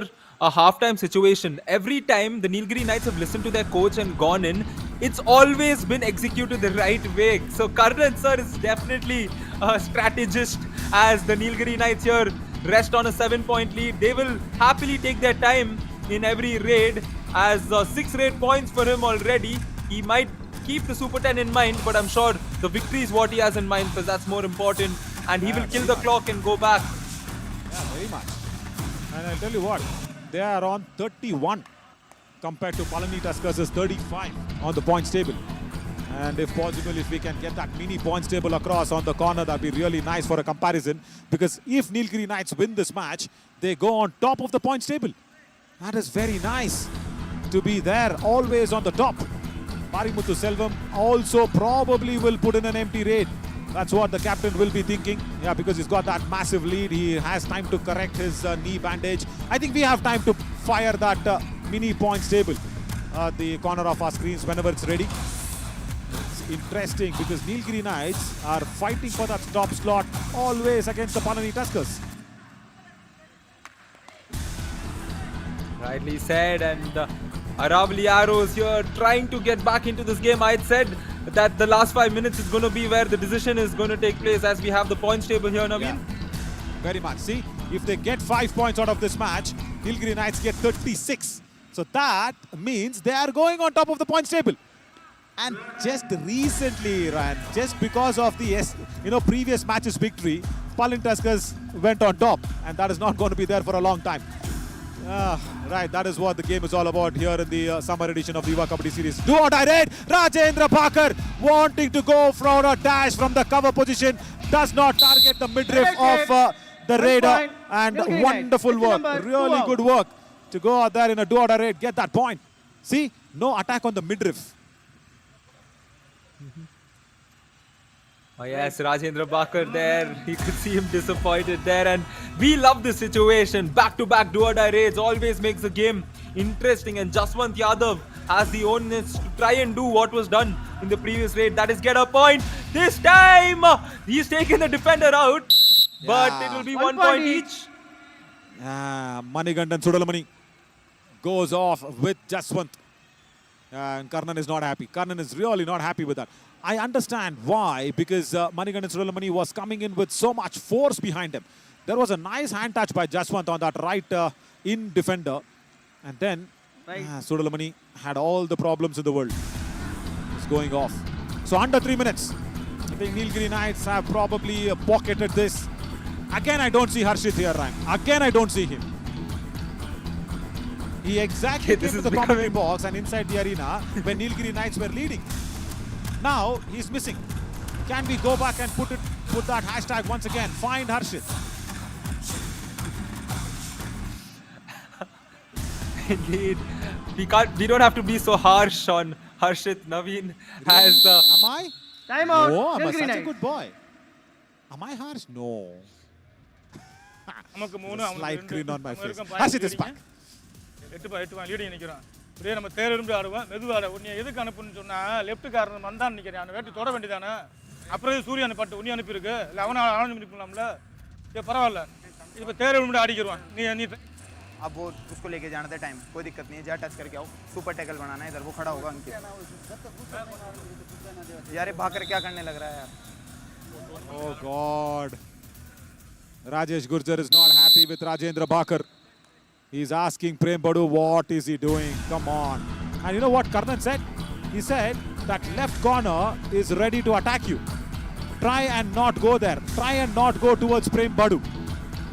a halftime situation, every time the Nilgiri Knights have listened to their coach and gone in, it's always been executed the right way. So Karnan sir is definitely a strategist as the Nilgiri Knights here rest on a 7-point lead. They will happily take their time in every raid as 6 raid points for him already. He might keep the Super 10 in mind, but I'm sure the victory is what he has in mind because that's more important and he will kill the clock and go back. Yeah, very much. And I'll tell you what, they are on 31 compared to Palani Tuskers' 35 on the points table. And if possible, if we can get that mini points table across on the corner, that'd be really nice for a comparison. Because if Nilgiri Knights win this match, they go on top of the points table. That is very nice to be there, always on the top. Marimuthu Selvam also probably will put in an empty raid. That's what the captain will be thinking. Yeah, because he's got that massive lead. He has time to correct his knee bandage. I think we have time to fire that mini points table at the corner of our screens whenever it's ready. Interesting because Nilgiri Knights are fighting for that top slot always against the Palani Tuskers. Rightly said, and Aravali Arrows here trying to get back into this game. I had said that the last 5 minutes is going to be where the decision is going to take place as we have the points table here, Naveen. Yeah, very much. See, if they get 5 points out of this match, Nilgiri Knights get 36. So that means they are going on top of the points table. And just recently, Ryan, just because of the previous match's victory, Palani Tuskers went on top, and that is not going to be there for a long time. Right, that is what the game is all about here in the summer edition of the Yuva Kabaddi series. Do or die raid. Rajendra Bhakar wanting to go for a dash from the cover position. Does not target the midriff of the raider. And wonderful work. Really good work to go out there in a do or die raid. Get that point. See, no attack on the midriff. Oh yes, Rajendra Bhakar there. He could see him disappointed there, and we love this situation. Back-to-back do-or-die raids always makes the game interesting, and Jaswant Yadav has the onus to try and do what was done in the previous raid. That is get a point. This time, he's taken the defender out, but it will be 1 point each. Manigandan Sudalamani goes off with Jaswant. And Karnan is not happy. Karnan is really not happy with that. I understand why, because Manigandan Sudalamani was coming in with so much force behind him. There was a nice hand touch by Jaswant on that right in defender. And then Sudalamani had all the problems in the world. It's going off. So under 3 minutes. I think Nilgiri Knights have probably pocketed this. Again, I don't see Harshit here, Ryan. Again, I don't see him. He exactly came to the commentary box and inside the arena when Nilgiri Knights were leading. Now he's missing. Can we go back and put that hashtag once again? Find Harshit. Indeed, we don't have to be so harsh on Harshit. Naveen has. Am I? Time out. Oh, I'm such a good boy. Am I harsh? No. Slight grin on my face. Harshit is back. 8 leading நிற்கிறான். அப்படியே நம்ம தேர்ந்து ஆடுவோம். மெதுவாட உன்னை எதுக்கு அனுப்புன்னு சொன்னா left corner வந்தான் நிற்கிறேன். அந்த வேட்டு தொட வேண்டியதானே. அப்புறம் சூரிய அனுப்பட்டு உன்னை அனுப்பியிருக்கு. இல்லை அவனை ஆனந்து பண்ணிக்கலாம்ல. ஏ பரவாயில்ல. இப்போ தேர்ந்து ஆடிக்கிடுவான். நீ अब वो उसको लेके जाना था टाइम, कोई दिक्कत नहीं है, जा टच करके आओ, सुपर टैकल बनाना है, इधर वो खड़ा होगा अंकित। यार ये भाकर क्या करने लग रहा है यार? Oh God. Rajesh Gurjar is not happy with Rajendra Bhakar. He's asking Prem Badu what is he doing? Come on. And you know what Karnan said? He said that left corner is ready to attack you. Try and not go there. Try and not go towards Prem Badu.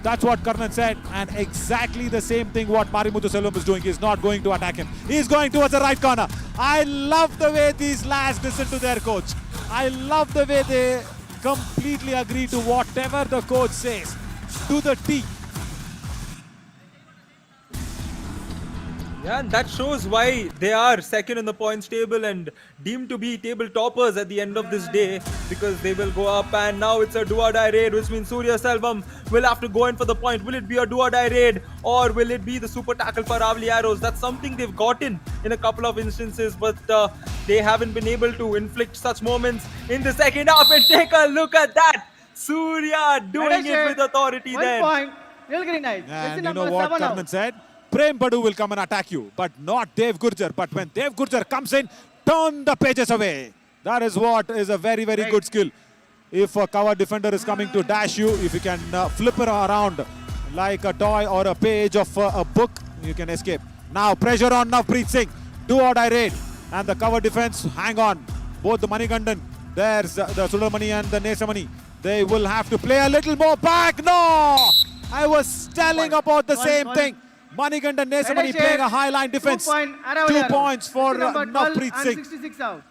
That's what Karnan said, and exactly the same thing what Marimuthu Selvam is doing. He's not going to attack him. He's going towards the right corner. I love the way these lads listen to their coach. I love the way they completely agree to whatever the coach says, to the T. Yeah, and that shows why they are second in the points table and deemed to be table toppers at the end of this day, because they will go up, and now it's a do-or-die raid, which means Surya Selvam will have to go in for the point. Will it be a do-or-die raid, or will it be the super tackle for Ravli Arrows? That's something they've gotten in a couple of instances, but they haven't been able to inflict such moments in the second half. And take a look at that, Surya doing it with authority there. 1 point, Nilgiri Knights. And you know what Karnan said? Prem Badu will come and attack you, but not Dev Gurjar. But when Dev Gurjar comes in, turn the pages away. That is what is a very, very good skill. If a cover defender is coming to dash you, if you can flip her around like a toy or a page of a book, you can escape. Now pressure on Navpreet Singh. Do or die raid. And the cover defense, hang on. Both the Manigandan, there's the Sulamani and the Nesamani. They will have to play a little more back. No! I was telling about the same thing. Manigandan Nesamani playing a high line defense. 2 points for Navpreet Singh. 66 out.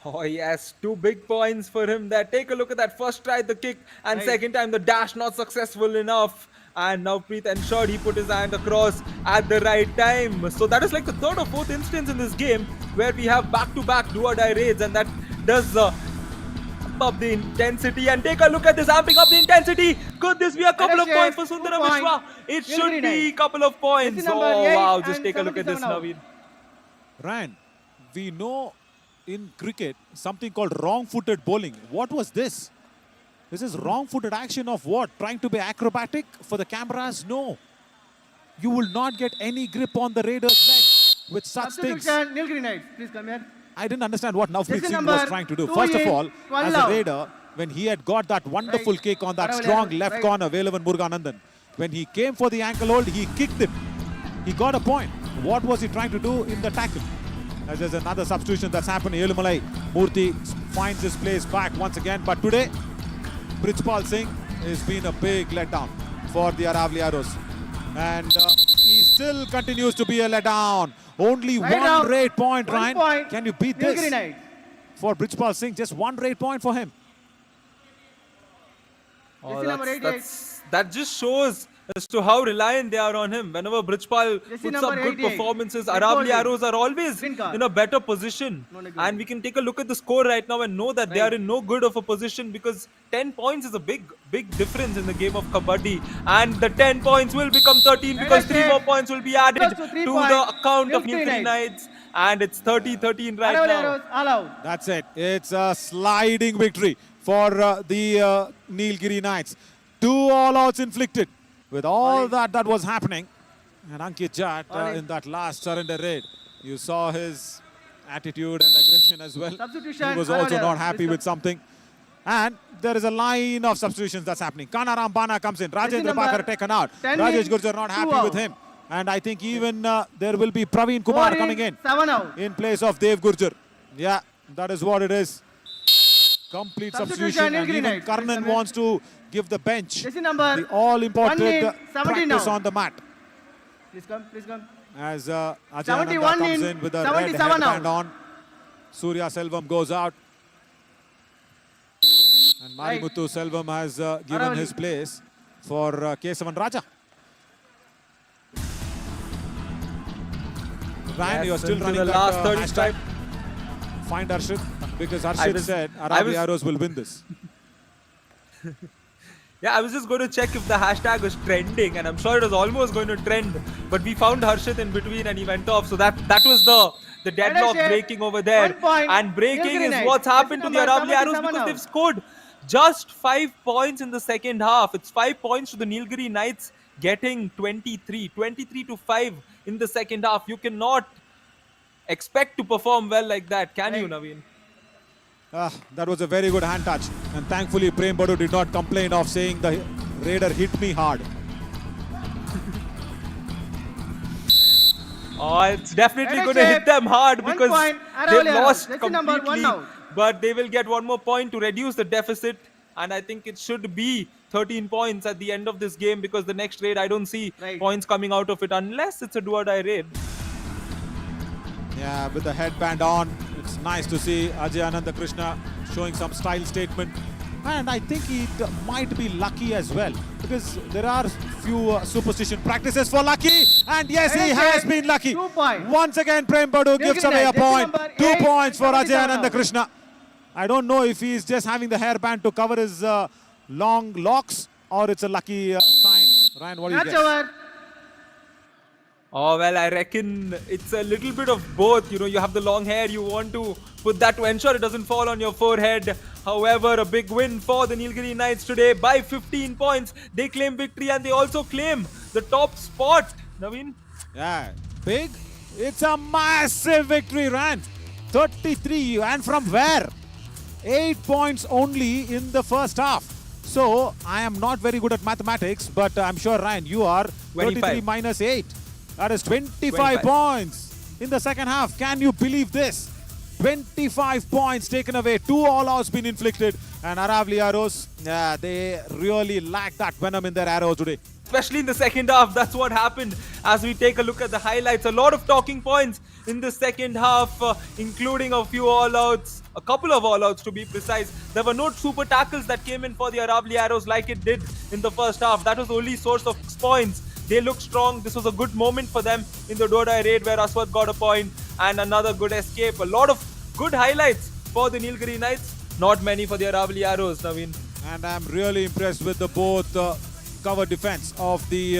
Oh yes, 2 big points for him there. Take a look at that. First try the kick, and second time the dash not successful enough. And Navpreet ensured he put his hand across at the right time. So that is like the 3rd or 4th instance in this game where we have back-to-back do-or-die raids, and that does up the intensity. And take a look at this, amping up the intensity. Could this be a couple of points for Sundaram Vishwa? It should be a couple of points. Oh wow, just take a look at this, Naveen. Ryan, we know in cricket something called wrong-footed bowling. What was this? This is wrong-footed action of what? Trying to be acrobatic for the cameras? No. You will not get any grip on the raider's leg with such things. Nilgiri Knights, please come here. I didn't understand what Navpreet Singh was trying to do. First of all, as a raider, when he had got that wonderful kick on that strong left corner, Velavan Muruganandan, when he came for the ankle hold, he kicked it. He got a point. What was he trying to do in the tackle? As there's another substitution that's happened. Elumalai Murthy finds his place back once again. But today, Brijpal Singh has been a big letdown. for the Aravaliados. And he still continues to be a letdown. Only one rate point, Ryan. Can you beat this? For Brijpal Singh, just one rate point for him. Oh, that just shows as to how reliant they are on him. Whenever Brijpal puts up good performances, Aravaliados are always in a better position. And we can take a look at the score right now and know that they are in no good of a position, because 10 points is a big difference in the game of Kabaddi. And the 10 points will become 13 because 3 more points will be added to the account of Nilgiri Knights. And it's 30-13 right now. That's it. It's a sliding victory for the Nilgiri Knights. 2 all-outs inflicted. With all that was happening, and Ankit Jat in that last surrender raid, you saw his attitude and aggression as well. He was also not happy with something. And there is a line of substitutions that's happening. Kanaram Bana comes in. Rajendra Bakar taken out. Rajesh Gurjar not happy with him. And I think even there will be Praveen Kumar coming in place of Dev Gurjar. Yeah, that is what it is. Complete substitution. And even Karnan wants to give the bench the all-important practice on the mat. Please come. As Ajay Ananda comes in with a red headband on. Surya Selvam goes out. And Marimuthu Selvam has given his place for Kesavan Raja. Ryan, you are still running the that last hashtag. Find Harshit, because Harshit said Aravaliados will win this. Yeah, I was just going to check if the hashtag was trending, and I'm sure it was almost going to trend, but we found Harshit in between and he went off. So that was the deadlock breaking over there. And breaking is what's happened to the Aravaliados, because they've scored just 5 points in the second half. It's 5 points to the Nilgiri Knights getting 23 to 5 in the second half. You cannot expect to perform well like that, can you, Naveen? That was a very good hand touch, and thankfully Prem Badu did not complain of saying the raider hit me hard. Oh, it's definitely going to hit them hard, because they've lost completely, but they will get 1 more point to reduce the deficit, and I think it should be 13 points at the end of this game, because the next raid I don't see points coming out of it unless it's a do-or-die raid. Yeah, with the headband on, it's nice to see Ajay Ananda Krishna showing some style statement. And I think it might be lucky as well, because there are few superstition practices for lucky. And yes, he has been lucky. Once again, Prem Badu gives away a point. 2 points for Ajay Ananda Krishna. I don't know if he's just having the hairband to cover his long locks, or it's a lucky sign. Ryan, what do you guess? Oh, well, I reckon it's a little bit of both. You know, you have the long hair, you want to put that to ensure it doesn't fall on your forehead. However, a big win for the Nilgiri Knights today by 15 points. They claim victory and they also claim the top spot. Naveen? Yeah, big. It's a massive victory, Ryan. 33, and from where? 8 points only in the first half. So, I am not very good at mathematics, but I'm sure, Ryan, you are. 33 minus 8. That is 25 points in the second half. Can you believe this? 25 points taken away. 2 all-outs been inflicted. And Aravaliados, they really lack that venom in their arrows today. Especially in the second half, that's what happened. As we take a look at the highlights, a lot of talking points in the second half, including a few all-outs, a couple of all-outs to be precise. There were no super tackles that came in for the Aravaliados like it did in the first half. That was the only source of points. They look strong. This was a good moment for them in the do-or-die raid, where Aswat got a point and another good escape. A lot of good highlights for the Nilgiri Knights. Not many for the Aravaliados, Naveen. And I'm really impressed with the both cover defense of the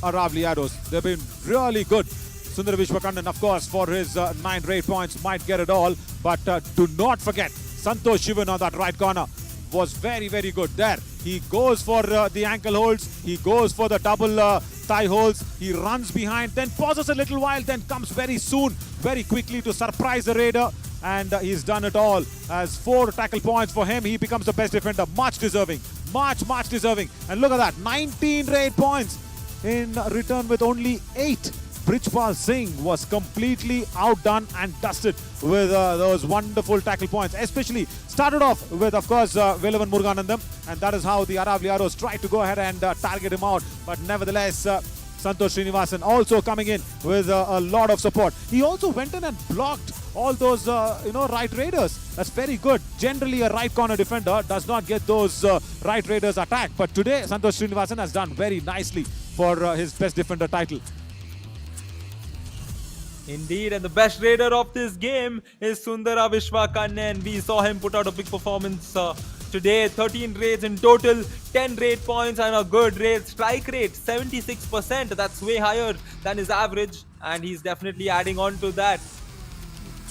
Aravaliados. They've been really good. Sundar Vishwakandan, of course, for his 9 raid points, might get it all. But do not forget, Santosh Shivan on that right corner was very, very good there. He goes for the ankle holds. He goes for the double thigh holds. He runs behind, then pauses a little while, then comes very soon, very quickly to surprise the raider. And he's done it all. As 4 tackle points for him, he becomes the best defender. Much deserving. Much deserving. And look at that, 19 raid points in return with only 8 Brijpal Singh was completely outdone and dusted with those wonderful tackle points. Especially started off with, of course, Velavan Muruganandam, and that is how the Aravali Arrows tried to go ahead and target him out. But nevertheless, Santosh Srinivasan also coming in with a lot of support. He also went in and blocked all those right raiders. That's very good. Generally, a right corner defender does not get those right raiders attacked. But today, Santosh Srinivasan has done very nicely for his best defender title. Indeed, and the best raider of this game is Sundara Vishwakannen. We saw him put out a big performance today. 13 raids in total, 10 raid points and a good raid strike rate, 76%. That's way higher than his average, and he's definitely adding on to that.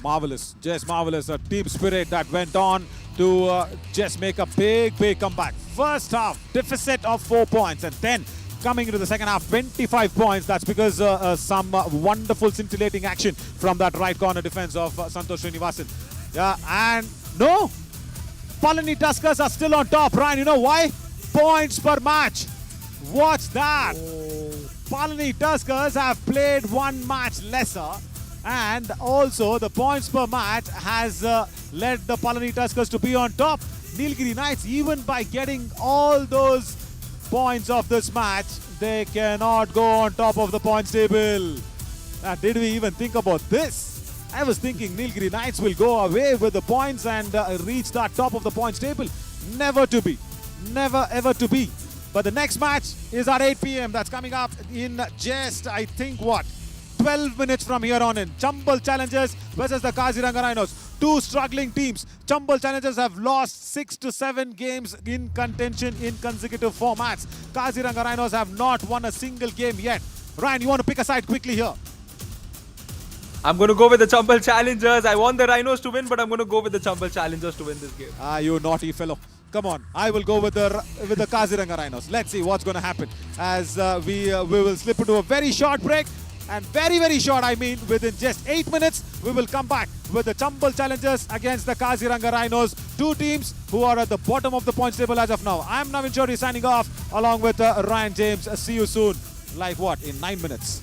Marvelous, just marvelous. A team spirit that went on to just make a big comeback. First half, deficit of 4 points, and then coming into the second half, 25 points. That's because some wonderful scintillating action from that right corner defense of Santosh Srinivasan. Yeah, and no, Palani Tuskers are still on top. Ryan, you know why? Points per match. Watch that. Palani Tuskers have played one match lesser, and also the points per match has led the Palani Tuskers to be on top. Nilgiri Knights, even by getting all those points of this match, they cannot go on top of the points table. Now, did we even think about this? I was thinking Nilgiri Knights will go away with the points and reach that top of the points table. Never to be. Never ever to be. But the next match is at 8 p.m. That's coming up in just, I think, 12 minutes from here on in. Chambal Challengers versus the Kaziranga Rhinos. Two struggling teams. Chambal Challengers have lost 6 to 7 games in contention in consecutive formats. Kaziranga Rhinos have not won a single game yet. Ryan, you want to pick a side quickly here? I'm going to go with the Chambal Challengers. I want the Rhinos to win, but I'm going to go with the Chambal Challengers to win this game. You naughty fellow. Come on, I will go with the Kaziranga Rhinos. Let's see what's going to happen as we will slip into a very short break. And very short, I mean, within just 8 minutes, we will come back with the Chambal Challengers against the Kaziranga Rhinos. Two teams who are at the bottom of the points table as of now. I'm Navin Chaudhary signing off along with Ryan James. See you soon. Like what? In 9 minutes.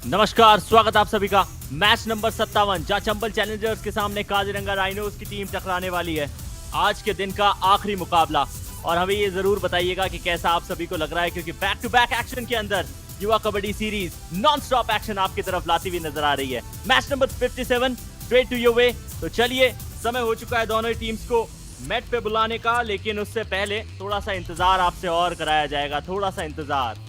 नमस्कार, स्वागत आप सभी का match number 57 जहां Chambal Challengers के सामने Kaziranga rhinos की team टकराने वाली है। आज के दिन का आखिरी मुकाबला, और हमें ये जरूर बताइएगा कि कैसा आप सभी को लग रहा है, क्योंकि बैक टू बैक एक्शन के अंदर Yuva kabaddi series non stop action आपकी तरफ लाती हुई नजर आ रही है। Match number 57 straight to your way. तो चलिए, समय हो चुका है दोनों ही टीम्स को मैट पे बुलाने का, लेकिन उससे पहले थोड़ा सा इंतजार आपसे और कराया जाएगा, थोड़ा सा इंतजार।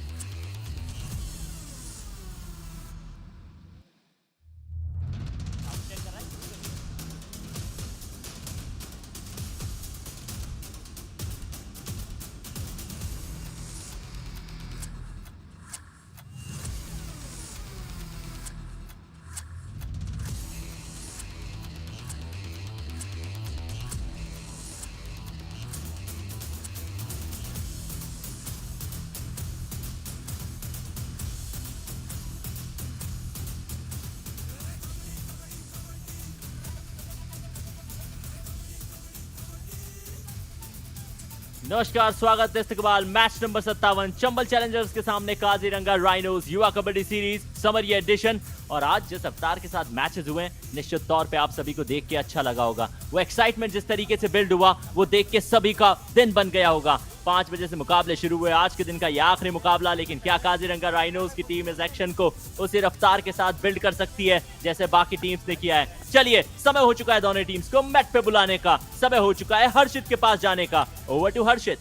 नमस्कार, स्वागत है इस्तकबाल मैच नंबर 57 चंबल चैलेंजर्स के सामने काजीरंगा राइनोज युवा कबड्डी सीरीज समर एडिशन। और आज जिस रफ्तार के साथ मैचेस हुए निश्चित तौर पे आप सभी को देख के अच्छा लगा होगा। वो एक्साइटमेंट जिस तरीके से बिल्ड हुआ वो देख के सभी का दिन बन गया होगा। 5 बजे से मुकाबले शुरू हुए, आज के दिन का ये आखिरी मुकाबला, लेकिन क्या काजीरंगा राइनोज की टीम इस एक्शन को उसी रफ्तार के साथ बिल्ड कर सकती है जैसे बाकी टीम्स ने किया है। चलिए, समय हो चुका है दोनों टीम्स को मैट पे बुलाने का, समय हो चुका है हर्षित के पास जाने का। ओवर टू हर्षित।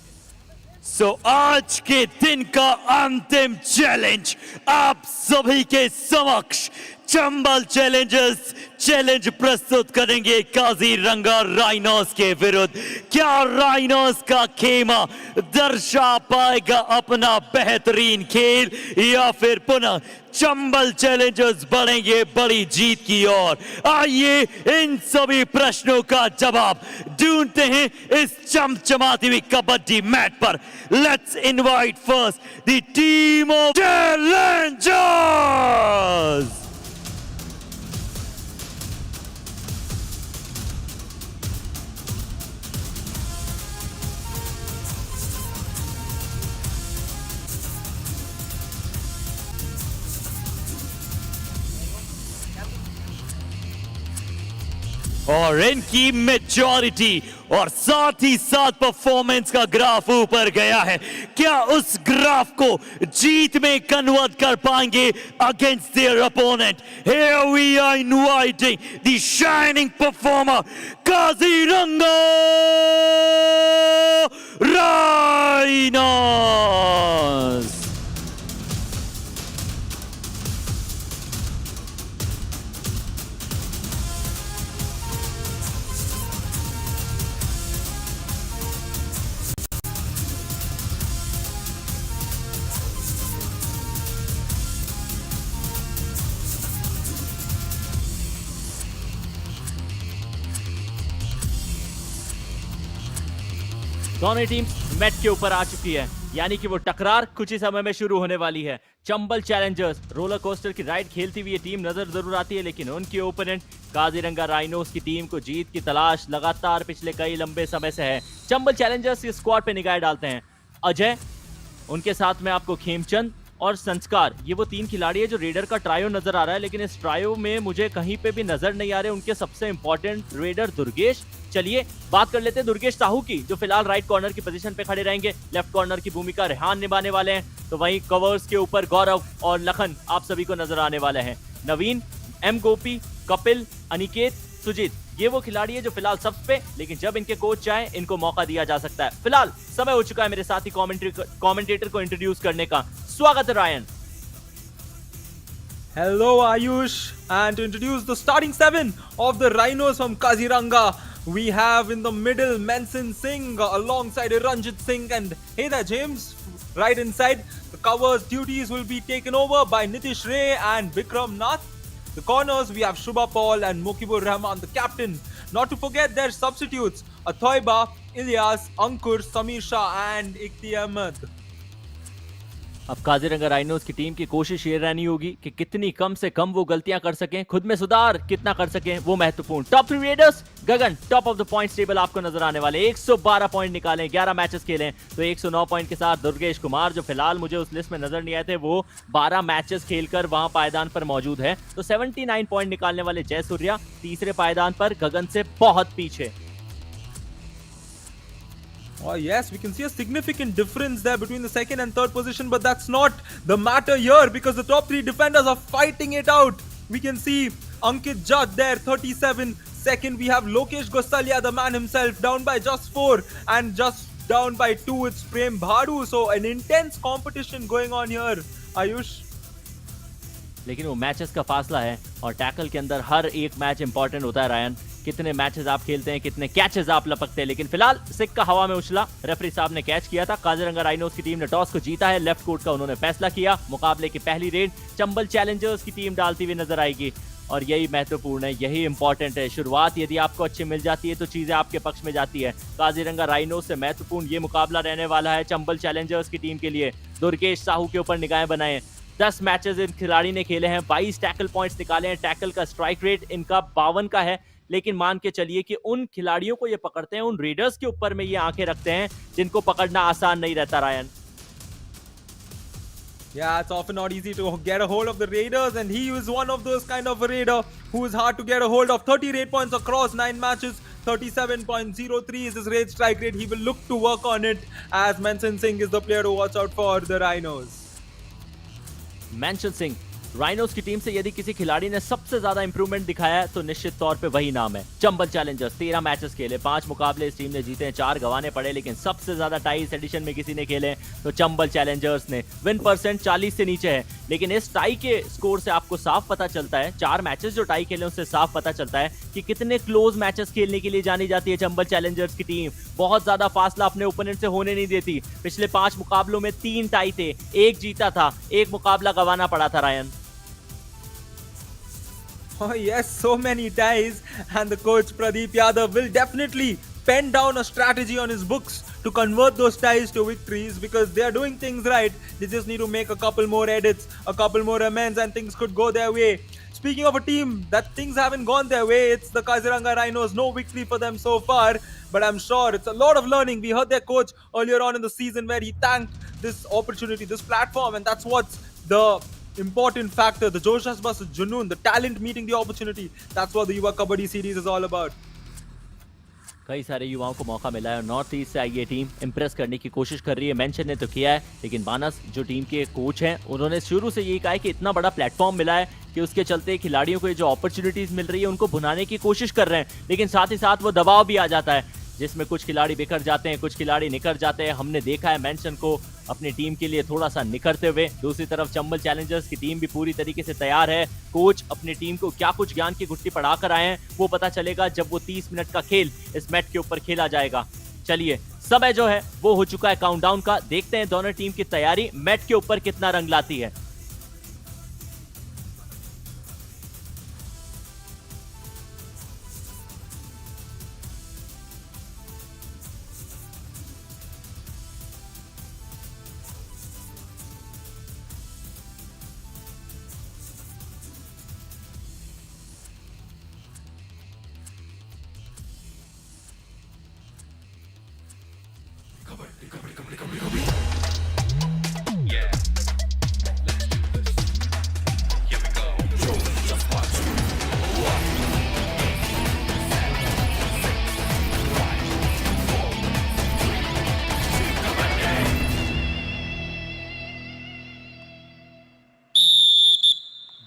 आज के दिन का अंतिम चैलेंज आप सभी के समक्ष चंबल चैलेंजर्स चैलेंज प्रस्तुत करेंगे काजीरंगा राइनोज के विरुद्ध। क्या राइनोज का खेमा दर्शा पाएगा अपना बेहतरीन खेल या फिर पुनः चंबल चैलेंजर्स बढ़ेंगे बड़ी जीत की ओर? आइए इन सभी प्रश्नों का जवाब ढूंढते हैं इस चमचमाती हुई कबड्डी मैट पर। Let's invite first the team of Challengers. और इनकी मेजॉरिटी और साथ ही साथ परफॉर्मेंस का ग्राफ ऊपर गया है। क्या उस ग्राफ को जीत में कन्वर्ट कर पाएंगे against their opponent? Here we are inviting the shining performer Kaziranga rhinos. दोनों टीम्स मैट के ऊपर आ चुकी है, यानी कि वो टकरार कुछ ही समय में शुरू होने वाली है। चंबल चैलेंजर्स रोलर कोस्टर की राइड खेलती हुई ये टीम नजर जरूर आती है, लेकिन उनके ओपोनेंट काजीरंगा राइनोज की टीम को जीत की तलाश लगातार पिछले कई लंबे समय से है। चंबल चैलेंजर्स के स्क्वाड पे निगाह डालते हैं। अजय, उनके साथ में आपको खेमचंद और संस्कार, ये वो 3 खिलाड़ी है जो रेडर का ट्रायो नजर आ रहा है, लेकिन इस ट्रायो में मुझे कहीं पे भी नजर नहीं आ रहे उनके सबसे इंपॉर्टेंट रेडर दुर्गेश। चलिए बात कर लेते हैं दुर्गेश साहू की, जो फिलहाल राइट कॉर्नर की पोजीशन पे खड़े रहेंगे। लेफ्ट कॉर्नर की भूमिका रेहान निभाने वाले हैं, तो वहीं कवर्स के ऊपर गौरव और लखन आप सभी को नजर आने वाले हैं। नवीन, एम गोपी, कपिल, अनिकेत, सुजीत, ये वो खिलाड़ी है जो फिलहाल सब पे, लेकिन जब इनके कोच चाहे इनको मौका दिया जा सकता है। फिलहाल समय हो चुका है मेरे साथी कमेंटेटर को इंट्रोड्यूस करने का। स्वागत है Ryan. Hello Ayush, and to introduce the starting 7 of the Rhinos from Kaziranga, we have in the middle Monsoon Singh alongside Ranjit Singh and hey there James. Right inside, the covers duties will be taken over by Nitish Ray and Vikram Nath. The corners we have Shubha Paul and Mokibur Rahman, the captain. Not to forget their substitutes Athoiba, Ilyas, Ankur, Samir Shah and Ikti Ahmed. अब Kaziranga rhinos की team की कोशिश ये रहनी होगी कि कितनी कम से कम वो गलतियां कर सकें, खुद में सुधार कितना कर सकें वो महत्वपूर्ण। Top 3 readers, Gagan top of the points table आपको नजर आने वाले, 112 पॉइंट निकाले, 11 मैचेस खेले, तो 109 पॉइंट के साथ दुर्गेश कुमार, जो फिलहाल मुझे उस लिस्ट में नजर नहीं आए थे, वो 12 मैचेस खेलकर वहां पायदान पर मौजूद है। तो 79 पॉइंट निकालने वाले जय सूर्या तीसरे पायदान पर, गगन से बहुत पीछे। Oh yes, we can see a significant difference there between the second and third position, but that's not the matter here because the top 3 defenders are fighting it out. We can see Ankit Judd there, 37. Second, we have Lokesh Gosalia, the man himself, down by just 4, and just down by 2 it's Prem Bhadu. So an intense competition going on here, Ayush. लेकिन वो matches का फासला है और tackle के अंदर हर एक match important होता है। रायन, कितने मैचेस आप खेलते हैं, कितने कैचेस आप लपकते हैं, लेकिन फिलहाल सिक्का हवा में उछला, रेफरी साहब ने कैच किया था। काजीरंगा राइनोज की टीम ने टॉस को जीता है, लेफ्ट कोर्ट का उन्होंने फैसला किया। मुकाबले की पहली रेड चंबल चैलेंजर्स की टीम डालती हुई नजर आएगी और यही महत्वपूर्ण है, यही इंपॉर्टेंट है। शुरुआत यदि आपको अच्छी मिल जाती है तो चीजें आपके पक्ष में जाती है। काजीरंगा राइनोज से महत्वपूर्ण ये मुकाबला रहने वाला है चंबल चैलेंजर्स की टीम के लिए। दुर्गेश साहू के ऊपर निगाहें बनाएं। 10 मैचेस इन खिलाड़ी ने खेले हैं, 22 टैकल पॉइंट्स निकाले हैं। टैकल का स्ट्राइक रेट इनका 52 का है, लेकिन मान के चलिए कि उन खिलाड़ियों को ये पकड़ते हैं, उन रेडर्स के ऊपर में ये आंखें रखते हैं जिनको पकड़ना आसान नहीं रहता Ryan. Yeah, it's often not easy to get a hold of the Raiders, and he is one of those kind of a Raider who is hard to get a hold of. 38 points across 9 matches, 37.03 is his raid strike rate. He will look to work on it, as Monsoon Singh is the player to watch out for the Rhinos. Monsoon Singh, rhinos की team से यदि किसी खिलाड़ी ने सबसे ज्यादा improvement दिखाया है तो निश्चित तौर पे वही नाम है। चंबल चैलेंजर्स 13 मैचेस खेले, 5 मुकाबले इस टीम ने जीते हैं, 4 गंवाने पड़े, लेकिन सबसे ज्यादा टाई इस एडिशन में किसी ने खेले तो चंबल चैलेंजर्स ने। विन परसेंट 40 से नीचे है, लेकिन इस टाई के स्कोर से आपको साफ पता चलता है, 4 मैचेस जो टाई खेले उससे साफ पता चलता है कि कितने क्लोज मैचेस खेलने के लिए जानी जाती है चंबल चैलेंजर्स की टीम। बहुत ज्यादा फासला अपने ओपोनेंट से होने नहीं देती। पिछले 5 मुकाबलों में 3 टाई थे, 1 जीता था, 1 मुकाबला गंवाना पड़ा था Ryan. Oh yes, so many ties, and the coach Pradeep Yadav will definitely pen down a strategy on his books to convert those ties to victories, because they are doing things right. They just need to make a couple more edits, a couple more amends, and things could go their way. Speaking of a team that things haven't gone their way, it's the Kaziranga Rhinos. No victory for them so far, but I'm sure it's a lot of learning. We heard their coach earlier on in the season where he thanked this opportunity, this platform, and that's what's the important factor. The Josh Bus Junoon, the talent meeting the opportunity. That's what the Yuva Kabaddi series is all about. कई सारे युवाओं को मौका मिला है और north east से आई ये टीम इंप्रेस करने की कोशिश कर रही है। मेंशन ने तो किया है, लेकिन मानस जो टीम के कोच हैं उन्होंने शुरू से यही कहा है कि इतना बड़ा प्लेटफॉर्म मिला है कि उसके चलते खिलाड़ियों को ये जो अपॉर्चुनिटीज मिल रही है उनको भुनाने की कोशिश कर रहे हैं, लेकिन साथ ही साथ वो दबाव भी आ जाता है जिसमें कुछ खिलाड़ी बिखर जाते हैं, कुछ खिलाड़ी निखर जाते हैं। हमने देखा है मेंशन को अपनी टीम के लिए थोड़ा सा निखरते हुए। दूसरी तरफ चंबल चैलेंजर्स की टीम भी पूरी तरीके से तैयार है। कोच अपनी टीम को क्या कुछ ज्ञान की गुट्टी पढ़ा कर आए हैं वो पता चलेगा जब वो 30 मिनट का खेल इस मैट के ऊपर खेला जाएगा। चलिए, समय जो है वो हो चुका है काउंटडाउन का। देखते हैं दोनों टीम की तैयारी मैट के ऊपर कितना रंग लाती है।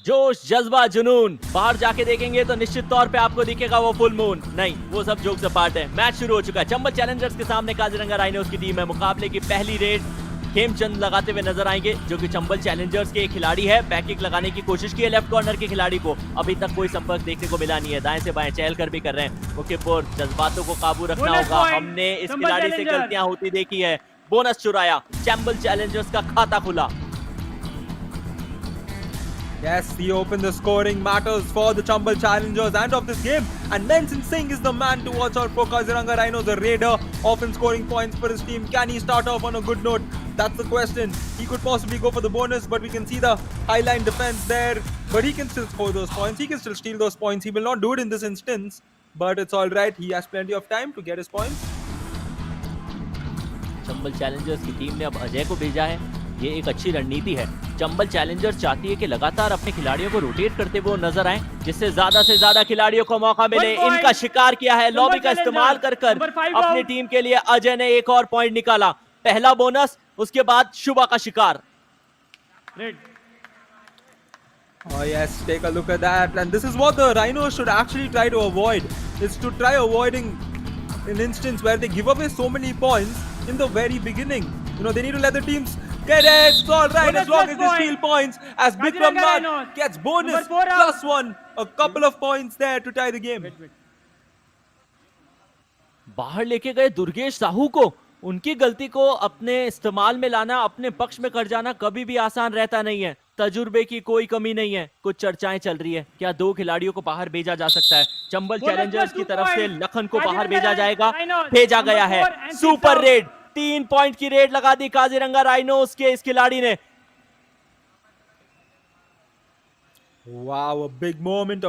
जोश, जज्बा, जुनून। बाहर जाके देखेंगे तो निश्चित तौर पे आपको दिखेगा वो फुल मून। नहीं, वो सब जोक्स अपार्ट है। मैच शुरू हो चुका है। चंबल चैलेंजर्स के सामने काजीरंगा राइनोस की टीम है। मुकाबले की पहली रेड खेमचंद लगाते हुए नजर आएंगे, जो कि चंबल चैलेंजर्स के एक खिलाड़ी है। बैकिक लगाने की कोशिश की है लेफ्ट कॉर्नर के खिलाड़ी को, अभी तक कोई संपर्क देखने को मिला नहीं है। दाएं से बाएं चहल कर भी कर रहे हैं। मुकीपुर, जज्बातों को काबू रखना होगा। हमने इस खिलाड़ी से गलतियां होती देखी है। बोनस चुराया, चंबल चैलेंजर्स का खाता खुला। Yes, he opened the scoring matters for the Chambal Challengers and of this game. And Monsoon Singh is the man to watch out for. Kaziranga Rhinos, the raider, often scoring points for his team. Can he start off on a good note? That's the question. He could possibly go for the bonus, but we can see the high-line defense there. But he can still score those points. He can still steal those points. He will not do it in this instance. But it's all right. He has plenty of time to get his points. Chambal Challengers की team ने अब अजय को भेजा है। ये एक अच्छी रणनीति है। चंबल चैलेंजर्स चाहती है कि लगातार अपने खिलाड़ियों को रोटेट करते हुए नजर आए, जिससे ज्यादा से ज्यादा खिलाड़ियों को मौका मिले। इनका शिकार किया है लॉबी का इस्तेमाल कर अपनी टीम के लिए। अजय ने एक और पॉइंट निकाला। पहला बोनस, उसके बाद शुभा का शिकार। Oh yes, take a look at that. And this is what the Rhinos should actually try to avoid. Is to try avoiding an instance where they give away so many points in the very beginning. You know, they need to let the teams get it. It's all right as long as they steal points. As Bikram Nath gets bonus +1, a couple of points there to tie the game. बाहर लेके गए दुर्गेश साहू को, उनकी गलती को अपने इस्तेमाल में लाना, अपने पक्ष में कर जाना कभी भी आसान रहता नहीं है। तजुर्बे की कोई कमी नहीं है। कुछ चर्चाएं चल रही है, क्या 2 खिलाड़ियों को बाहर भेजा जा सकता है। चंबल चैलेंजर्स की तरफ से लखन को बाहर भेजा जाएगा। भेजा गया है। सुपर रेड, 3 पॉइंट की रेड लगा दी काजीरंगा राइनोस के इस खिलाड़ी ने। Wow, a big moment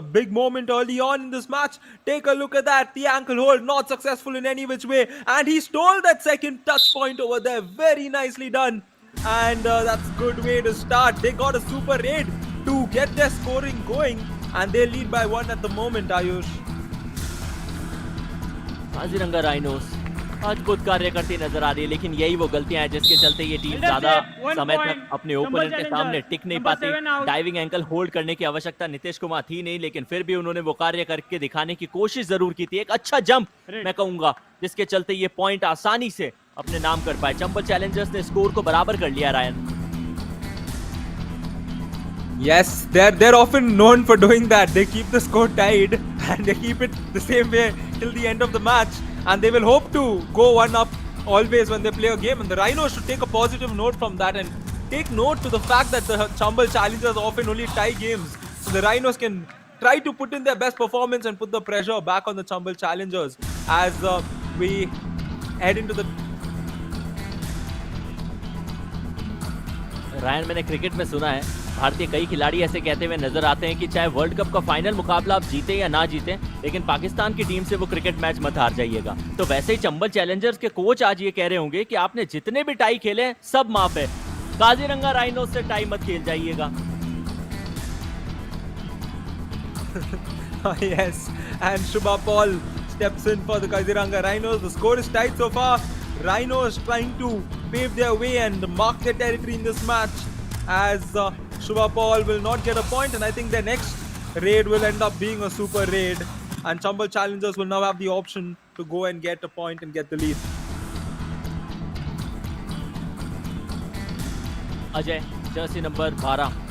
early on in this match. Take a look at that. The ankle hold not successful in any which way. And he stole that second touch point over there. Very nicely done. And that's a good way to start. They got a super raid to get their scoring going. And they lead by 1 at the moment, Ayush. Kaziranga rhinos अद्भुत कार्य करती नजर आ रही है, लेकिन यही वो गलतियां हैं जिसके चलते ये टीम ज्यादा समय तक अपने ओपोनेंट के सामने टिक नहीं पाती। डाइविंग एंकल होल्ड करने की आवश्यकता नीतीश कुमार थी नहीं, लेकिन फिर भी उन्होंने वो कार्य करके दिखाने की कोशिश जरूर की थी। एक अच्छा जंप मैं कहूंगा जिसके चलते ये पॉइंट आसानी से अपने नाम कर पाए। चंबल चैलेंजर्स ने स्कोर को बराबर कर लिया Ryan. Yes, they're often known for doing that. They keep the score tied and they keep it the same way till the end of the match. And they will hope to go 1 up always when they play a game. And the Rhinos should take a positive note from that and take note to the fact that the Chambal Challengers often only tie games. So the Rhinos can try to put in their best performance and put the pressure back on the Chambal Challengers as we head into the... Ryan, मैंने cricket में सुना है भारतीय कई खिलाड़ी ऐसे कहते हुए नजर आते हैं कि चाहे वर्ल्ड कप का फाइनल मुकाबला आप जीते या ना जीते, लेकिन पाकिस्तान की टीम से वो क्रिकेट मैच मत हार जाइएगा। तो वैसे ही चंबल चैलेंजर्स के कोच आज ये कह रहे होंगे कि आपने जितने भी टाई खेले सब माफ है, काजीरंगा राइनोस से टाई मत खेल जाइएगा। Yes, and Shubha Paul steps in for the Kaziranga Rhinos. The score is tight so far. Rhinos trying to pave their way and mark their territory in this match as Shubha Paul will not get a point, and I think their next raid will end up being a super raid, and Chambal Challengers will now have the option to go and get a point and get the lead. Ajay, Jersey number 12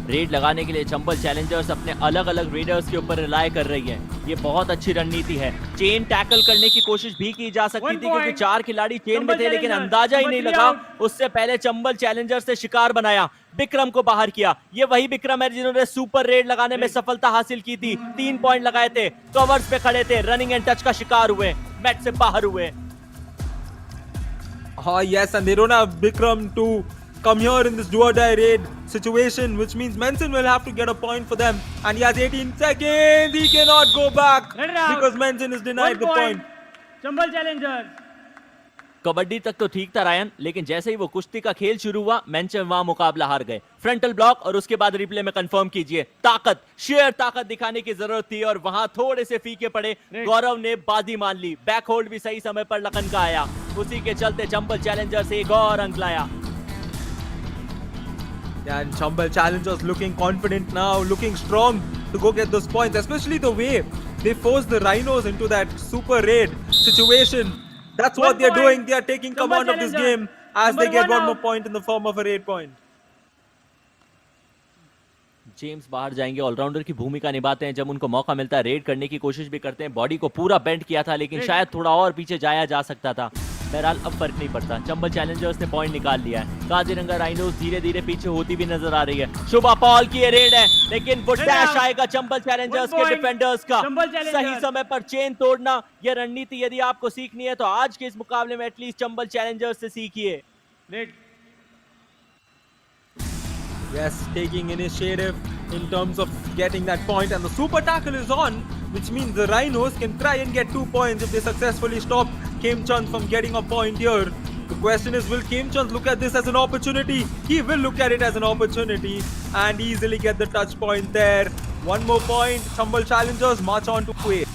red लगाने के लिए Chambal Challengers अपने अलग अलग readers के ऊपर rely कर रही है। ये बहुत अच्छी रणनीति है। चेन टैकल करने की कोशिश भी की जा सकती थी क्योंकि 4 खिलाड़ी चेन में थे, लेकिन अंदाजा ही नहीं लगा। उससे पहले चंबल चैलेंजर्स से शिकार बनाया, विक्रम को बाहर किया। ये वही विक्रम है जिन्होंने सुपर रेड लगाने में सफलता हासिल की थी। 3 पॉइंट लगाए थे, कवर्स पे खड़े थे, रनिंग एंड टच का शिकार हुए, मैच से बाहर हुए। Yes, and they don't have Vikram to come here in this do-or-die raid situation, which means Monsoon will have to get a point for them. And he has 18 seconds. He cannot go back because Monsoon is denied the point. Chambal Challengers. Kabaddi तक तो ठीक था Ryan, लेकिन जैसे ही वो कुश्ती का खेल शुरू हुआ, मेंशन वहां मुकाबला हार गए। फ्रंटल ब्लॉक और उसके बाद रिप्ले में कंफर्म कीजिए। ताकत, शेयर ताकत दिखाने की जरूरत थी और वहां थोड़े से फीके पड़े। गौरव ने बाजी मान ली, बैक होल्ड भी सही समय पर लखन का आया, उसी के चलते चंबल चैलेंजर्स एक और अंक लाया। And Chambal Challengers looking confident now, looking strong to go get those points, especially the way they force the Rhinos into that super raid situation. That's what they're doing. They are taking command of this game as they get one more point in the form of a raid point. James बाहर जाएंगे, allrounder की भूमिका निभाते हैं। जब उनको मौका मिलता है रेड करने की कोशिश भी करते हैं। बॉडी को पूरा बेंड किया था, लेकिन शायद थोड़ा और पीछे जाया जा सकता था। बहरहाल अब फर्क नहीं पड़ता, चंबल चैलेंजर्स ने पॉइंट निकाल लिया है। काजीरंगा राइनोस धीरे धीरे पीछे होती भी नजर आ रही है। शुभा पॉल की ये रेड है, लेकिन वो डैश आएगा चंबल चैलेंजर्स के डिफेंडर्स का। सही समय पर चेन तोड़ना, ये रणनीति यदि आपको सीखनी है तो आज के इस मुकाबले में एटलीस्ट चंबल चैलेंजर्स से सीखिए। Yes, taking initiative in terms of getting that point, and the super tackle is on, which means the Rhinos can try and get 2 points if they successfully stop Kim Chand from getting a point here. The question is, will Kim Chand look at this as an opportunity? He will look at it as an opportunity and easily get the touch point there. 1 more point, Chambal Challengers march on to 8.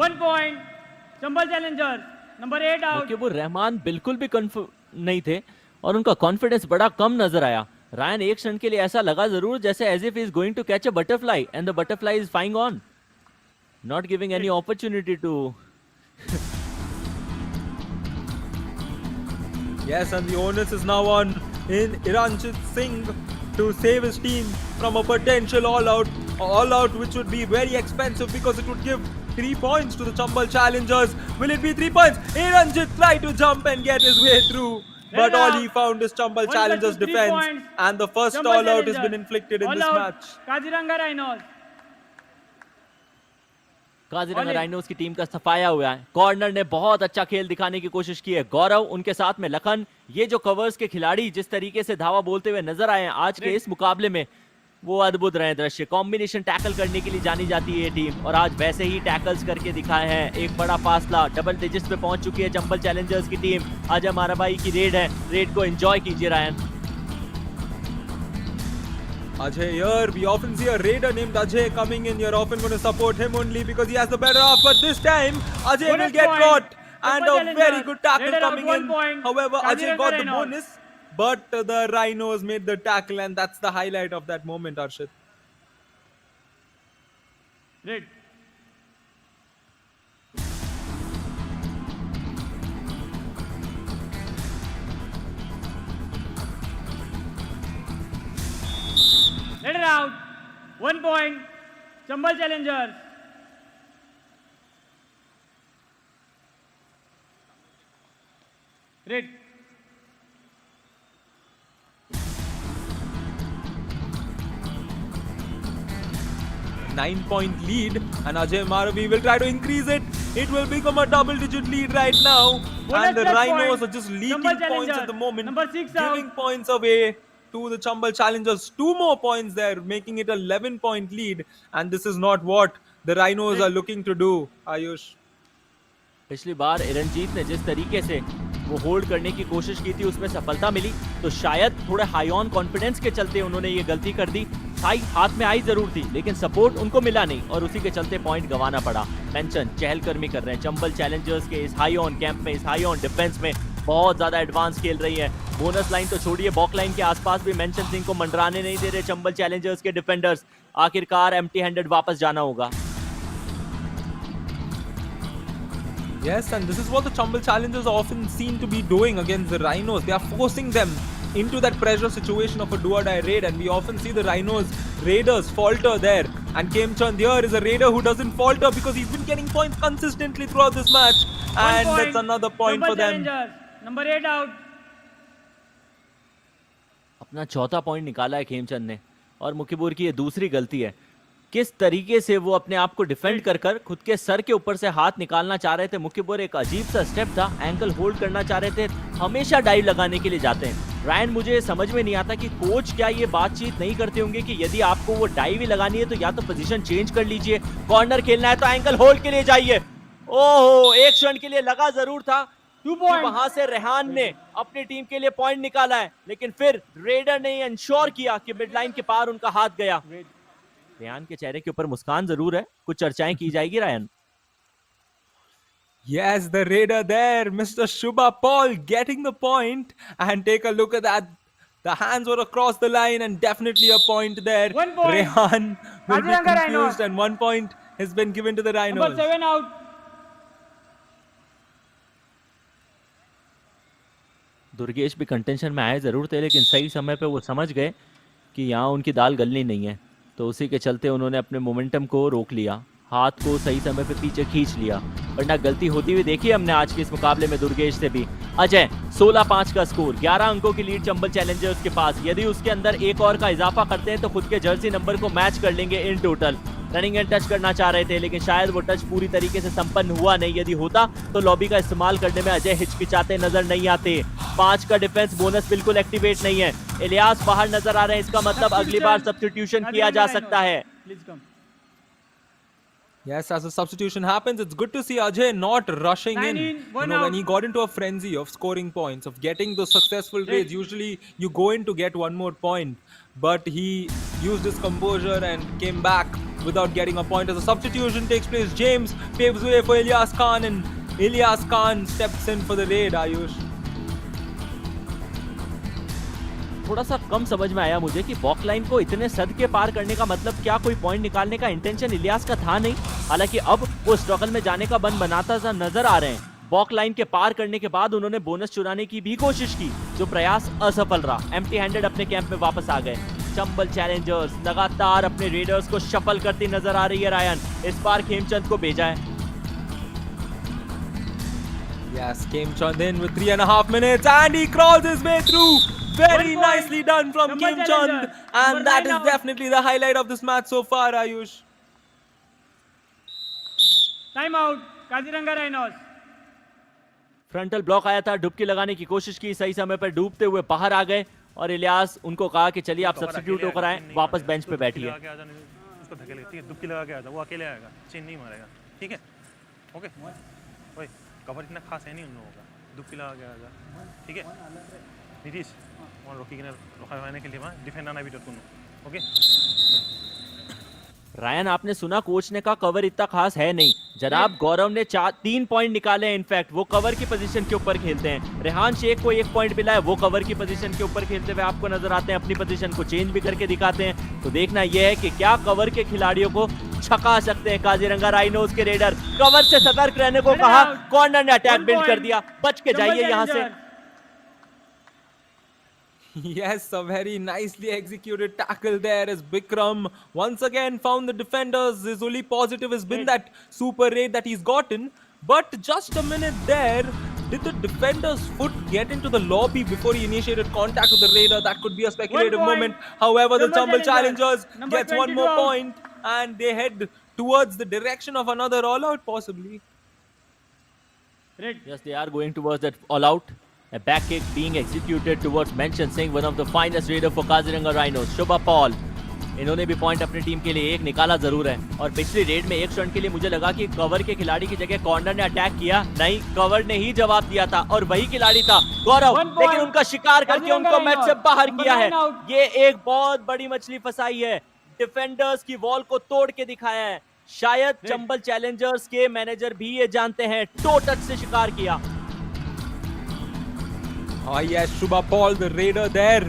1 point, Chambal Challengers, number 8 out. क्योंकि वो रहमान बिल्कुल भी नहीं थे और उनका confidence बड़ा कम नजर आया। रायन, एक क्षण के लिए ऐसा लगा जरूर जैसे as if he is going to catch a butterfly and the butterfly is flying on, not giving any opportunity to. Yes, and the onus is now on in Iranjit Singh to save his team from a potential all-out, which would be very expensive because it would give 3 points to the Chambal Challengers. Will it be 3 points? Iranjit tried to jump and get his way through, but all he found is Chambal Challengers' defense, and the first all-out has been inflicted in this match. Kaziranga Rhinos. Kaziranga rhinos की team का सफाया हुआ है। Corner ने बहुत अच्छा खेल दिखाने की कोशिश की है। गौरव, उनके साथ में लखन, ये जो कवर्स के खिलाड़ी जिस तरीके से धावा बोलते हुए नजर आए हैं आज के इस मुकाबले में, वो अद्भुत रहे दृश्य। कॉम्बिनेशन टैकल करने के लिए जानी जाती है ये टीम और आज वैसे ही टैकल्स करके दिखाए हैं। एक बड़ा फासला डबल डिजिट्स पे पहुंच चुकी है चंबल चैलेंजर्स की टीम। आज हमारा भाई की रेड है, रेड को एंजॉय कीजिए Ryan. Ajay here, we often see a raider named Ajay coming in. You're often going to support him only because he has the better half. But this time, Ajay will get caught. And a very good tackle coming in. However, Ajay got the bonus. But the Rhinos made the tackle and that's the highlight of that moment, Arshit. Red. Let it out. 1 point. Chambal Challengers. Red. Nine-point lead, and Ajay Maravi will try to increase it. It will become a double-digit lead right now, and the Rhinos are just leaking points at the moment, Number 6 out. giving points away to the Chambal Challengers. 2 more points there, making it a 11-point lead, and this is not what the Rhinos are looking to do. Ayush. पिछली बार इरनजीत ने जिस तरीके से वो hold करने की कोशिश की थी उसमें सफलता मिली, तो शायद थोड़े हाई ऑन कॉन्फिडेंस के चलते उन्होंने ये गलती कर दी। हाई हाथ में आई जरूर थी लेकिन सपोर्ट उनको मिला नहीं और उसी के चलते पॉइंट गंवाना पड़ा। मेंशन चहलकर्मी कर रहे हैं चंबल चैलेंजर्स के इस हाई ऑन कैंप में, इस हाई ऑन डिफेंस में बहुत ज्यादा एडवांस खेल रही है। बोनस लाइन तो छोड़िए, बॉक लाइन के आसपास भी मेंशन सिंह को मंडराने नहीं दे रहे चंबल चैलेंजर्स के डिफेंडर्स। आखिरकार एम्प्टी हैंडेड वापस जाना होगा। Yes, and this is what the Chambal Challengers often seem to be doing against the Rhinos. They are forcing them into that pressure situation of a do-or-die raid, and we often see the Rhinos raiders falter there. And Kemchand here is a raider who doesn't falter because he's been getting points consistently throughout this match, and that's another point for them. Number 8 out. अपना चौथा point निकाला है खेमचंद ने और मुखिबुर की ये दूसरी गलती है। किस तरीके से वो अपने आप को डिफेंड कर कर खुद के सर के ऊपर से हाथ निकालना चाह रहे थे। मुखिबुर एक अजीब सा स्टेप था, एंकल होल्ड करना चाह रहे थे। हमेशा डाइव लगाने के लिए जाते हैं रायन। मुझे समझ में नहीं आता कि कोच क्या ये बातचीत नहीं करते होंगे कि यदि आपको वो डाइव ही लगानी है तो या तो पोजीशन चेंज कर लीजिए, कॉर्नर खेलना है तो एंकल होल्ड के लिए जाइए। ओहो, एक क्षण के लिए लगा जरूर था कि वहां से रेहान ने अपनी टीम के लिए पॉइंट निकाला है, लेकिन फिर रेडर ने इंश्योर किया कि मिड लाइन के पार उनका हाथ गया। रेहान के चेहरे के ऊपर मुस्कान जरूर है, कुछ चर्चाएं की जाएगी Ryan. Yes, the raider there, Mr. Shubha Paul getting the point, and take a look at that. The hands were across the line and definitely a point there. 1 point. Rehan will be Kaziranga confused Rhinos. and 1 point has been given to the Rhinos. Number 7 out. Durgesh भी contention में आए जरूर थे लेकिन सही समय पे वो समझ गए कि यहाँ उनकी दाल गलनी नहीं है, तो उसी के चलते उन्होंने अपने मोमेंटम को रोक लिया, हाथ को सही समय पे पीछे खींच लिया। वरना गलती होती हुई देखी हमने आज के इस मुकाबले में दुर्गेश से भी। अजय 16-5 का स्कोर, 11 अंकों की लीड चंबल चैलेंजर्स के पास। यदि उसके अंदर एक और का इजाफा करते हैं तो खुद के जर्सी नंबर को मैच कर लेंगे in total. Running and touch करना चाह रहे थे लेकिन शायद वो टच पूरी तरीके से संपन्न हुआ नहीं। यदि होता तो लॉबी का इस्तेमाल करने में अजय हिचकिचाते नजर नहीं आते। 5 का डिफेंस बोनस बिल्कुल एक्टिवेट नहीं है। इलियास बाहर नजर आ रहे हैं, इसका मतलब अगली बार सब्स्टिट्यूशन किया जा सकता है। Yes, as a substitution happens, it's good to see Ajay not rushing in. You know, when he got into a frenzy of scoring points, of getting those successful raids, usually you go in to get one more point. But he used his composure and came back without getting a point. As a substitution takes place, James paves way for Ilyas Khan, and Ilyas Khan steps in for the raid, Ayush. थोड़ा सा कम समझ में आया मुझे कि बॉक line को इतने सद के पार करने का मतलब क्या कोई पॉइंट निकालने का इंटेंशन इलियास का था नहीं। हालांकि अब वो स्ट्रगल में जाने का बन बनाता सा नजर आ रहे हैं। बॉक लाइन के पार करने के बाद उन्होंने बोनस चुराने की भी कोशिश की, जो प्रयास असफल रहा। एम्प्टी हैंडेड अपने कैंप में वापस आ गए। चंबल चैलेंजर्स लगातार अपने रेडर्स को शफल करती नजर आ रही है रायन। इस बार खेमचंद को भेजा है। Yes, Kemchand in with 3.5 minutes and he crawls his way through. Very nicely done from Kemchand, and that is definitely the highlight of this match so far, Ayush. Time out. Kaziranga Rhinos. Frontal block आया था, डुबकी लगाने की कोशिश की, सही समय पर डूबते हुए बाहर आ गए और इलियास उनको कहा कि चलिए आप सब्स्टिट्यूट होकर आए, वापस बेंच पे बैठिए। उसको धकेले, ठीक है, दुबकी लगा के आजा, वो अकेले आएगा, चेन नहीं मारेगा, ठीक है, ओके। ओए कवर इतना खास है नहीं उन लोगों का, दुबकी लगा के आजा, ठीक है। नीतीश वहाँ रोकी के रोकने के लिए वहाँ डिफेंड आना भी तुम, ओके। रायन, आपने सुना कोच ने कहा कवर इतना खास है नहीं। जनाब गौरव ने 3 पॉइंट निकाले हैं, इनफैक्ट वो कवर की पोजीशन के ऊपर खेलते हैं। रेहान शेख को 1 पॉइंट मिला है, वो कवर की पोजीशन के ऊपर खेलते हुए आपको नजर आते हैं, अपनी पोजीशन को चेंज भी करके दिखाते हैं। तो देखना यह है कि क्या कवर के खिलाड़ियों को छका सकते हैं काजीरंगा राइनोज के रेडर। कवर से सतर्क रहने को कहा, कॉर्नर ने अटैक बिल्ड कर दिया, बच के जाइए यहाँ से। Yes, a very nicely executed tackle there as Bikram once again found the defenders. His only positive has been that super raid that he's gotten. But just a minute there, did the defender's foot get into the lobby before he initiated contact with the raider? That could be a speculative moment. However, the Chambal Challengers gets one more point and they head towards the direction of another all-out possibly. Yes, they are going towards that all-out. A back kick being executed towards Mention Singh, one of the finest raider for Kaziranga Rhinos. Shubha Paul, इन्होंने भी point अपनी team के लिए एक निकाला जरूर है। और पिछली रेड में एक क्षण के लिए मुझे लगा कि कवर के खिलाड़ी की जगह कॉर्नर ने अटैक किया, नहीं कवर ने ही जवाब दिया था और वही खिलाड़ी था गौरव, लेकिन उनका शिकार करके उनको मैच से बाहर किया है। ये एक बहुत बड़ी मछली फंसाई है, डिफेंडर्स की वॉल को तोड़ के दिखाया है। शायद चंबल चैलेंजर्स के मैनेजर भी ये जानते हैं, टो टच से शिकार किया। Oh yes, Shubha Paul, the raider there,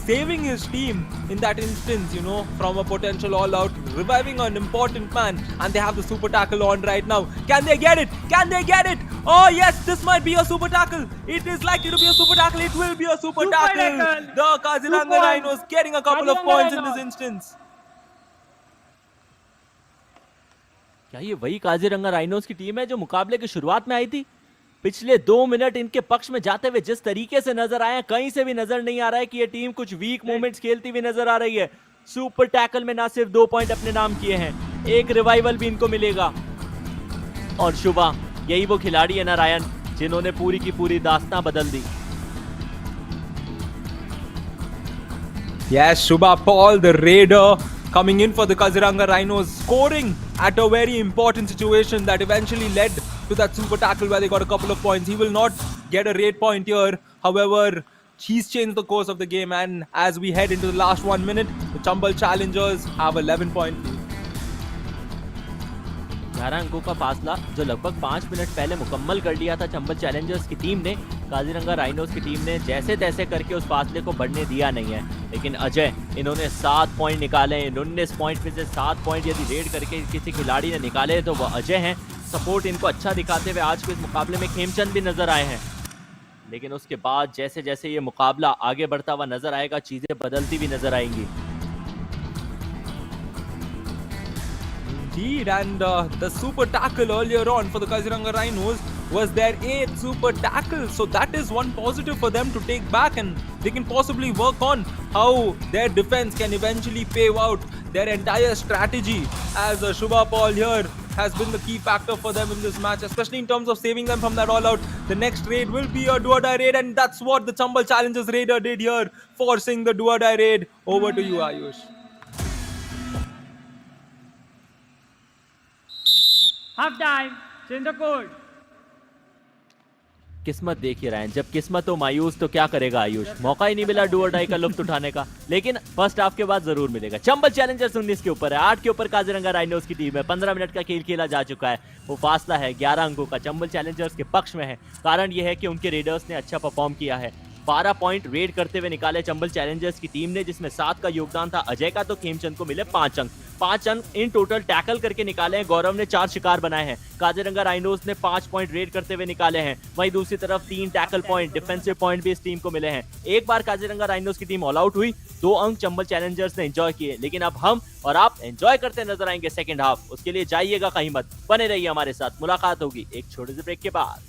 saving his team in that instance, you know, from a potential all-out, reviving an important man, and they have the super tackle on right now. Can they get it? Can they get it? Oh yes, this might be a super tackle. It is likely to be a super tackle. It will be a super tackle. The Kaziranga Rhinos getting a couple of points in this instance. क्या ये वही Kaziranga rhinos की team है जो मुकाबले की शुरुआत में आई थी? पिछले 2 मिनट इनके पक्ष में जाते हुए जिस तरीके से नजर आए हैं, कहीं से भी नजर नहीं आ रहा है कि ये टीम कुछ वीक मोमेंट्स खेलती हुई नजर आ रही है। सुपर टैकल में ना सिर्फ 2 पॉइंट अपने नाम किए हैं, एक रिवाइवल भी इनको मिलेगा। और शुभा, यही वो खिलाड़ी है ना रायन, जिन्होंने पूरी की पूरी दास्तां बदल दी। Yes, Shubha Paul, the raider, coming in for the Kaziranga Rhinos, scoring at a very important situation that eventually led to that super tackle where they got a couple of points. He will not get a raid point here. However, he's changed the course of the game, and as we head into the last 1 minute, the Chambal Challengers have 11-point lead. 11 अंकों का फासला जो लगभग 5 minute पहले मुकम्मल कर लिया था चंबल चैलेंजर्स की टीम ने, काजीरंगा राइनोज की टीम ने जैसे तैसे करके उस फासले को बढ़ने दिया नहीं है। लेकिन अजय, इन्होंने 7 पॉइंट निकाले हैं, 19 पॉइंट में से 7 पॉइंट यदि रेड करके किसी खिलाड़ी ने निकाले तो वो अजय हैं। सपोर्ट इनको अच्छा दिखाते हुए आज के इस मुकाबले में खेमचंद भी नजर आए हैं। लेकिन उसके बाद जैसे जैसे ये मुकाबला आगे बढ़ता हुआ नजर आएगा, चीजें बदलती भी नजर आएंगी। Indeed, and the super tackle earlier on for the Kaziranga Rhinos was their 8th super tackle, so that is one positive for them to take back, and they can possibly work on how their defense can eventually pave out their entire strategy, as Shubha Paul here has been the key factor for them in this match, especially in terms of saving them from that all-out. The next raid will be a do-or-die raid, and that's what the Chambal Challengers raider did here, forcing the do-or-die raid. Over to you, Ayush. Half time, change the code. किस्मत देखिए रहे हैं, जब किस्मत हो मायूस तो क्या करेगा आयुष। मौका ही नहीं मिला डू और डाई का लुत्फ उठाने का, लेकिन फर्स्ट हाफ के बाद जरूर मिलेगा। चंबल चैलेंजर्स 19 के ऊपर है, 8 के ऊपर काजीरंगा राइनोज की टीम है। 15 मिनट का खेल खेला जा चुका है, वो फासला है 11 अंकों का चंबल चैलेंजर्स के पक्ष में है। कारण यह है कि उनके रेडर्स ने अच्छा परफॉर्म किया है। 12 पॉइंट रेड करते हुए निकाले चंबल चैलेंजर्स की टीम ने, जिसमें 7 का योगदान था अजय का, तो खेमचंद को मिले 5 अंक। 5 अंक इन टोटल टैकल करके निकाले हैं। गौरव ने 4 शिकार बनाए हैं। काजीरंगा राइनोज ने 5 पॉइंट रेड करते हुए निकाले हैं। वहीं दूसरी तरफ 3 टैकल पॉइंट, डिफेंसिव पॉइंट भी इस टीम को मिले हैं। एक बार काजीरंगा राइनोज की टीम ऑल आउट हुई, 2 अंक चंबल चैलेंजर्स ने एंजॉय किए। लेकिन अब हम और आप एंजॉय करते नजर आएंगे सेकंड हाफ। उसके लिए जाइएगा कहीं मत, बने रहिए हमारे साथ। मुलाकात होगी एक छोटे से ब्रेक के बाद।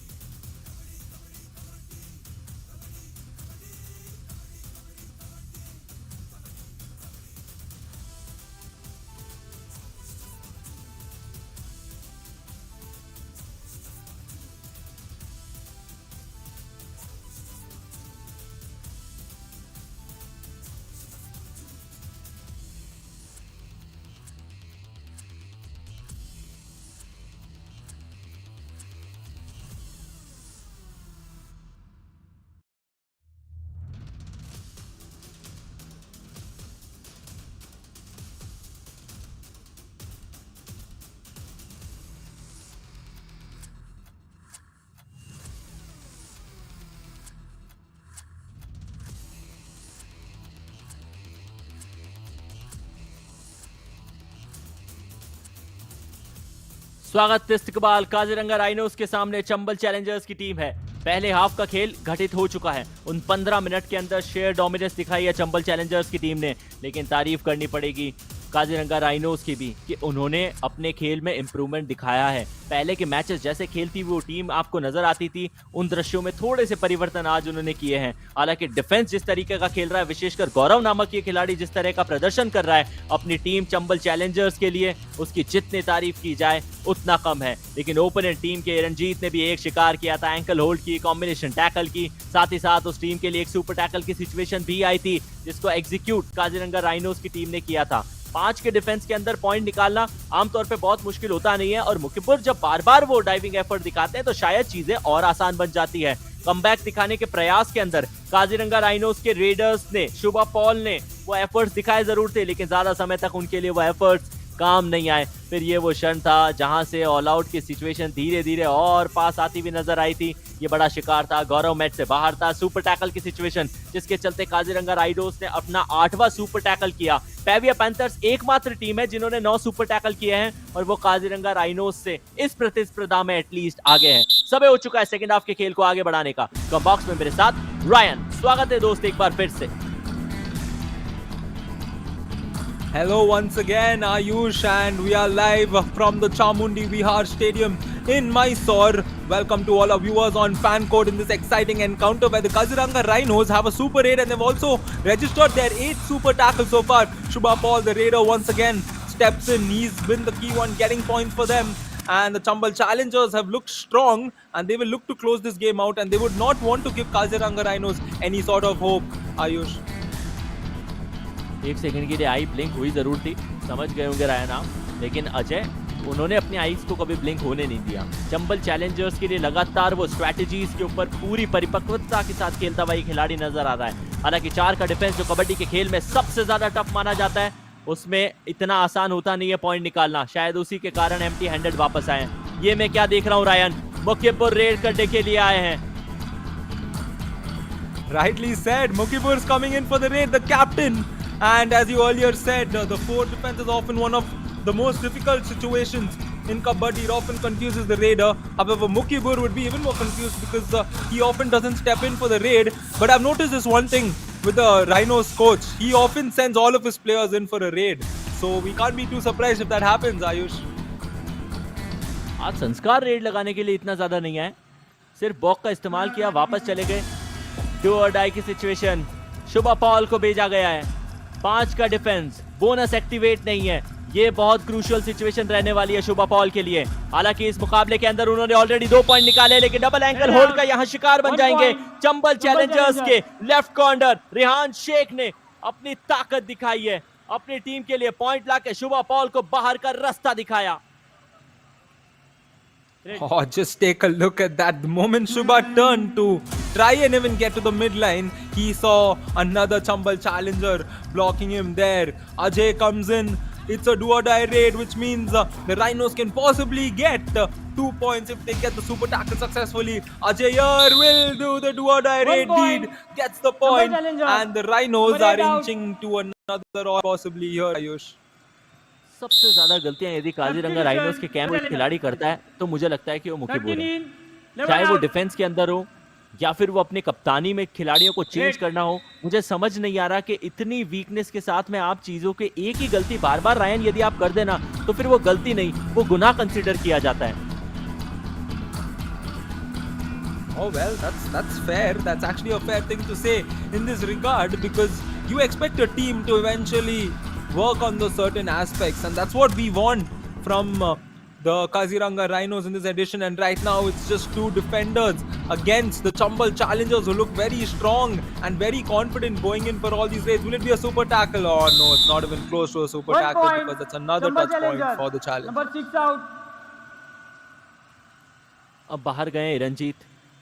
स्वागत इस्तकबाल काजीरंगा राइनोस के सामने चंबल चैलेंजर्स की टीम है। पहले हाफ का खेल घटित हो चुका है। उन 15 मिनट के अंदर शेयर डोमिनेंस दिखाई है चंबल चैलेंजर्स की टीम ने, लेकिन तारीफ करनी पड़ेगी काजीरंगा राइनोस की भी कि उन्होंने अपने खेल में इंप्रूवमेंट दिखाया है। पहले के मैचेस जैसे खेलती वो टीम आपको नजर आती थी, उन दृश्यों में थोड़े से परिवर्तन आज उन्होंने किए हैं। हालांकि डिफेंस जिस तरीके का खेल रहा है, विशेषकर गौरव नामक ये खिलाड़ी जिस तरह का प्रदर्शन कर रहा है अपनी टीम चंबल चैलेंजर्स के लिए, उसकी जितनी तारीफ की जाए उतना कम है। लेकिन ओपोनेंट टीम के रणजीत ने भी एक शिकार किया था, एंकल होल्ड की, कॉम्बिनेशन टैकल की, साथ ही साथ उस टीम के लिए एक सुपर टैकल की सिचुएशन भी आई थी जिसको एग्जीक्यूट काजीरंगा राइनोस की टीम ने किया था। 5 के डिफेंस के अंदर पॉइंट निकालना आमतौर पे बहुत मुश्किल होता नहीं है, और मुखिपुर जब बार बार वो डाइविंग एफर्ट दिखाते हैं तो शायद चीजें और आसान बन जाती है। कमबैक दिखाने के प्रयास के अंदर काजीरंगा राइनोस के रेडर्स ने, शुभा पॉल ने वो एफर्ट्स दिखाए जरूर थे, लेकिन ज्यादा समय तक उनके लिए वो एफर्ट्स काम नहीं आए। फिर ये वो क्षण था जहां से ऑल आउट की सिचुएशन धीरे धीरे और पास आती हुई नजर आई थी। ये बड़ा शिकार था, गौरव मैच से बाहर था, सुपर टैकल की सिचुएशन जिसके चलते काजीरंगा राइनोस ने अपना 8वां सुपर टैकल किया। पेरियर पैंथर्स एकमात्र टीम है जिन्होंने 9 सुपर टैकल किए हैं, और वो काजीरंगा राइनोस से इस प्रतिस्पर्धा में एटलीस्ट आगे हैं। समय हो चुका है सेकंड हाफ के खेल को आगे बढ़ाने का। कम बॉक्स में मेरे साथ रायन। स्वागत है दोस्त एक बार फिर से। Hello once again, Ayush, and we are live from the Chamundi Vihar Stadium in Mysore. Welcome to all our viewers on fan code in this exciting encounter where the Kaziranga Rhinos have a Super 8 and they've also registered their 8th Super tackle so far. Shubha Paul, the Raider, once again steps in. He's been the key one getting points for them. And the Chambal challengers have looked strong and they will look to close this game out, and they would not want to give Kaziranga Rhinos any sort of hope. Ayush. एक second के लिए आई blink हुई जरूर थी, समझ गए होंगे Ryan आप, लेकिन अजय उन्होंने अपने आईज को कभी ब्लिंक होने नहीं दिया। चंबल चैलेंजर्स के लिए लगातार वो स्ट्रैटेजीज के ऊपर पूरी परिपक्वता के साथ खेलता हुआ ये खिलाड़ी नजर आ रहा है। हालांकि 4 का डिफेंस जो कबड्डी के खेल में सबसे ज्यादा टफ माना जाता है, उसमें इतना आसान होता नहीं है पॉइंट निकालना। शायद उसी के कारण एम्प्टी हैंडेड वापस आए हैं। ये मैं क्या देख रहा हूँ रायन, मुखिपुर रेड करने के लिए आए हैं। Rightly said, Mukhipur is coming in for the raid, the captain. And as you earlier said, the 4 defense is often one of the most difficult situations in Kabaddi. It often confuses the raider. However, Mukhipur would be even more confused because he often doesn't step in for the raid. But I've noticed this one thing with the Rhinos coach. He often sends all of his players in for a raid. So we can't be too surprised if that happens, Ayush. आज संस्कार red लगाने के लिए इतना ज्यादा नहीं है, सिर्फ बॉक का इस्तेमाल किया, वापस चले गए। डू और डाई की सिचुएशन, शुभा पॉल को भेजा गया है। 5 का डिफेंस, बोनस एक्टिवेट नहीं है। ये बहुत क्रूशियल सिचुएशन रहने वाली है शुभा पॉल के लिए। हालांकि इस मुकाबले के अंदर उन्होंने ऑलरेडी 2 पॉइंट निकाले, लेकिन डबल एंकल होल्ड का यहाँ शिकार बन जाएंगे चंबल चैलेंजर्स के लेफ्ट कॉर्नर रिहान शेख ने अपनी ताकत दिखाई है, अपनी टीम के लिए पॉइंट लाके शुभा पॉल को बाहर का रास्ता दिखाया। Oh, just take a look at that. The moment Shubha turned to try and even get to the midline, he saw another Chambal challenger blocking him there. Ajay comes in. It's a do-or-die raid, which means the Rhinos can possibly get 2 points if they get the super tackle successfully. Ajay here will do the do-or-die raid lead, gets the point, and the Rhinos are inching to another or possibly here, Ayush. सबसे ज्यादा गलतियां यदि Kaziranga rhinos के camp में खिलाड़ी करता है तो मुझे लगता है कि वो मुखिपुर है। चाहे वो डिफेंस के अंदर हो या फिर वो अपने कप्तानी में खिलाड़ियों को चेंज करना हो, मुझे समझ नहीं आ रहा कि इतनी वीकनेस के साथ में आप चीजों के एक ही गलती बार बार रायन यदि आप कर देना तो फिर वो गलती नहीं, वो गुनाह कंसिडर किया जाता है। Oh well, that's fair. That's actually a fair thing to say in this regard, because you expect a team to eventually work on those certain aspects, and that's what we want from the Kaziranga Rhinos in this edition. And right now it's just 2 defenders against the Chambal challengers who look very strong and very confident going in for all these raids. Will it be a super tackle? Oh no, it's not even close to a super tackle, because that's another touch point for the challenge. Number 6 out. अब बाहर गए रंजीत,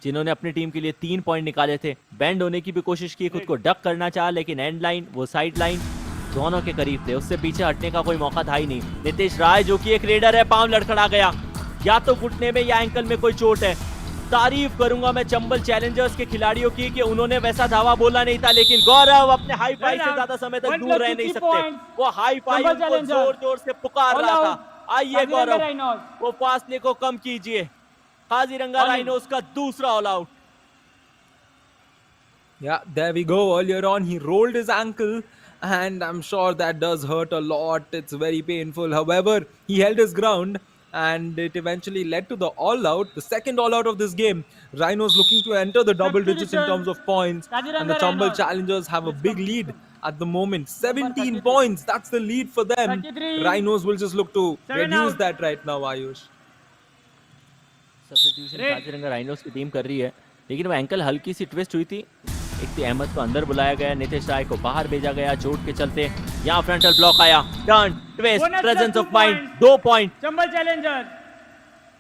जिन्होंने अपनी team के लिए 3 point निकाले थे। Band होने की भी कोशिश की, खुद को डक करना चाहा, लेकिन एंड लाइन, वो साइड लाइन दोनों के करीब थे, उससे पीछे हटने का कोई मौका था ही नहीं। नीतीश राय जो कि एक रेडर है, पांव लड़खड़ा गया, या तो घुटने में या एंकल में कोई चोट है। तारीफ करूंगा मैं चंबल चैलेंजर्स के खिलाड़ियों की कि उन्होंने वैसा धावा बोला नहीं था, लेकिन गौरव अपने हाई फाई से ज्यादा समय तक दूर रह नहीं सकते। वो हाई फाई उनको जोर जोर से पुकार रहा था। आइए गौरव, वो फासले को कम कीजिए। काजीरंगा राइनोस का दूसरा all out. Yeah, there we go. Earlier on, he rolled his ankle, and I'm sure that does hurt a lot. It's very painful. However, he held his ground, and it eventually led to the all out, the second all out of this game. Rhinos looking to enter the double digits in terms of points, and the Chambal Challengers have a big lead at the moment. 17 points. That's the lead for them. Rhinos will just look to reduce that right now, Ayush. Substitution Kaziranga rhinos की team कर रही है, लेकिन वो ankle हल्की सी twist हुई थी। इक्ति अहमद को अंदर बुलाया गया, नितेश राय को बाहर भेजा गया चोट के चलते। यहाँ फ्रंटल ब्लॉक आया, turn twist, presence of mind, 2 point. Chambal challenger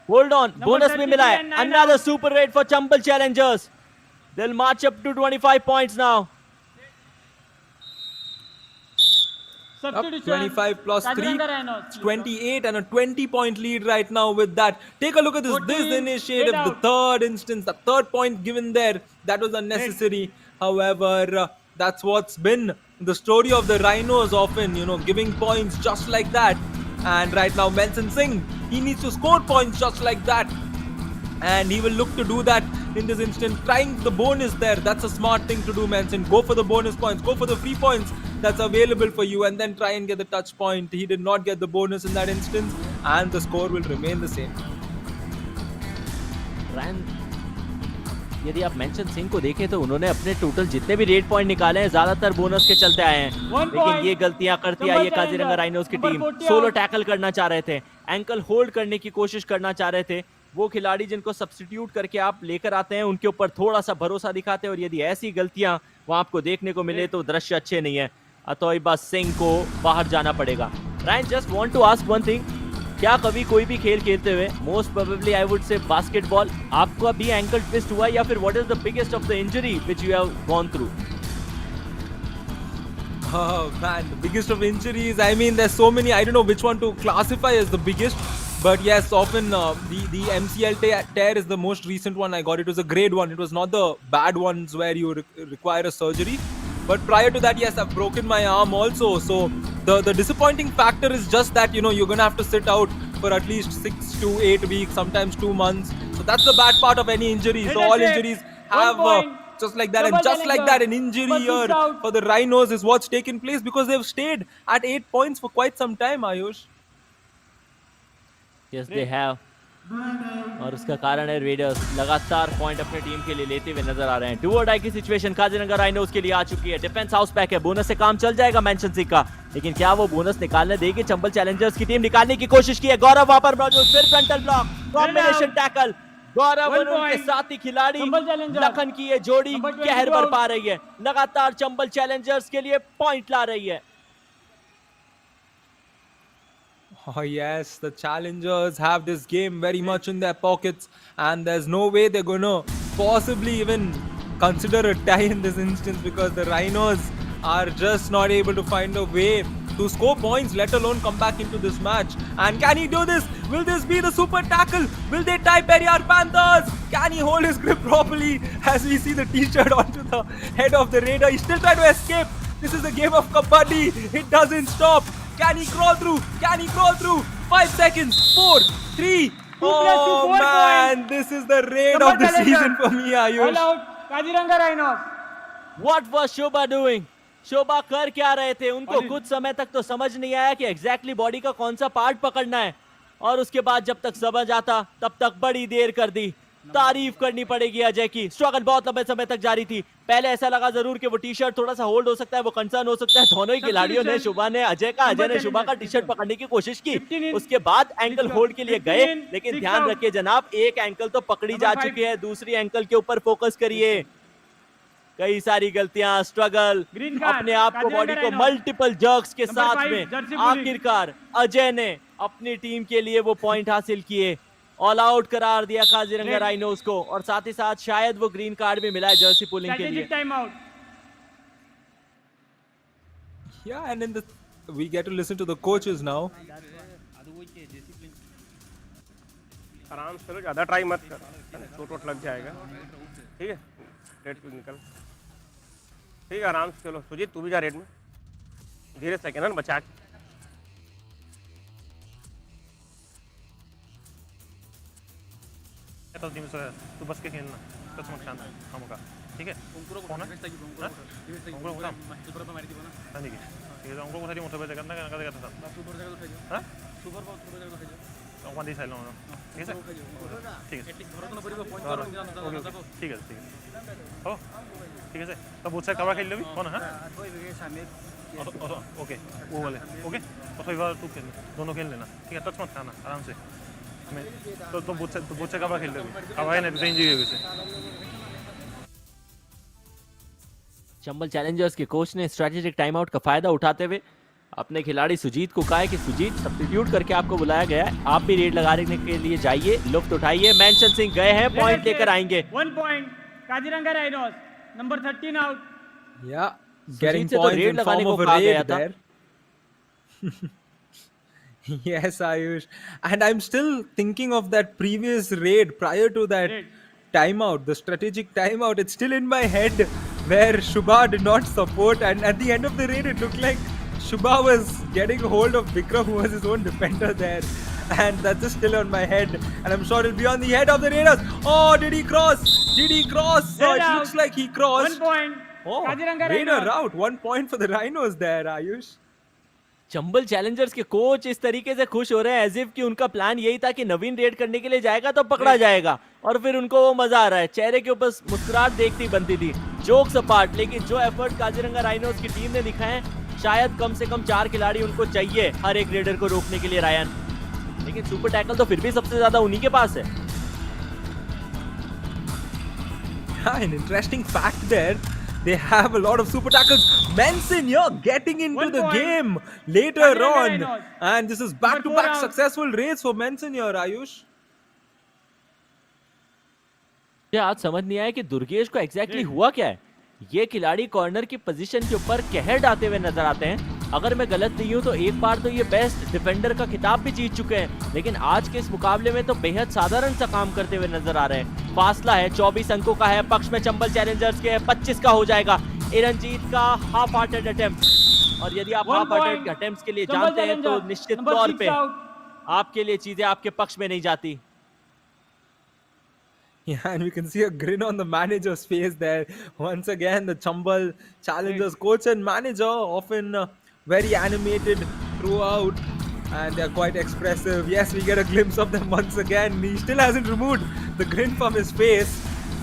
hold on, bonus भी मिला है। Another super raid for Chambal challengers. They will march up to 25 points now. Up 25 plus 3, 28 and a 20-point lead right now with that. Take a look at this. This initiative, the third instance, the third point given there, that was unnecessary. However, that's what's been the story of the Rhinos often, giving points just like that. And right now, Monsoon Singh, he needs to score points just like that. And he will look to do that in this instant. Trying the bonus there, that's a smart thing to do, Monsoon. Go for the bonus points, go for the free points that's available for you, and then try and get the touch point. He did not get the bonus in that instance, and the score will remain the same. यदि आप mention Singh को देखें तो उन्होंने अपने total जितने भी red point निकाले हैं ज्यादातर बोनस के चलते आए हैं, लेकिन ये गलतियां करती आई है काजीरंगा राइनोस की टीम। सोलो टैकल करना चाह रहे थे, एंकल होल्ड करने की कोशिश करना चाह रहे थे। वो खिलाड़ी जिनको सब्स्टिट्यूट करके आप लेकर आते हैं उनके ऊपर थोड़ा सा भरोसा दिखाते हैं, और यदि ऐसी गलतियां वहां आपको देखने को मिले तो दृश्य अच्छे नहीं है। अतोइबा सिंह को बाहर जाना पड़ेगा। Ryan, just want to ask one thing, क्या कभी कोई भी खेल खेलते हुए, most probably I would say basketball, आपका भी एंकल ट्विस्ट हुआ, या फिर what is the biggest of the injury which you have gone through? Oh man, the biggest of injuries. I mean, there's so many. I don't know which one to classify as the biggest. But yes, often the MCL tear is the most recent one I got. It was a grade 1. It was not the bad ones where you require a surgery. But prior to that, yes, I've broken my arm also. So the disappointing factor is just that, you're going to have to sit out for at least 6 to 8 weeks, sometimes 2 months. So that's the bad part of any injury. So all injuries have just like that. And just like that, an injury here for the Rhinos is what's taken place, because they've stayed at 8 points for quite some time, Ayush. Yes, they have. और उसका कारण है readers लगातार point अपने team के लिए लेते हुए नजर आ रहे हैं। डू और डाई की सिचुएशन काजीरंगा राइनोस के लिए आ चुकी है। डिफेंस हाउस पैक है, बोनस से काम चल जाएगा मेंशन सिंह का, लेकिन क्या वो बोनस निकालने देगी? चंबल चैलेंजर्स की टीम निकालने की कोशिश की है। गौरव वहां पर मौजूद, फिर फ्रंटल ब्लॉक, कॉम्बिनेशन टैकल। गौरव और उनके साथी खिलाड़ी लखन की ये जोड़ी कहर बरपा रही है, लगातार चंबल चैलेंजर्स के लिए पॉइंट ला रही है। Oh yes, the challengers have this game very much in their pockets, and there's no way they're going to possibly even consider a tie in this instance, because the Rhinos are just not able to find a way to score points, let alone come back into this match. And can he do this? Will this be the super tackle? Will they tie Periyar Panthers? Can he hold his grip properly as we see the t-shirt onto the head of the raider? He's still trying to escape. This is a game of Kabaddi. It doesn't stop. Can he crawl through? Can he crawl through? 5 seconds. 4, 3. Oh man, this is the raid of the season for me, Ayush. All out, Kaziranga Rhinos. What was Shobha doing? शोभा कर क्या रहे थे? उनको कुछ समय तक तो समझ नहीं आया कि एग्जैक्टली बॉडी का कौन सा पार्ट पकड़ना है, और उसके बाद जब तक समझ आता तब तक बड़ी देर कर दी। तारीफ करनी पड़ेगी अजय की, स्ट्रगल बहुत लंबे समय तक जारी थी। पहले ऐसा लगा जरूर कि वो टी शर्ट थोड़ा सा होल्ड हो सकता है, वो कंसर्न हो सकता है। दोनों ही खिलाड़ियों ने, शुभा ने अजय का, अजय ने शुभा का टी शर्ट पकड़ने की कोशिश की, उसके बाद एंकल होल्ड के लिए गए, लेकिन ध्यान रखिए जनाब, एक एंकल तो पकड़ी जा चुकी है, दूसरी एंकल के ऊपर फोकस करिए। कई सारी गलतियां, स्ट्रगल, अपने आप को, बॉडी को मल्टीपल जर्क्स के साथ में आखिरकार अजय ने अपनी टीम के लिए वो पॉइंट हासिल किए, ऑल आउट करार दिया काजीरंगा राइनोस को, और साथ ही साथ शायद वो ग्रीन कार्ड भी मिला है जर्सी पुलिंग के लिए। Yeah, and then we get to listen to the coaches now. आराम से चलो, ज्यादा ट्राई मत कर, चोट वोट लग जाएगा, ठीक है? रेड पे निकल, ठीक है, आराम से चलो। सुजीत तू भी जा रेड में, धीरे सेकंड बचा के। तो टीम से तू बस के खेलना तो समझ शांत हम का ठीक है कौन है उनको बोला हां ठीक है ये तो उनको कोसारी मोठा पे करना का करता था सुपर जगह खाइयो हां सुपर जगह खाइयो तो दी साइड लो ठीक है ठीक है घर तो परिबो पॉइंट करो ठीक है हो ठीक है तो बहुत से कवर खेल लेबी कौन हां ओके वो वाले ओके तो कोई बार तू खेल दोनों खेल लेना ठीक है टच मत खाना आराम से मैं तो बहुत से कवर खेल लेबी कवर है ना रेंज ही है वैसे चंबल चैलेंजर्स के कोच ने स्ट्रेटेजिक टाइम आउट का फायदा उठाते हुए अपने खिलाड़ी सुजीत को कहा है कि सुजीत सब्स्टिट्यूट करके आपको बुलाया गया है, आप भी रेड लगाने के लिए जाइए, लुफ्त उठाइए। मेंशन सिंह गए हैं, पॉइंट लेकर आएंगे। 1 point Kaziranga rhinos number 13 out. या गेटिंग तो पॉइंट्स रेड इन लगाने फॉर्म को ऑफ कहा अ गया रेड था। There. Yes, Ayush. And I'm still thinking of that previous raid prior to that timeout, the strategic timeout. It's still in my head where Shubha did not support, and at the end of the raid, it looked like Shubha was getting hold of Vikram, who was his own defender there. And that's just still on my head. And I'm sure it'll be on the head of the Raiders. Oh, did he cross? Did he cross? Oh, it looks like he crossed. 1 point. Oh, Kaziranga Raider Rhinos. out. 1 point for the Rhinos there, Ayush. Chambal Challengers के coach इस तरीके से खुश हो रहे हैं as if कि उनका प्लान यही था कि नवीन रेड करने के लिए जाएगा तो पकड़ा जाएगा, और फिर उनको वो मजा आ रहा है। चेहरे के ऊपर मुस्कुराहट देखती बनती थी। जोक्स अपार्ट, लेकिन जो एफर्ट काजीरंगा राइनोस की टीम ने दिखाए हैं, शायद कम से कम 4 खिलाड़ी उनको चाहिए हर एक रेडर को रोकने के लिए रायन, लेकिन सुपर टैकल तो फिर भी सबसे ज्यादा उन्हीं के पास है। An interesting fact there. They have a lot of super tackles. Manson here getting into 1 the point. game later Kaziranga on. Rhinos. And this is Number 4 back-to-back out. successful raids for Manson here, Ayush. मुझे आज समझ नहीं आया कि दुर्गेश को exactly हुआ क्या है। ये खिलाड़ी कॉर्नर की पोजीशन के ऊपर कहर डालते हुए नजर आते हैं। अगर मैं गलत नहीं हूं तो एक बार तो ये बेस्ट डिफेंडर का खिताब भी जीत चुके हैं, लेकिन आज के इस मुकाबले में तो बेहद साधारण सा काम करते हुए नजर आ रहे हैं। फासला है 24 अंकों का है, पक्ष में चंबल चैलेंजर्स के 25 का हो जाएगा। इरनजीत का हाफ हार्टेड अटेम्प्ट, और यदि आप 1 हाफ हार्टेड point. अटेम्प्ट्स के लिए चंबल जानते हैं तो चैलेंजर्स, निश्चित number तौर 6 पे out. आपके लिए चीजें आपके पक्ष में नहीं जाती। Yeah, and we can see a grin on the manager's face there. Once again, the Chambal Challengers coach and manager often very animated throughout, and they're quite expressive. Yes, we get a glimpse of them once again. He still hasn't removed the grin from his face,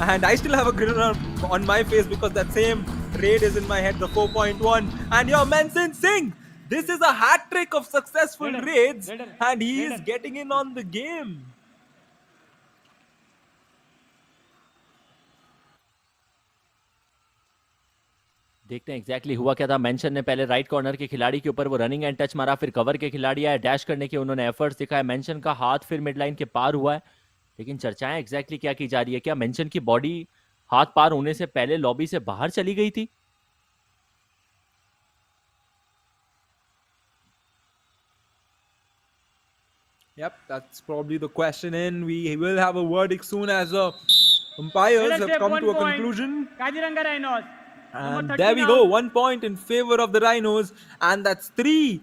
and I still have a grin on my face because that same raid is in my head, the 4.1. And your Manson Singh, this is a hat trick of successful raids, and he is getting in on the game. देखते हैं exactly हुआ क्या था। Mention ने पहले right corner के खिलाड़ी के ऊपर वो रनिंग एंड टच मारा, फिर कवर के खिलाड़ी आए, डैश करने के उन्होंने एफर्ट्स दिखाए। मेंशन का हाथ फिर मिड लाइन के पार हुआ है, लेकिन चर्चाएं एग्जैक्टली क्या की जा रही है? क्या मेंशन की बॉडी हाथ पार होने से पहले लॉबी से बाहर चली गई थी? Yep, that's probably the question, and we will have a verdict soon as the umpires have come to a conclusion. Kaziranga Rhinos. And there we go, 1 point in favor of the Rhinos, and that's 3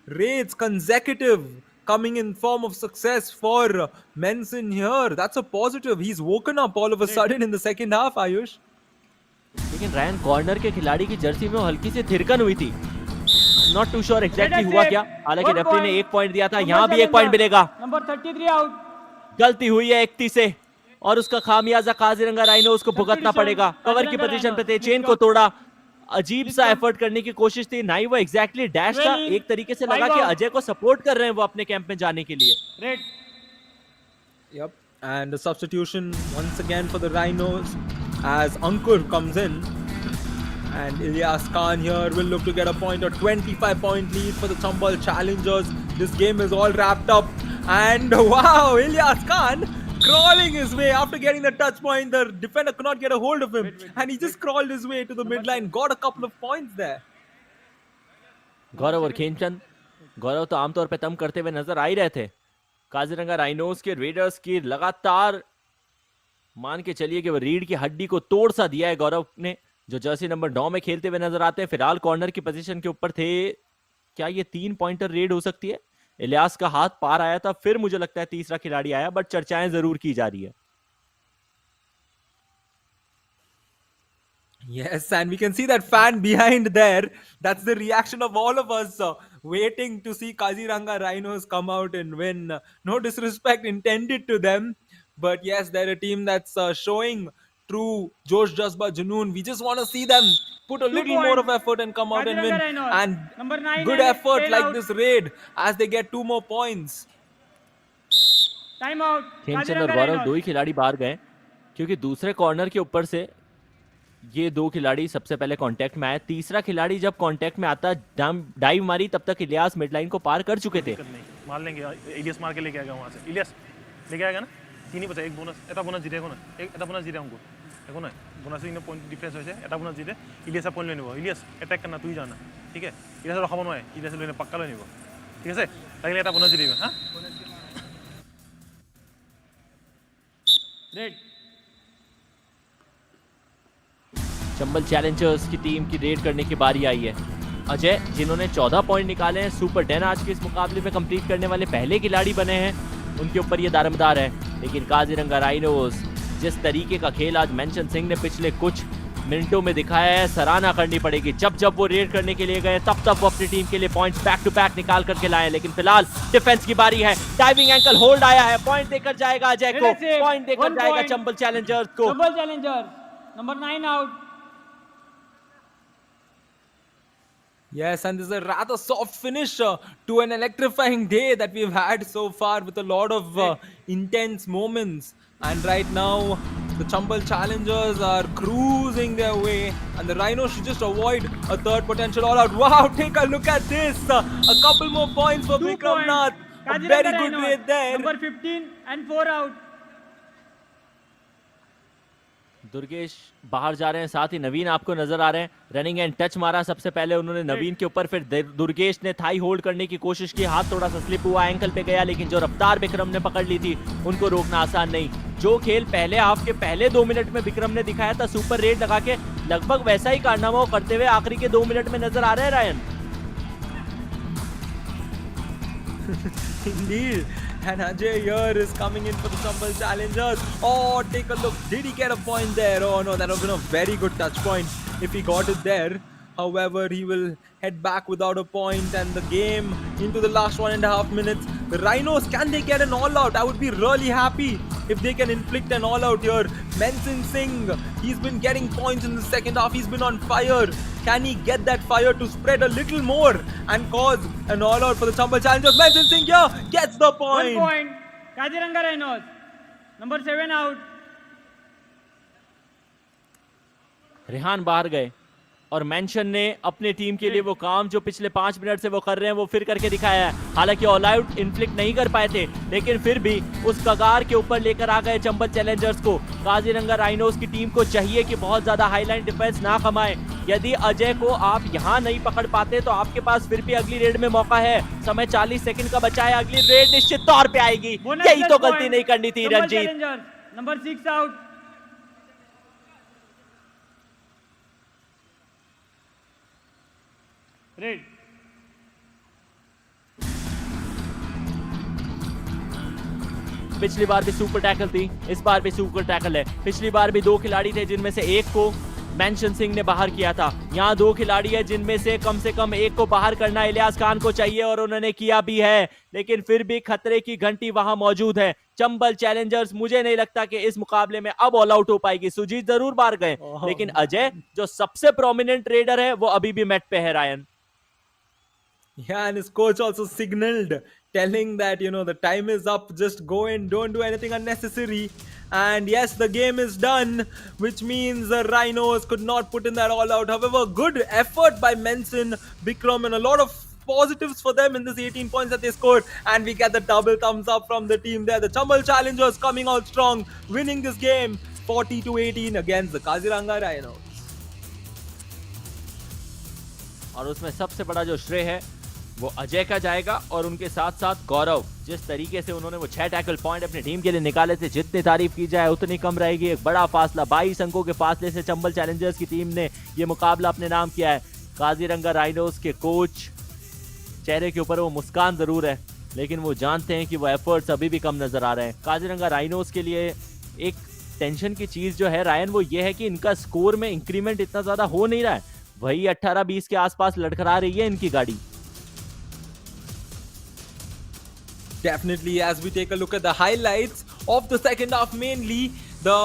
raids consecutive coming in form of success for Manson here. That's a positive. He's woken up all of a sudden in the second half, Ayush. लेकिन रैन corner के खिलाड़ी की Jersey में हल्की सी थिरकन हुई थी। Not to sure exactly हुआ क्या, हालांकि रेफरी ने 1 पॉइंट दिया था, यहाँ भी 1 पॉइंट मिलेगा। Number 33 out. गलती हुई है 31 से, और उसका खामियाजा काजीरंगा राइनोस को भुगतना पड़ेगा। कवर की पोजीशन पे थे, चेन को तोड़ा, अजीब सा एफर्ट करने की कोशिश थी, ना ही वो एग्जैक्टली डैश था। एक तरीके से लगा कि अजय को सपोर्ट कर रहे हैं वो अपने कैंप में जाने के लिए। Red. Yep, and the substitution once again for the Rhinos as Ankur comes in, and Ilyas Khan here will look to get a point, or 25-point lead for the Chambal Challengers. This game is all wrapped up, and wow, Ilyas Khan crawling his way after getting the touch point. The defender could not get a hold of him, and he just crawled his way to the midline, got a couple of points there. गौरव और खेमचंद, गौरव तो आमतौर पे तम करते हुए नजर आ ही रहे थे। काजीरंगा राइनोस के रेडर्स की लगातार मान के चलिए कि वो रीढ़ की हड्डी को तोड़ सा दिया है गौरव ने, जो जर्सी नंबर 9 में खेलते हुए नजर आते हैं। फिलहाल कॉर्नर की पोजीशन के ऊपर थे। क्या ये 3 पॉइंटर रेड हो सकती है? इलियास का हाथ पार आया था, फिर मुझे लगता है तीसरा खिलाड़ी आया, बट चर्चाएं जरूर की जा रही है। Yes, and we can see that fan behind there. That's the reaction of all of us waiting to see Kaziranga Rhinos come out and win. No disrespect intended to them, but yes, they're a team that's showing true Josh Jazba Junoon. We just want to see them put a 2 little more of points. effort and come out and win. Kaziranga Rhinos. And Number 9 good and effort 10 like out. this raid as they get 2 more points. Time out. Khemchand और Kaziranga गौरव Rhinos. दो ही खिलाड़ी बाहर गए क्योंकि दूसरे corner के ऊपर से ये दो खिलाड़ी सबसे पहले कांटेक्ट में आए। तीसरा खिलाड़ी जब कांटेक्ट में आता डाइव मारी तब तक इलियास मिडलाइन को पार कर चुके थे। मार लेंगे, इलियास मार के लेके आएगा वहाँ से। इलियास लेके आएगा ना, 3 बचा, एक बोनस, এটা বোনাস জিতে এখন, এটা বোনাস জিতে हमको देखो ना, বোনাস ইনে পয়েন্ট ডিফারেন্স হয়েছে, এটা বোনাস জিতে ইলিয়াস পয়েন্ট লৈ নিব। ইলিয়াস অ্যাটাক করনা, তুই জানা, ঠিক আছে? ইলিয়াস রখাব নয়, ইলিয়াস লৈ পাক্কা লৈ নিব, ঠিক আছে? লাগিলে এটা বোনাস জিতে দিবা, হ্যাঁ? Red. चंबल चैलेंजर्स की टीम की रेड करने की बारी आई है। अजय जिन्होंने 14 पॉइंट निकाले हैं, सुपर 10 आज के इस मुकाबले में कंप्लीट करने वाले पहले खिलाड़ी बने हैं, उनके ऊपर ये दारोमदार है। लेकिन काजीरंगा राइनोस जिस तरीके का खेल आज मेंशन सिंह ने पिछले कुछ मिनटों में दिखाया है, सराहना करनी पड़ेगी। जब जब वो रेड करने के लिए गए तब तब वो अपनी टीम के लिए पॉइंट्स बैक टू बैक निकाल करके लाए। लेकिन फिलहाल डिफेंस की बारी है, डाइविंग एंकल होल्ड आया है, पॉइंट देकर जाएगा अजय को, पॉइंट देकर जाएगा चंबल चैलेंजर्स को। Chambal Challengers. Number 9 out. Yes, and this is a rather soft finish to an electrifying day that we've had so far with a lot of intense moments. And right now, the Chambal Challengers are cruising their way, and the Rhinos should just avoid a third potential all-out. Wow, take a look at this! A couple more points for 2 Vikram points. Nath. A Kaziranga very good Rhinos. raid there. Number 15 and 4 out. Durgesh बाहर जा रहे हैं, साथ ही नवीन आपको नजर आ रहे हैं। Running and touch मारा सबसे पहले उन्होंने नवीन के ऊपर, फिर दुर्गेश ने थाई होल्ड करने की कोशिश की, हाथ थोड़ा सा स्लिप हुआ, एंकल पे गया, लेकिन जो रफ्तार विक्रम ने पकड़ ली थी उनको रोकना आसान नहीं। जो खेल पहले हाफ के पहले 2 मिनट में विक्रम ने दिखाया था, सुपर रेड लगा के लगभग वैसा ही कारनामा करते हुए आखिरी के 2 मिनट में नजर आ रहे हैं Ryan. Indeed. And Ajay here is coming in for the Chambal Challengers. Oh, take a look. Did he get a point there? Oh no, that would have been a very good touch point if he got it there. However, he will head back without a point, and the game into the last 1.5 minutes. The Rhinos, can they get an all-out? I would be really happy if they can inflict an all-out here. Monsoon Singh, he's been getting points in the second half. He's been on fire. Can he get that fire to spread a little more and cause an all-out for the Chambal Challengers? Monsoon Singh here gets the 1 point. point. Kaziranga Rhinos. Number 7 out. Rehan बाहर गए और mention ने अपने team के लिए वो काम जो पिछले 5 मिनट से वो कर रहे हैं वो फिर करके दिखाया है। हालांकि ऑल आउट इन्फ्लिक्ट नहीं कर पाए थे, लेकिन फिर भी उस कगार के ऊपर लेकर आ गए चंबल चैलेंजर्स को। काजीरंगा राइनोस की टीम को चाहिए कि बहुत ज्यादा हाईलाइन डिफेंस ना कमाए। यदि अजय को आप यहाँ नहीं पकड़ पाते तो आपके पास फिर भी अगली रेड में मौका है। समय 40 सेकंड का बचा है, अगली रेड निश्चित तौर पे आएगी। यही तो गलती नहीं करनी थी रंजीत। Number 6 out. Red. पिछली बार भी सुपर टैकल थी, इस बार भी सुपर टैकल है। पिछली बार भी 2 खिलाड़ी थे जिनमें से एक को मेंशन सिंह ने बाहर किया था। यहाँ 2 खिलाड़ी है जिनमें से कम एक को बाहर करना इलियास खान को चाहिए और उन्होंने किया भी है, लेकिन फिर भी खतरे की घंटी वहां मौजूद है। चंबल चैलेंजर्स मुझे नहीं लगता कि इस मुकाबले में अब ऑल आउट हो पाएगी। सुजीत जरूर बाहर गए, लेकिन अजय जो सबसे प्रोमिनेंट रेडर है वो अभी भी मैट पे है Ryan. Yeah, and his coach also signaled, telling that, you know, the time is up, just go in, don't do anything unnecessary. And yes, the game is done, which means the Rhinos could not put in that all out. However, good effort by Monsoon, Vikram, and a lot of positives for them in this 18 points that they scored. And we get the double thumbs up from the team there. The Chambal Challengers coming out strong, winning this game 40-18 against the Kaziranga Rhinos. और उसमें सबसे बड़ा जो श्रेय है वो अजय का जाएगा और उनके साथ साथ गौरव। जिस तरीके से उन्होंने वो 6 टैकल पॉइंट अपनी टीम के लिए निकाले थे, जितनी तारीफ की जाए उतनी कम रहेगी। एक बड़ा फासला 22 अंकों के फासले से चंबल चैलेंजर्स की टीम ने ये मुकाबला अपने नाम किया है। काजीरंगा राइनोस के कोच चेहरे के ऊपर वो मुस्कान जरूर है, लेकिन वो जानते हैं कि वो एफर्ट्स अभी भी कम नजर आ रहे हैं। काजीरंगा राइनोस के लिए एक टेंशन की चीज जो है रायन वो ये है कि इनका स्कोर में इंक्रीमेंट इतना ज्यादा हो नहीं रहा है, वही 18-20 के आसपास लड़खड़ा रही है इनकी गाड़ी। Definitely, as we take a look at the highlights of the second half, mainly the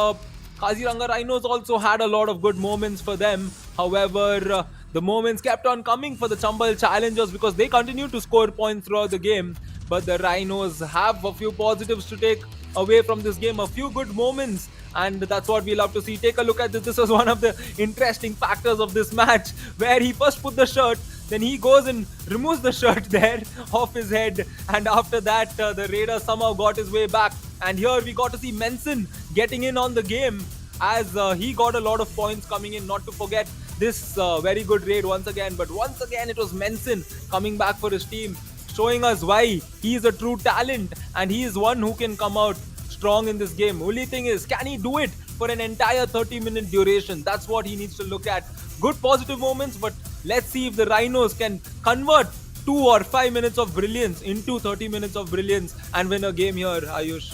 Kaziranga Rhinos also had a lot of good moments for them. However, the moments kept on coming for the Chambal Challengers because they continued to score points throughout the game. But the Rhinos have a few positives to take away from this game, a few good moments, and that's what we love to see. Take a look at this. This was one of the interesting factors of this match, where he first put the shirt, then he goes and removes the shirt there off his head, and after that the Raider somehow got his way back. And here we got to see Monsoon getting in on the game as he got a lot of points coming in, not to forget this very good raid once again. But once again it was Monsoon coming back for his team, showing us why he is a true talent and he is one who can come out strong in this game. Only thing is, can he do it for an entire 30-minute duration? That's what he needs to look at. Good positive moments, but let's see if the Rhinos can convert 2 or 5 minutes of brilliance into 30 minutes of brilliance and win a game here, Ayush.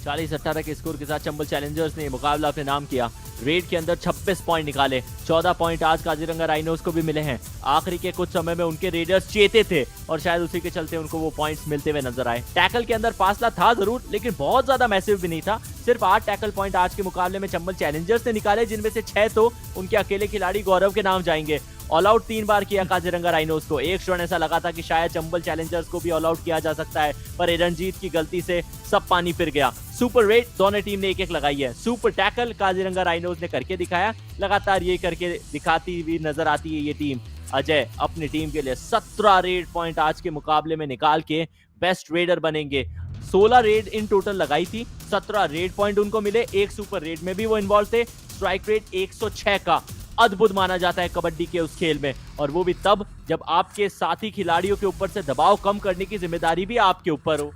40-18 के score के साथ Chambal Challengers ने मुकाबला अपने नाम किया। Red के अंदर 26 पॉइंट निकाले, 14 पॉइंट आज काजीरंगा राइनोस को भी मिले हैं। आखिरी के कुछ समय में उनके रेडर्स चेते थे और शायद उसी के चलते उनको वो पॉइंट्स मिलते हुए नजर आए। टैकल के अंदर फासला था जरूर, लेकिन बहुत ज्यादा मैसिव भी नहीं था। सिर्फ 8 टैकल पॉइंट आज के मुकाबले में चंबल चैलेंजर्स ने निकाले, जिनमें से 6 तो उनके अकेले खिलाड़ी गौरव के नाम जाएंगे। ऑल आउट 3 बार किया काजीरंगा राइनोस को। एक क्षण ऐसा लगा था कि शायद चंबल चैलेंजर्स को भी ऑल आउट किया जा सकता है, पर रणजीत की गलती से सब पानी फिर गया। सुपर रेड दोनों टीम ने एक-एक लगाई है। सुपर टैकल काजीरंगा राइनोस ने करके दिखाया, लगातार ये करके दिखाती हुई नजर आती है ये टीम। अजय अपनी टीम के लिए 17 रेड पॉइंट आज के मुकाबले में निकाल के बेस्ट रेडर बनेंगे। 16 रेड इन टोटल लगाई थी, 17 रेड पॉइंट उनको मिले, एक सुपर रेड में भी वो इन्वॉल्व थे। स्ट्राइक रेट 106 का अद्भुत माना जाता है कबड्डी के उस खेल में, और वो भी तब जब आपके साथी खिलाड़ियों के ऊपर से दबाव कम करने की जिम्मेदारी भी आपके ऊपर हो।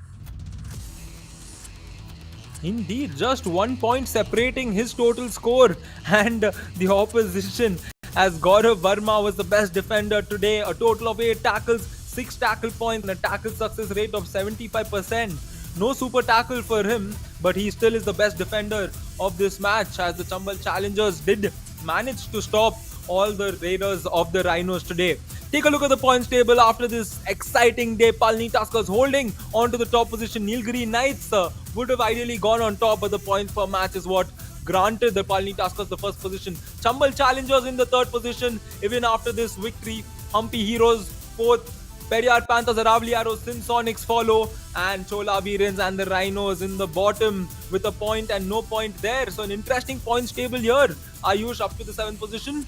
Indeed, just 1 point separating his total score and the opposition, as Gaurav Verma was the best defender today. A total of 8 tackles, 6 tackle points and a tackle success rate of 75%. No super tackle for him, but he still is the best defender of this match, as the Chambal Challengers did manage to stop all the Raiders of the Rhinos today. Take a look at the points table after this exciting day. Palani Tuskers holding on to the top position. Nilgiri Knights would have ideally gone on top, but the points per match is what granted the Palani Tuskers the first position. Chambal Challengers in the third position even after this victory. Humpy Heroes fourth. Periyar Panthers, Aravali Arrows, Sinsonics follow, and Chola Virens and the Rhinos in the bottom with a point and no point there. So an interesting points table here. Ayush up to the 7th position.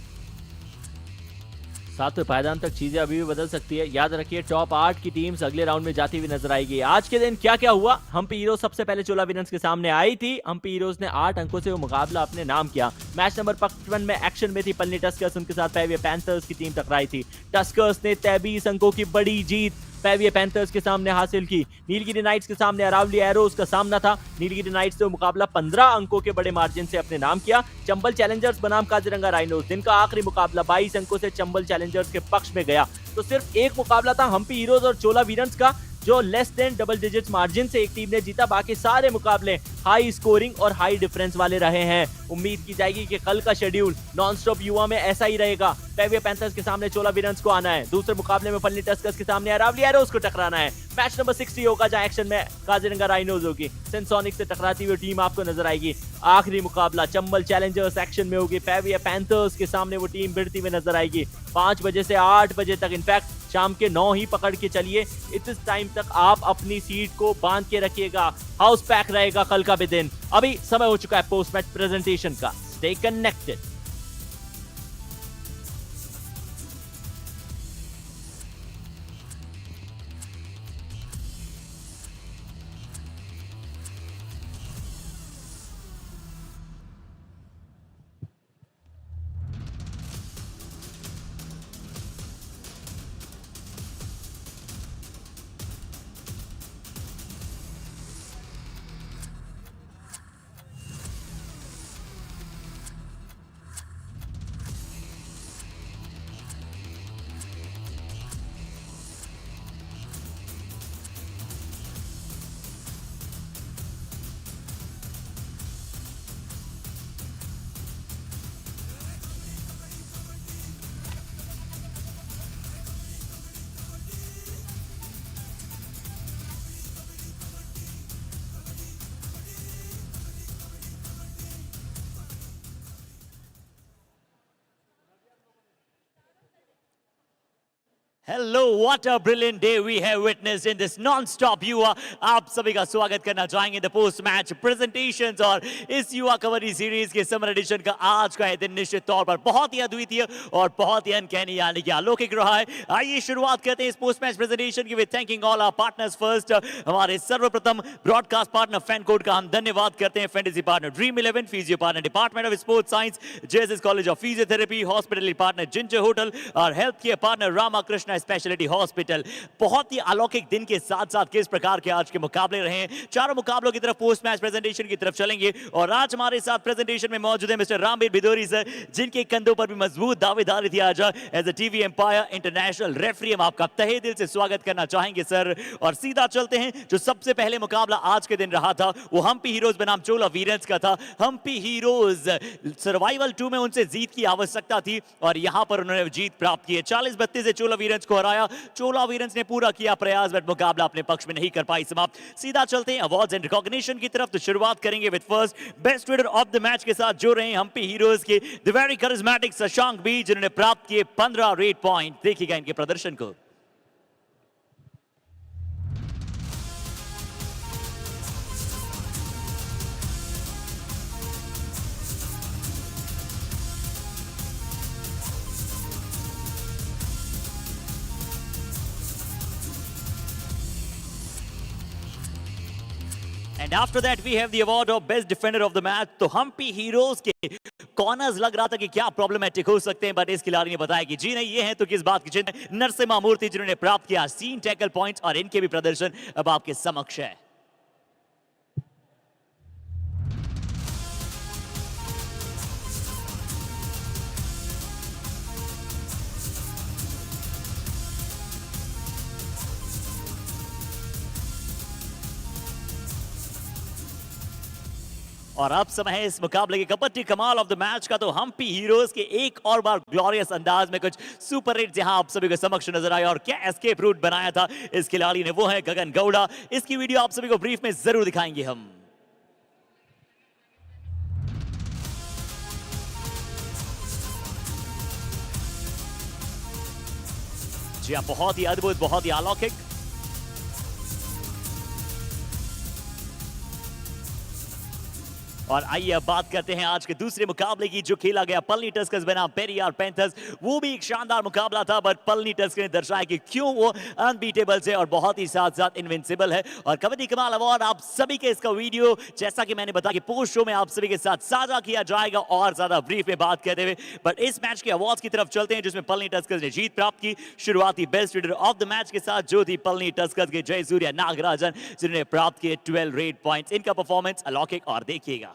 7वें पायदान तक चीजें अभी भी बदल सकती है। याद रखिए टॉप 8 की टीम्स अगले राउंड में जाती हुई नजर आएगी। आज के दिन क्या क्या हुआ? हम्पी हीरोज सबसे पहले चोला विनर्स के सामने आई थी। हम्पी हीरोज ने 8 अंकों से वो मुकाबला अपने नाम किया। मैच नंबर 55 में एक्शन में थी पलनी टस्कर्स, उनके साथ पेरियर पैंथर्स की टीम टकराई थी। टस्कर्स ने 23 अंकों की बड़ी जीत पेरियर पैंथर्स के सामने हासिल की। नीलगिरी नाइट्स के सामने अरावली एरोज का सामना था। नीलगिरी नाइट्स ने मुकाबला 15 अंकों के बड़े मार्जिन से अपने नाम किया। चंबल चैलेंजर्स बनाम काजीरंगा राइनोस, दिन का आखिरी मुकाबला 22 अंकों से चंबल चैलेंजर्स के पक्ष में गया। तो सिर्फ एक मुकाबला था हम्पी हीरोज और चोला वीरन्स का, जो less than double digits margin से एक टीम ने जीता। बाकी सारे मुकाबले हाई स्कोरिंग और हाई डिफरेंस वाले रहे हैं। उम्मीद की जाएगी कि कल का शेड्यूल नॉन स्टॉप युवा में ऐसा ही रहेगा। पेरियर पैंथर्स के सामने चोला विरन्स को आना है, दूसरे मुकाबले में पलनी टस्कर्स के सामने अरावली एरोज को टकराना है। मैच नंबर 60 होगा जहां एक्शन में काजीरंगा राइनोज होगी, सेंसोनिक से टकराती हुई टीम आपको नजर आएगी। आखिरी मुकाबला चंबल चैलेंजर्स एक्शन में होगी, पेरियर पैंथर्स के सामने वो टीम भिड़ती हुई नजर आएगी। 5 बजे से 8 बजे तक, इनफैक्ट शाम के 9 ही पकड़ के चलिए। इस टाइम तक आप अपनी सीट को बांध के रखिएगा, हाउस पैक रहेगा कल का भी दिन। अभी समय हो चुका है पोस्ट मैच प्रेजेंटेशन का। Stay connected. Hello, what a brilliant day we have witnessed in this non stop Yuva. आप सभी का स्वागत करना चाहेंगे द पोस्ट मैच प्रेजेंटेशंस और इस युवा कबड्डी सीरीज के समर एडिशन का आज का दिन निश्चित तौर पर बहुत ही अद्वितीय और बहुत ही अनकैनी यानी कि अलौकिक रहा है। आइए शुरुआत करते हैं इस पोस्ट मैच प्रेजेंटेशन की with thanking all our partners. First हमारे सर्वप्रथम ब्रॉडकास्ट पार्टनर फैन कोड का हम धन्यवाद करते हैं। Fantasy partner dream 11, physio partner department of sports science JSS college of physiotherapy, hospitality partner ginger hotel और health care partner Ramakrishna speciality hospital. बहुत ही अलौकिक दिन के साथ साथ किस प्रकार के आज के मुकाबले रहे हैं, चारों मुकाबलों की तरफ पोस्ट मैच प्रेजेंटेशन की तरफ चलेंगे। और आज हमारे साथ प्रेजेंटेशन में मौजूद है मिस्टर रामवीर भिदोरी सर, जिनके कंधों पर भी मजबूत दावेदारी थी आज as a TV umpire international referee. हम आपका तहे दिल से स्वागत करना चाहेंगे सर। और सीधा चलते हैं, जो सबसे पहले मुकाबला आज के दिन रहा था वो हम्पी हीरोज बनाम चोला वीरेंस का था। हम्पी हीरोज सर्वाइवल 2 में उनसे जीत की आवश्यकता थी और यहां पर उन्होंने जीत प्राप्त की है। 40-32 से चोला वीरेंस को हराया। चोला वीरेंस ने पूरा किया प्रयास बट मुकाबला अपने पक्ष में नहीं कर पाई समाप्त। सीधा चलते हैं अवार्ड्स एंड रिकॉग्निशन की तरफ। तो शुरुआत करेंगे with first best raider of the match के साथ जो रहे हम्पी हीरोज के the very charismatic Shashank B, जिन्होंने प्राप्त किए 15 रेड पॉइंट। देखिएगा इनके प्रदर्शन को। And after that we have the award of best defender of the match। तो हम्पी हीरोज के कॉर्नर्स लग रहा था कि क्या प्रॉब्लमेटिक हो सकते हैं, बट इस खिलाड़ी ने बताया कि जी नहीं, ये हैं तो किस बात की चिंता। नरसिम्हा मूर्ति जिन्होंने प्राप्त किया 3 टैकल पॉइंट्स और इनके भी प्रदर्शन अब आपके समक्ष है। और अब समय है इस मुकाबले के कबड्डी कमाल ऑफ द मैच का। तो हम्पी हीरोज के एक और बार ग्लोरियस अंदाज में कुछ सुपर हिट जहां आप सभी को समक्ष नजर आया और क्या एस्केप रूट बनाया था इस खिलाड़ी ने, वो है गगन गौड़ा। इसकी वीडियो आप सभी को ब्रीफ में जरूर दिखाएंगे हम। जी हाँ, बहुत ही अद्भुत, बहुत ही अलौकिक। और आइए अब बात करते हैं आज के दूसरे मुकाबले की, जो खेला गया पलनी टस्कर्स बनाम पेरियार पैंथर्स। वो भी एक शानदार मुकाबला था बट पलनी टस्कर्स ने दर्शाया कि क्यों वो अनबीटेबल है और बहुत ही साथ साथ इनविंसिबल है। और कबड्डी कमाल अवार्ड आप सभी के इसका वीडियो, जैसा कि मैंने बताया कि पोस्ट शो में आप सभी के साथ साझा किया जाएगा और ज्यादा ब्रीफ में बात करते हुए। बट इस मैच के अवार्ड्स की तरफ चलते हैं जिसमें पलनी टस्कर्स ने जीत प्राप्त की। शुरुआती best raider of the match के साथ जो थी पलनी टस्कर्स के जयसूर्या नागराजन, जिन्होंने प्राप्त किए 12 रेड पॉइंट्स। इनका परफॉर्मेंस अलौकिक और देखिएगा।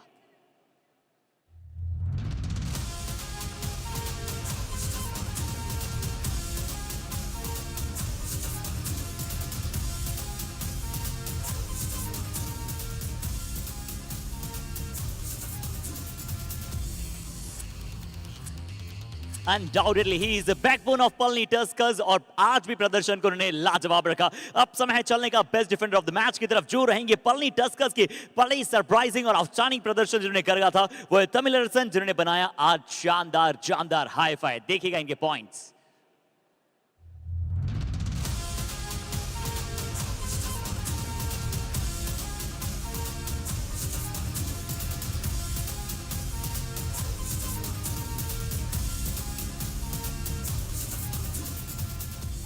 Undoubtedly he is the backbone of Palani Tuskers और आज भी प्रदर्शन को उन्होंने लाजवाब रखा। अब समय है चलने का best defender of the match की तरफ, जो रहेंगे पलनी टस्कर्स के बड़े ही सरप्राइजिंग और आउटस्टैंडिंग प्रदर्शन जिन्होंने करा था वो है तमिलरसन, जिन्होंने बनाया आज शानदार जानदार हाई फाई। देखिएगा इनके points.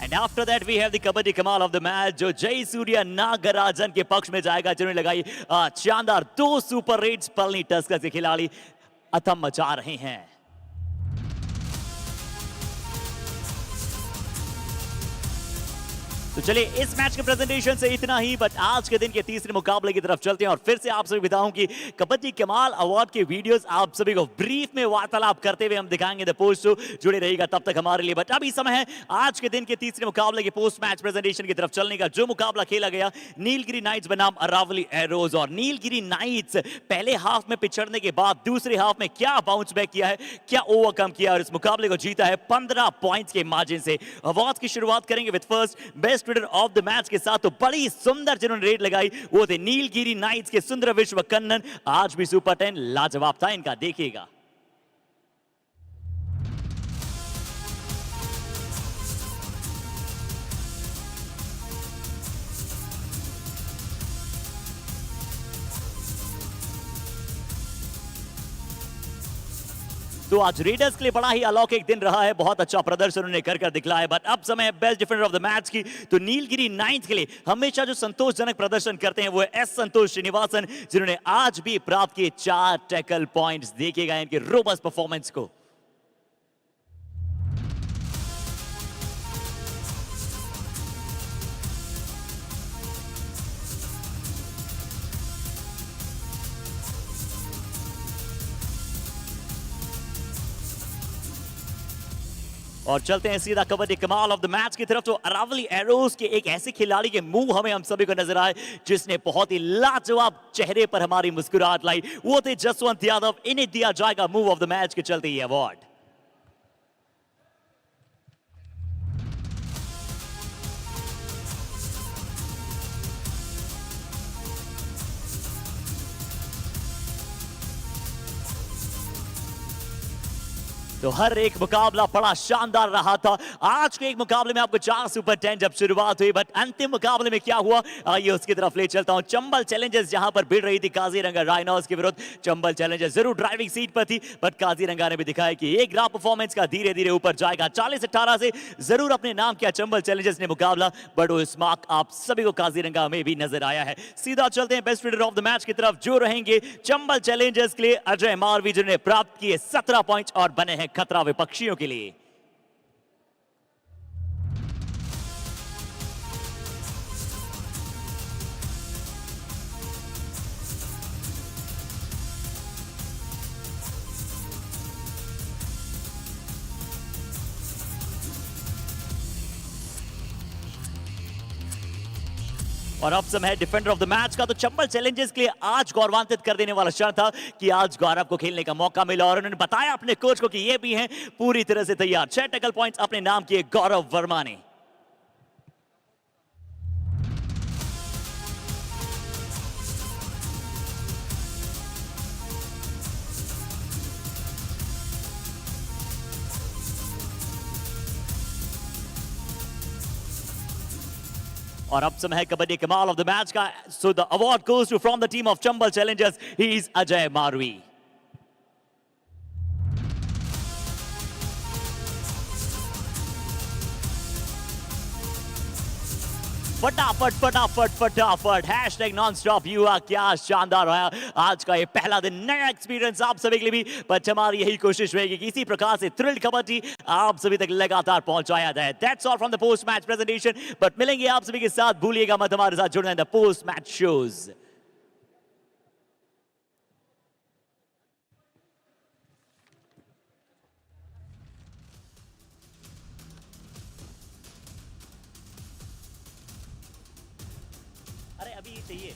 And after that we have the kabaddi कमाल ऑफ द मैच, जो जयसूर्या नागराजन के पक्ष में जाएगा, जिन्होंने लगाई शानदार 2 सुपर रेड्स। पलनी टस्कर्स के खिलाड़ी अथम मचा रहे हैं। तो चलिए इस मैच के प्रेजेंटेशन से इतना ही, बट आज के दिन के तीसरे मुकाबले की तरफ चलते हैं और फिर से आप सभी बताऊं कि कबड्डी कमाल अवार्ड के वीडियोस आप सभी को ब्रीफ में वार्तालाप करते हुए हम दिखाएंगे द पोस्ट शो। जुड़े रहिएगा तब तक हमारे लिए। बट अभी समय है आज के दिन के तीसरे मुकाबले के पोस्ट मैच प्रेजेंटेशन की तरफ चलने का। जो मुकाबला खेला गया नीलगिरी नाइट्स बनाम अरावली एरोज। और नीलगिरी नाइट्स पहले हाफ में पिछड़ने के बाद दूसरे हाफ में क्या बाउंस बैक किया है, क्या ओवरकम किया और इस मुकाबले को जीता है 15 पॉइंट्स के मार्जिन से। अवार्ड की शुरुआत करेंगे with first best raider of the match के साथ। तो बड़ी सुंदर जिन्होंने रेड लगाई वो थे नीलगिरी नाइट्स के सुंदर विश्व कन्नन। आज भी सुपर 10 लाजवाब था इनका, देखिएगा। तो आज रेडर्स के लिए बड़ा ही अलौकिक दिन रहा है, बहुत अच्छा प्रदर्शन उन्होंने कर दिखलाया। बट अब समय है best defender of the match की। तो नीलगिरी 9th के लिए हमेशा जो संतोषजनक प्रदर्शन करते हैं वो है एस संतोष श्रीनिवासन, जिन्होंने आज भी प्राप्त किए 4 टैकल पॉइंट्स। देखिएगा इनके रोबस्ट परफॉर्मेंस को। और चलते हैं सीधा कबड्डी कमाल ऑफ द मैच की तरफ। तो अरावली एरोज के एक ऐसे खिलाड़ी के मुंह हमें हम सभी को नजर आए जिसने बहुत ही लाजवाब चेहरे पर हमारी मुस्कुराहट लाई, वो थे जसवंत यादव। इन्हें दिया जाएगा मूव ऑफ द मैच के चलते ये अवार्ड। तो हर एक मुकाबला बड़ा शानदार रहा था। आज के एक मुकाबले में आपको 4 सुपर 10 जब शुरुआत हुई, बट अंतिम मुकाबले में क्या हुआ आइए उसकी तरफ ले चलता हूं। चंबल चैलेंजर्स जहां पर भिड़ रही थी काजीरंगा राइनोस के विरुद्ध। चंबल चैलेंजर्स जरूर ड्राइविंग सीट पर थी, बट काजीरंगा ने भी दिखाया कि एक ग्राफ परफॉर्मेंस का धीरे धीरे ऊपर जाएगा। 40-18 से जरूर अपने नाम किया चंबल चैलेंजर्स ने मुकाबला, बट वो स्मार्क आप सभी को काजीरंगा में भी नजर आया है। सीधा चलते हैं best reader of the match की तरफ, जो रहेंगे चंबल चैलेंजर्स के लिए अजय मारवी, जिन्होंने प्राप्त किए 17 पॉइंट्स और बने हैं खतरा विपक्षियों के लिए। और अब समय है डिफेंडर ऑफ द मैच का। तो चंबल चैलेंजर्स के लिए आज गौरवान्वित कर देने वाला क्षण था कि आज गौरव को खेलने का मौका मिला और उन्होंने बताया अपने कोच को कि ये भी हैं पूरी तरह से तैयार। 6 टैकल पॉइंट्स अपने नाम किए गौरव वर्मा ने। और अब समय है कबड्डी कमाल ऑफ द मैच का। So the award goes to from the team of Chambal challengers, he is Ajay Marvi. फटाफट फटाफट फटाफट हैशटैग नॉन स्टॉप युवा। क्या शानदार रहा आज का ये पहला दिन, नया एक्सपीरियंस आप सभी के लिए भी। बट हमारी यही कोशिश रहेगी कि इसी प्रकार से थ्रिल्ड कबड्डी आप सभी तक लगातार पहुंचाया जाए। That's all from the post match presentation. But मिलेंगे आप सभी के साथ, भूलिएगा मत हमारे साथ जुड़ना in the post match shows. अरे अभी ये चाहिए।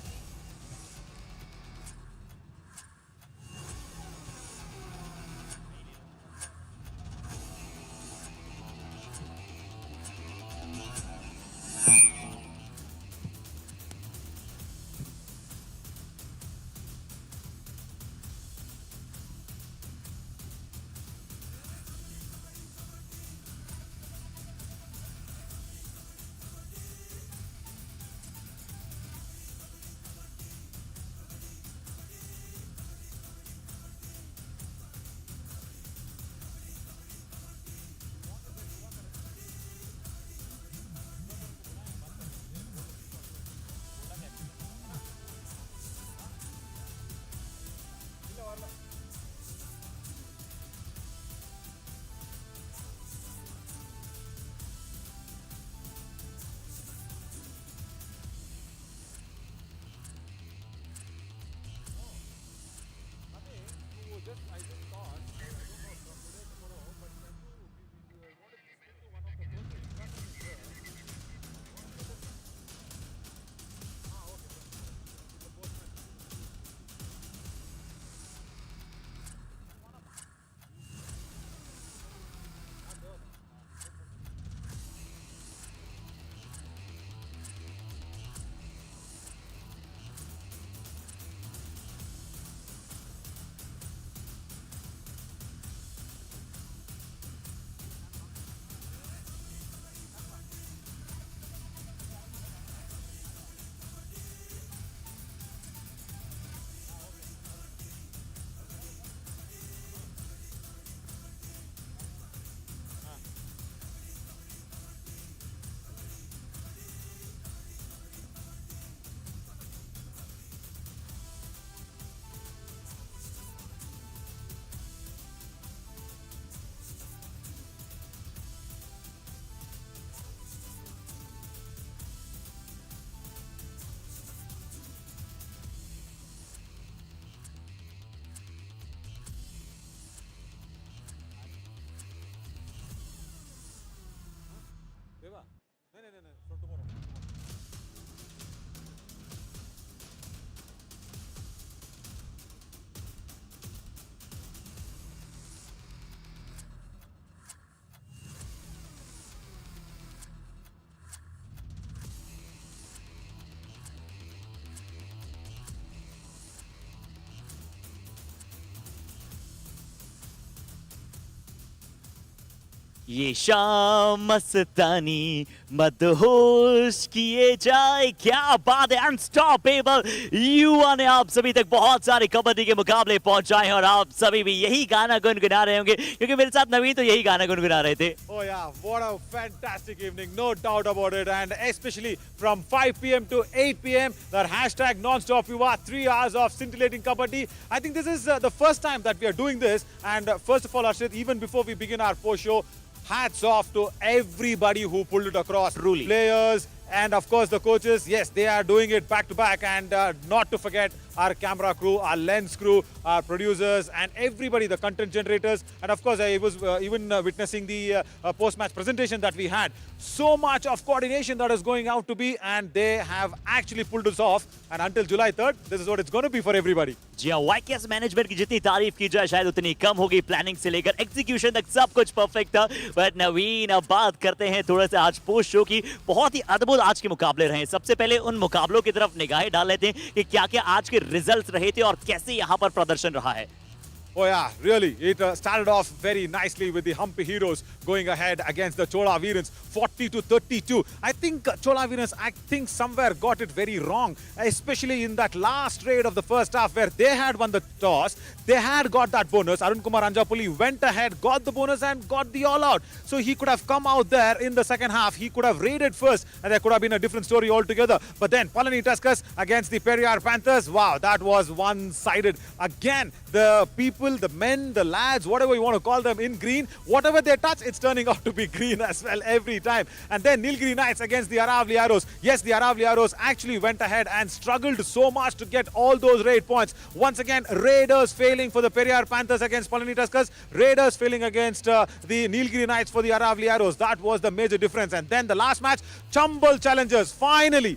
ये शाम मस्तानी मदहोश किए जाए, क्या बात है, अनस्टॉपेबल। युवा ने आप सभी तक बहुत सारे कबड्डी के मुकाबले पहुंचाए हैं और आप सभी भी यही गाना गुनगुना रहे होंगे, क्योंकि मेरे साथ नवीन तो यही गाना गुनगुना रहे थे। Oh yeah, what a fantastic evening, no doubt about it, and especially from 5 p.m. to 8 p.m. that hashtag non-stop Yuva, 3 hours of scintillating kabaddi. I think this is the first time that we are doing this, and first of all, Arshit, even before we begin our post show, hats off to everybody who pulled it across. Truly. Players and of course the coaches. Yes, they are doing it back to back, and not to forget our camera crew, our lens crew, our producers, and everybody, the content generators. And of course, I was even witnessing the post-match presentation that we had. So much of coordination that is going out to be, and they have actually pulled us off. And until July 3rd, this is what it's going to be for everybody. जी हाँ, वाईकेएस management की जितनी तारीफ की जाए शायद उतनी कम होगी। Planning से लेकर एग्जीक्यूशन तक सब कुछ परफेक्ट था। बट नवीन, अब बात करते हैं थोड़ा सा आज पोस्ट शो की। बहुत ही अद्भुत आज के मुकाबले रहे। सबसे पहले उन मुकाबलों की तरफ निगाहें डाल लेते हैं कि क्या क्या आज के रिजल्ट्स रहे थे और कैसे यहाँ पर प्रदर्शन रहा है। Oh yeah, really. It started off very nicely with the Humpy Heroes going ahead against the Chola Veerans, 40-32. I think Chola Veerans, somewhere got it very wrong, especially in that last raid of the first half where they had won the toss. They had got that bonus. Arun Kumar Anjapuli went ahead, got the bonus and got the all-out. So he could have come out there in the second half. He could have raided first and there could have been a different story altogether. But then Palani Tuskers against the Periyar Panthers. Wow, that was one-sided. Again, the people, the men, the lads, whatever you want to call them in green, whatever they touch, it's turning out to be green as well every time. And then Nilgiri Knights against the Aravali Arrows. Yes, the Aravali Arrows actually went ahead and struggled so much to get all those raid points. Once again, Raiders failing for the Periyar Panthers against Palani Tuskers. Raiders failing against the Nilgiri Knights for the Aravali Arrows. That was the major difference. And then the last match, Chambal Challengers finally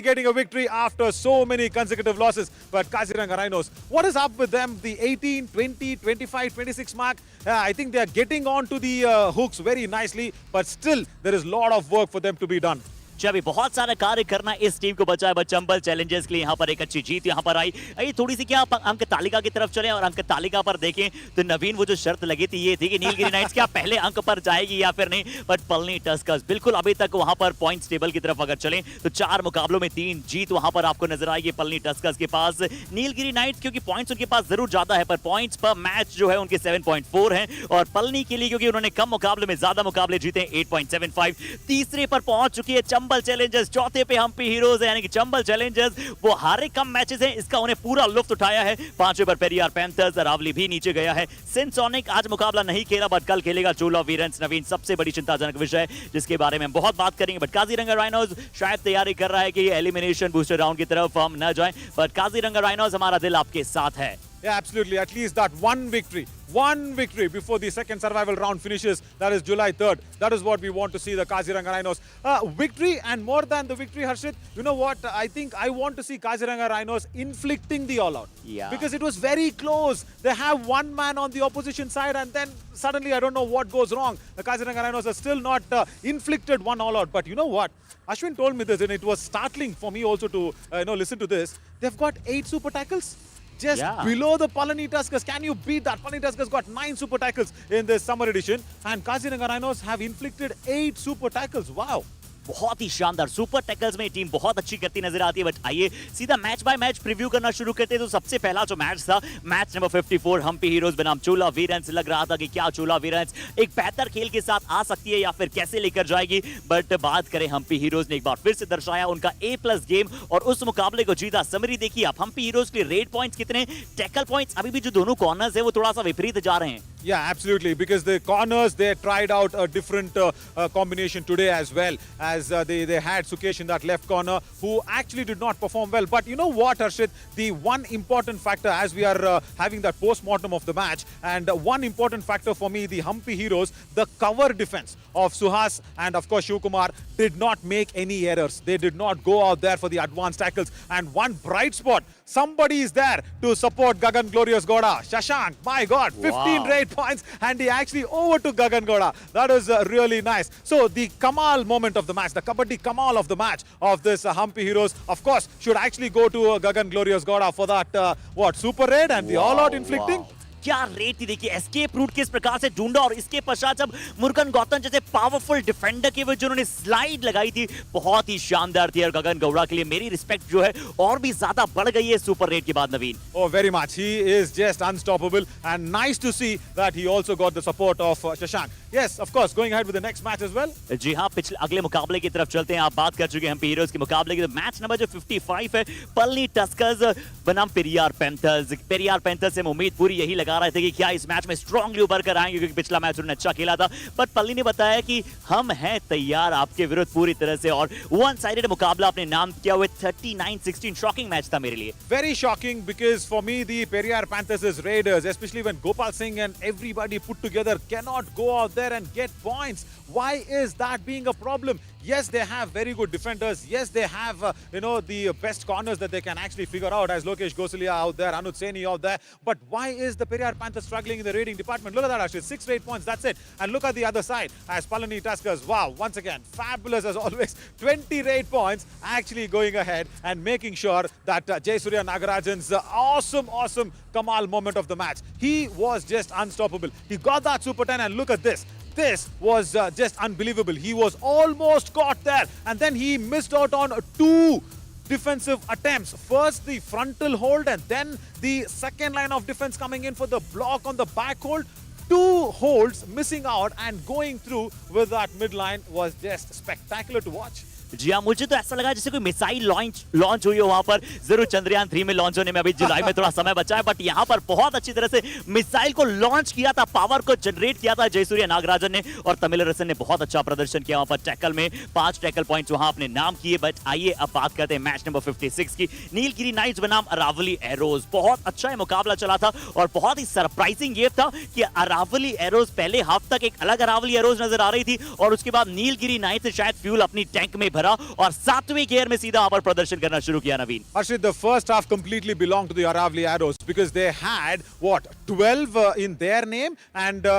getting a victory after so many consecutive losses. But Kaziranga Rhinos, what is up with them? The 18, 20, 25, 26 mark, I think they are getting onto the hooks very nicely, but still there is a lot of work for them to be done. अभी बहुत सारा कार्य करना इस team को बचा है, but Chambal Challengers के लिए यहाँ पर एक अच्छी जीत यहाँ पर आई। आइए थोड़ी सी क्या अंक तालिका की तरफ चलें और अंक तालिका पर देखें तो नवीन, वो जो शर्त लगी थी ये थी कि नीलगिरी नाइट्स क्या पहले अंक पर जाएगी या फिर नहीं, बट पलनी टस्कर्स बिल्कुल अभी तक वहां पर पॉइंट्स टेबल की तरफ अगर चलें तो 4 मुकाबलों में 3 जीत वहां पर आपको नजर आएगी पलनी टस्कर्स के पास। नीलगिरी नाइट्स क्योंकि पॉइंट्स उनके पास जरूर ज्यादा है, पर पॉइंट्स पर मैच जो है उनके 7.4 हैं, और पलनी के लिए क्योंकि उन्होंने कम मुकाबले में ज्यादा मुकाबले जीते 8.75। तीसरे पर पहुंच चुकी है चंबल चैलेंजर्स, चौथे पे हम्पी हीरोज है, यानी कि चंबल चैलेंजर्स वो हारे कम मैचेस हैं, इसका उन्हें पूरा लुत्फ उठाया है। 5वें पर पेरियार पैंथर्स, अरावली भी नीचे गया है। सिंसोनिक आज मुकाबला नहीं खेला बट कल खेलेगा चोला वीरेंस। नवीन, सबसे बड़ी चिंताजनक विषय जिसके बारे में बहुत बात करेंगे, बट काजीरंगा राइनोज शायद तैयारी कर रहा है कि एलिमिनेशन बूस्टर राउंड की तरफ हम न जाएं, बट काजीरंगा राइनोज हमारा दिल आपके साथ है। Yeah, absolutely. At least that one victory before the second survival round finishes. That is July 3rd. That is what we want to see, the Kaziranga Rhinos. Victory, and more than the victory, Harshit, you know what? I think I want to see Kaziranga Rhinos inflicting the all-out. Yeah. Because it was very close. They have one man on the opposition side and then suddenly I don't know what goes wrong. The Kaziranga Rhinos are still not inflicted one all-out. But you know what? Ashwin told me this and it was startling for me also to listen to this. They've got 8 super tackles. Just below the Palani Tuskers. Can you beat that? Palani Tuskers got 9 super tackles in this summer edition, and Kaziranga Rhinos have inflicted 8 super tackles. Wow. बहुत ही शानदार super tackles में team बहुत अच्छी करती नजर आती है। But आइए सीधा मैच बाय मैच प्रीव्यू करना शुरू करते हैं। तो सबसे पहला जो मैच था, मैच नंबर 54 हम्पी हीरोज बनाम चोला वीरेंस। लग रहा था कि क्या चोला वीरेंस एक बेहतर खेल के साथ आ सकती है या फिर कैसे लेकर जाएगी, बट बात करें हम्पी हीरोज ने एक बार फिर से दर्शाया उनका A+ गेम और उस मुकाबले को जीता। समरी देखिए आप, हम्पी हीरोज के रेड पॉइंट्स कितने, टैकल पॉइंट्स अभी भी जो दोनों कॉर्नर्स है वो थोड़ा सा विपरीत जा रहे हैं। Yeah, absolutely. Because the corners, they tried out a different combination today as well, as they had Sukesh in that left corner, who actually did not perform well. But you know what, Harshit? The one important factor, as we are having that post-mortem of the match, and one important factor for me, the Humpy Heroes, the cover defense of Suhas and of course Shivkumar did not make any errors. They did not go out there for the advanced tackles. And one bright spot, somebody is there to support Gagan Glorious Goda. Shashank, my God, 15 raid points, and he actually overtook Gagan Goda. That was really nice. So the Kamal moment of the match, the Kabaddi Kamal of the match of this Humpy Heroes, of course, should actually go to Gagan Glorious Goda for that, super raid and the all-out inflicting. क्या rate थी, देखिए escape route किस प्रकार से ढूंढा और इसके पश्चात जब मुरुगन गौतम जैसे पावरफुल डिफेंडर के ऊपर जिन्होंने स्लाइड लगाई थी, बहुत ही शानदार थी। और गगन गौड़ा के लिए मेरी रिस्पेक्ट जो है और भी ज्यादा बढ़ गई है सुपर रेट के बाद नवीन। Oh, very much. He is just unstoppable, and nice to see that he also got the support of Shashank. Yes, of course, going ahead with the next match as well. जी हाँ, पिछले अगले मुकाबले की तरफ चलते हैं। आप बात कर चुके हैं हम हीरोज के मुकाबले की, तो मैच नंबर जो 55 है, पलनी टस्कर्स बनाम पेरियार पैंथर्स। पेरियार पैंथर्स से हम उम्मीद पूरी यही लगा रहे थे कि क्या इस मैच में स्ट्रांगली उभर कर आएंगे, क्योंकि पिछला मैच उन्होंने अच्छा खेला था। बट पलनी ने बताया कि हम हैं तैयार आपके विरुद्ध पूरी तरह से, और वन साइडेड मुकाबला अपने नाम किया हुए 39-16 शॉकिंग मैच था मेरे लिए। Very shocking, because for me the Periyar Panthers' Raiders, especially when Gopal Singh and everybody put together cannot go out there and get points. Why is that being a problem? Yes, they have very good defenders. Yes, they have the best corners that they can actually figure out, as Lokesh Gosalia out there, Anuj Saini out there. But why is the Periyar Panthers struggling in the rating department? Look at that, actually 6 raid points, that's it. And look at the other side, as Palani Tuskers, wow, once again fabulous as always, 20 raid points, actually going ahead and making sure that Jayasurya Nagarajan's awesome Kamal moment of the match. He was just unstoppable. He got that Super 10, and look at this. This was just unbelievable. He was almost caught there, and then he missed out on 2 defensive attempts. First the frontal hold, and then the second line of defense coming in for the block on the back hold. 2 holds missing out, and going through with that midline was just spectacular to watch. जी हाँ, मुझे तो ऐसा लगा जैसे कोई missile launch हुई हो वहां पर। जरूर चंद्रयान 3 में लॉन्च होने में अभी जुलाई में थोड़ा समय बचा है, बट यहाँ पर बहुत अच्छी तरह से मिसाइल को लॉन्च किया था, पावर को जनरेट किया था जयसूर्य नागराजन ने, और तमिलरसन ने बहुत अच्छा प्रदर्शन किया वहां पर। टैकल में 5 टैकल पॉइंट्स वहां अपने नाम किए। बट आइए अब बात करते हैं मैच नंबर 56 की। नीलगिरी नाइट्स बनाम अरावली एरोज। बहुत अच्छा ये मुकाबला चला था, और बहुत ही सरप्राइजिंग ये था कि अरावली एरोज पहले हाफ तक एक अलग अरावली एरोज नजर आ रही थी, और उसके बाद नीलगिरी नाइट्स शायद फ्यूल अपनी टैंक में और 7वें गियर में सीधा पर प्रदर्शन करना शुरू किया नवीन। Harshit, the first half completely belonged to the Aravali Arrows, because they had 12 in their name, and the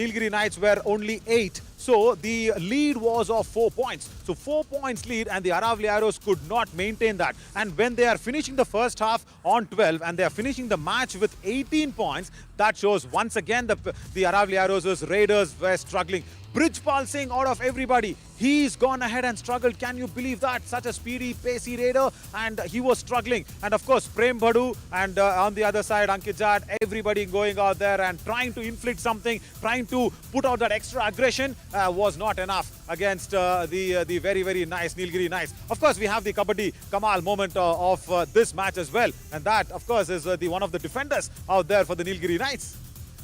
Nilgiri Knights were only 8. So the lead was of 4 points. So 4 points lead, and the Aravali Arrows could not maintain that. And when they are finishing the first half on 12, and they are finishing the match with 18 points, that shows once again the Aravali Arrows' Raiders were struggling. Brijpal Singh, out of everybody, he's gone ahead and struggled. Can you believe that? Such a speedy, pacey raider, and he was struggling. And of course, Prem Bhadu, and on the other side, Ankit Jat, everybody going out there and trying to inflict something, trying to put out that extra aggression, was not enough against the very nice Nilgiri Knights. Of course, we have the Kabaddi Kamal moment of this match as well, and that, of course, is one of the defenders out there for the Nilgiri Knights.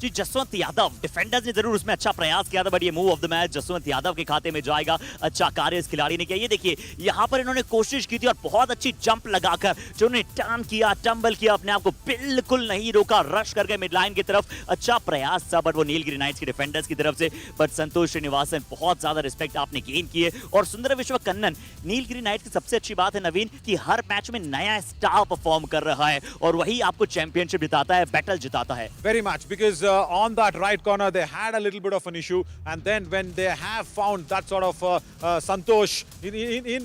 जी, Jaswant Yadav, defenders ने जरूर उसमें अच्छा प्रयास किया था, but ये move of the match Jaswant Yadav के खाते में जाएगा। अच्छा कार्य इस खिलाड़ी ने किया। ये देखिए, यहाँ पर इन्होंने कोशिश की थी और बहुत अच्छी जंप लगाकर जो उन्होंने टर्न किया, टंबल किया, अपने आप को बिल्कुल नहीं रोका, रश कर गए मिडलाइन की तरफ। अच्छा प्रयास था, बट वो नीलगिरी नाइट्स के डिफेंडर्स की तरफ से। बट संतोष श्रीनिवासन, बहुत ज्यादा रिस्पेक्ट आपने गेन किए, और सुंदर विश्व कन्नन। नीलगिरी नाइट्स की सबसे अच्छी बात है नवीन कि हर मैच में नया स्टार परफॉर्म कर रहा है, और वही आपको चैंपियनशिप जिताता है, बैटल जिताता है। Very much, because on that right corner they had a little bit of an issue, and then when they have found that sort of Santosh, in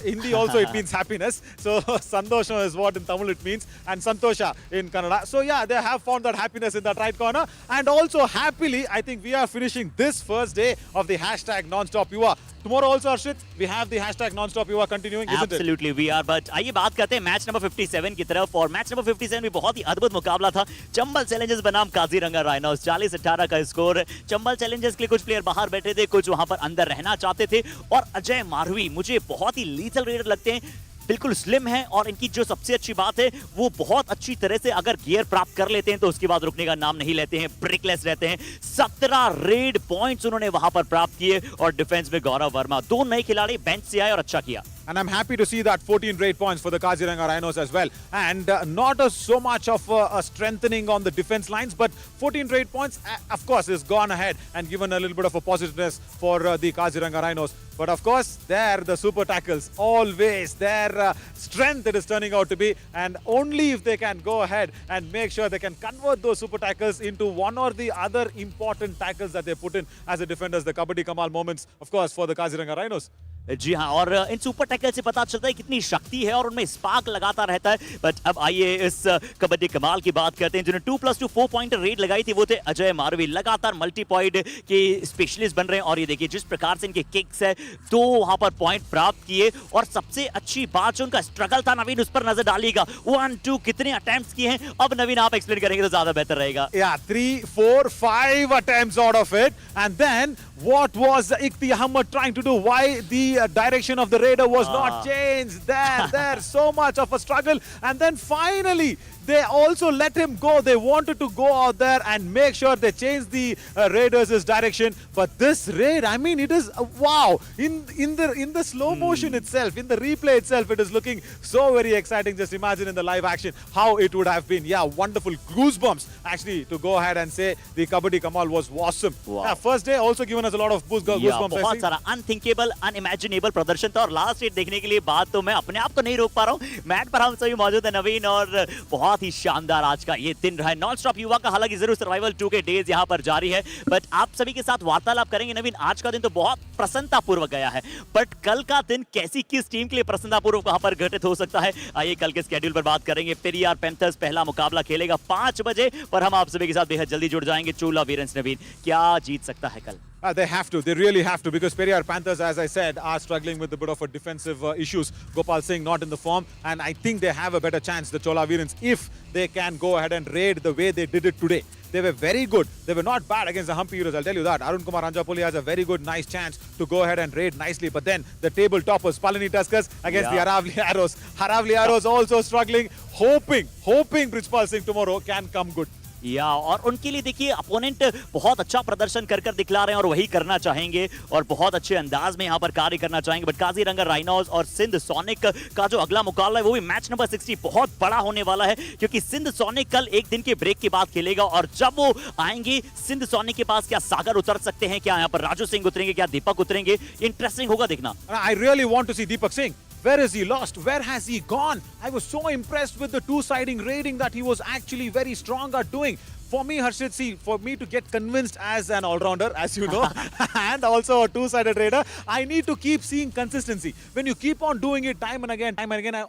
Hindi also it means happiness, so Santosha is what in Tamil it means, and Santosha in Kannada. So yeah, they have found that happiness in that right corner, and also happily I think we are finishing this first day of the hashtag non-stop Yuva. Tomorrow also, Harshit, we have the hashtag non-stop Yuva continuing, isn't it? Absolutely we are, but आइए बात करते हैं match number 57 की तरफ, और match number 57 में बहुत ही अद्भुत मुकाबला था। चंबल चैलेंजर्स बनाम काजीरंगा राइनोस। 40-18 का स्कोर। चंबल चैलेंजर्स के लिए कुछ प्लेयर बाहर बैठे थे, कुछ वहां पर अंदर रहना चाहते थे, और अजय मारवी मुझे बहुत ही लीथल रेडर लगते हैं। बिल्कुल स्लिम है, और इनकी जो सबसे अच्छी बात है वो बहुत अच्छी तरह से अगर गियर प्राप्त कर लेते हैं तो उसके बाद रुकने का नाम नहीं लेते हैं, ब्रेकलेस रहते हैं। 17 रेड पॉइंट्स उन्होंने वहां पर प्राप्त किए, और डिफेंस में गौरव वर्मा। 2 नए खिलाड़ी बेंच से आए और अच्छा किया। And I'm happy to see that 14 raid points for the Kaziranga Rhinos as well. And not so much of a strengthening on the defense lines, but 14 raid points, of course, is gone ahead and given a little bit of a positiveness for the Kaziranga Rhinos. But of course, there the super tackles, always their strength it is turning out to be. And only if they can go ahead and make sure they can convert those super tackles into one or the other important tackles that they put in as the defenders, the Kabaddi Kamal moments, of course, for the Kaziranga Rhinos. जी हाँ, और इन super tackle से पता चलता है कितनी शक्ति है और उनमें स्पार्क लगाता रहता है। बट अब आइए इस कबड्डी कमाल की बात करते हैं। जिन्होंने 2+2 4 पॉइंट रेड लगाई थी वो थे अजय मारवी, लगातार मल्टी पॉइंट के स्पेशलिस्ट बन रहे हैं। और ये देखिए जिस प्रकार से इनके किक्स है, 2 वहां पर पॉइंट प्राप्त किए। और सबसे अच्छी बात जो उनका स्ट्रगल था, नवीन उस पर नजर डालिएगा। 1 2 कितने अटेम्प्ट्स किए हैं, अब नवीन आप एक्सप्लेन करेंगे तो ज्यादा बेहतर रहेगा। Yeah, 3, 4, 5 attempts out of it. And then what was Ikti Ahmed trying to do? Why the direction of the raider was not changed? There, so much of a struggle. And then finally, they also let him go. They wanted to go out there and make sure they change the raiders' direction. But this raid, I mean, it is wow. In the slow motion itself, in the replay itself, it is looking so very exciting. Just imagine in the live action how it would have been. Yeah, wonderful goosebumps actually to go ahead and say the Kabaddi Kamal was awesome. Wow. Yeah, first day also given us a lot of goosebumps. I बहुत think. सारा unthinkable unimaginable प्रदर्शन था। और last red देखने के लिए बात तो मैं अपने आप को नहीं रोक पा रहा हूँ। मैट पर हम सभी मौजूद है नवीन, और बहुत ही शानदार आज का ये दिन रहा है नॉन स्टॉप युवा का। हालांकि जरूर सर्वाइवल 2 के डेज यहाँ पर जारी है, बट आप सभी के साथ वार्तालाप करेंगे। नवीन, आज का दिन तो बहुत प्रसन्नतापूर्वक गया है, बट कल का दिन कैसी किस टीम के लिए प्रसन्नतापूर्वक वहां पर घटित हो सकता है, आइए कल के स्केड्यूल पर बात करेंगे। पेरियार पैंथर्स पहला मुकाबला खेलेगा 5 बजे, पर हम आप सभी के साथ बेहद जल्दी जुड़ जाएंगे। चोला वीरेंस नवीन, क्या जीत सकता है कल? They have to. They really have to, because Periyar Panthers, as I said, are struggling with a bit of a defensive issues. Gopal Singh not in the form, and I think they have a better chance, the Chola Virans, if they can go ahead and raid the way they did it today. They were very good. They were not bad against the Humpy Heroes, I'll tell you that. Arun Kumar Anjapoli has a very good, nice chance to go ahead and raid nicely. But then the table toppers, Palani Tuskers against the Haravli Arrows. Haravli Arrows also struggling, hoping Brijpal Singh tomorrow can come good. या और उनके लिए देखिए opponent बहुत अच्छा प्रदर्शन कर दिखला रहे हैं और वही करना चाहेंगे और बहुत अच्छे अंदाज में यहाँ पर कार्य करना चाहेंगे। बट काजीरंगा राइनोज और सिंध सोनिक का जो अगला मुकाबला है वो भी मैच नंबर 60 बहुत बड़ा होने वाला है, क्योंकि सिंध सोनिक कल एक दिन के ब्रेक के बाद खेलेगा। और जब वो आएंगे सिंध सोनिक के पास, क्या सागर उतर सकते हैं, क्या यहाँ पर राजू सिंह उतरेंगे, क्या दीपक उतरेंगे, इंटरेस्टिंग होगा देखना। I really want to see Deepak Singh. Where is he lost? Where has he gone? I was so impressed with the two-siding raiding that he was actually very strong at doing. For me, Harshit, see, for me to get convinced as an all-rounder, as you know, and also a two-sided raider, I need to keep seeing consistency. When you keep on doing it time and again,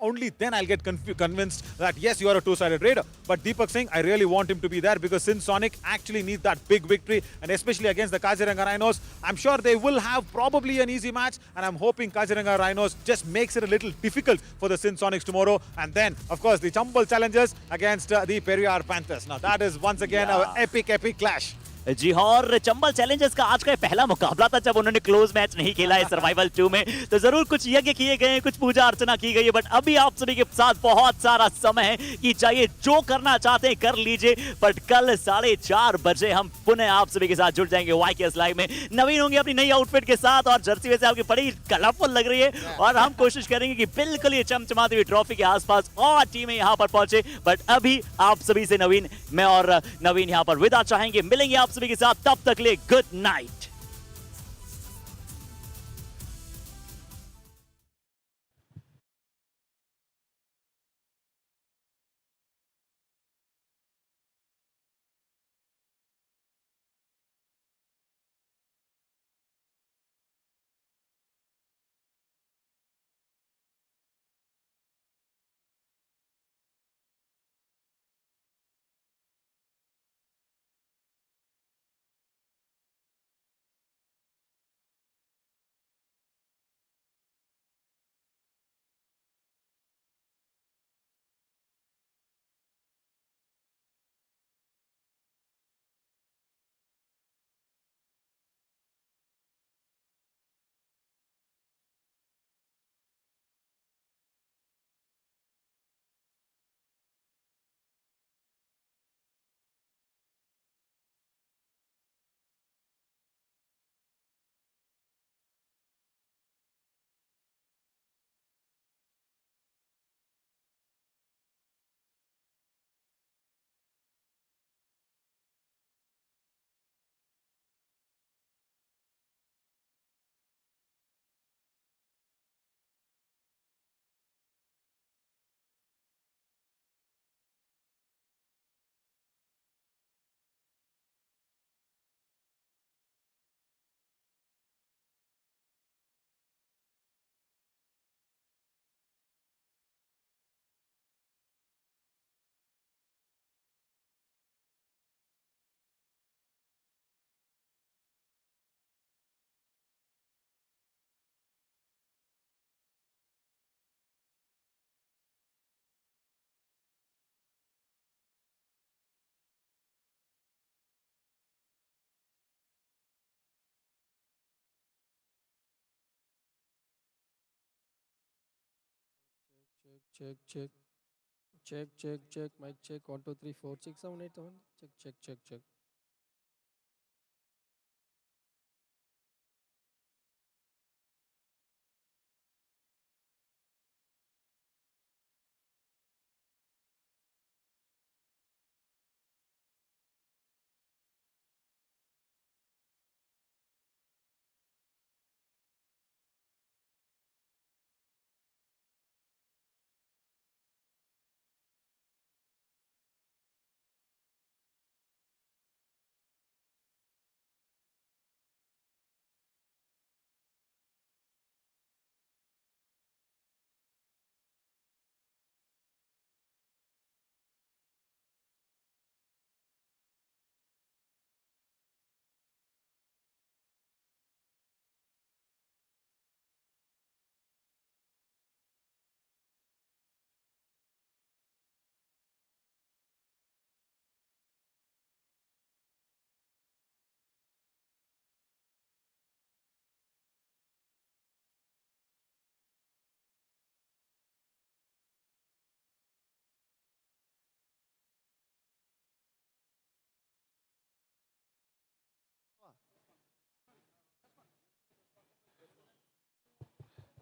only then I'll get convinced that yes, you are a two-sided raider. But Deepak Singh, I really want him to be there, because Sin Sonic actually needs that big victory, and especially against the Kaziranga Rhinos. I'm sure they will have probably an easy match, and I'm hoping Kaziranga Rhinos just makes it a little difficult for the Sin Sonics tomorrow. And then, of course, the Chambal challengers against the Periyar Panthers. Now, that is once again an epic clash. जी हाँ, और Chambal Challengers का आज का पहला मुकाबला था जब उन्होंने क्लोज मैच नहीं खेला है सर्वाइवल 2 में, तो जरूर कुछ यज्ञ किए गए हैं, कुछ पूजा अर्चना की गई है। बट अभी आप सभी के साथ बहुत सारा समय है कि चाहिए जो करना चाहते हैं कर लीजिए। बट कल 4:30 बजे हम पुनः आप सभी के साथ जुड़ जाएंगे YKS लाइव में। नवीन होंगे अपनी नई आउटफिट के साथ, और जर्सी वैसे आपकी बड़ी कलरफुल लग रही है, और हम कोशिश करेंगे कि बिल्कुल ये चमचमाती हुई ट्रॉफी के आसपास और टीमें यहाँ पर पहुंचे। बट अभी आप सभी से नवीन, मैं और नवीन यहाँ पर विदा चाहेंगे। मिलेंगे आप सभी के साथ, तब तक ले good night. Check, check. Check, check, check. Mic check. 1, 2, 3, 4, 6, 7, 8, 7. Check, check, check, check.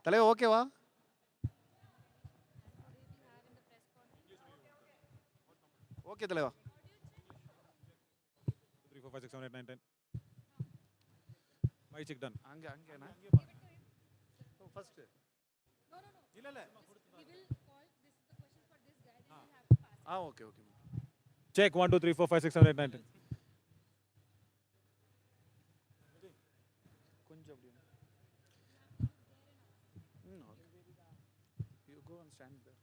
தலைவா ஓகேவா? ஓகே தலைவா. 3, 4, 5, 6, 7, 8, 9, 10. Mic check done. அங்க அங்கனா ஃபர்ஸ்ட் இல்ல இல்ல ஓகே ஓகே. Check 1, 2, 3, 4, 5, 6, 7, 8, 9, 10. கொஞ்சம் அப்படியே. Okay. You go and stand there.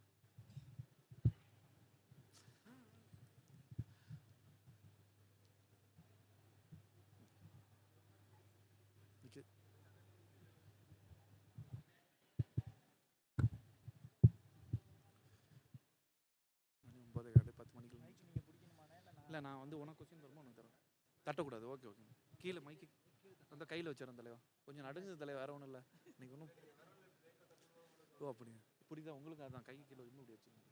Okay. மணி 9:10 மணிக்கு. இல்லை நான் வந்து உனக்கு கொஸ்டின் வருமா உனக்கு தரேன். தட்டக்கூடாது. Okay okay. கீழே மைக்கு அந்த கையில் வச்சிடறேன் தலைவா. கொஞ்சம் நடுங்குது தலைவா, வேற ஒன்றும் இல்லை. நீங்கள் ஒன்றும் ஓ அப்படியா புரியுதா உங்களுக்கு? அதான் கை கீழே இன்னும் இப்படி வச்சுருங்க.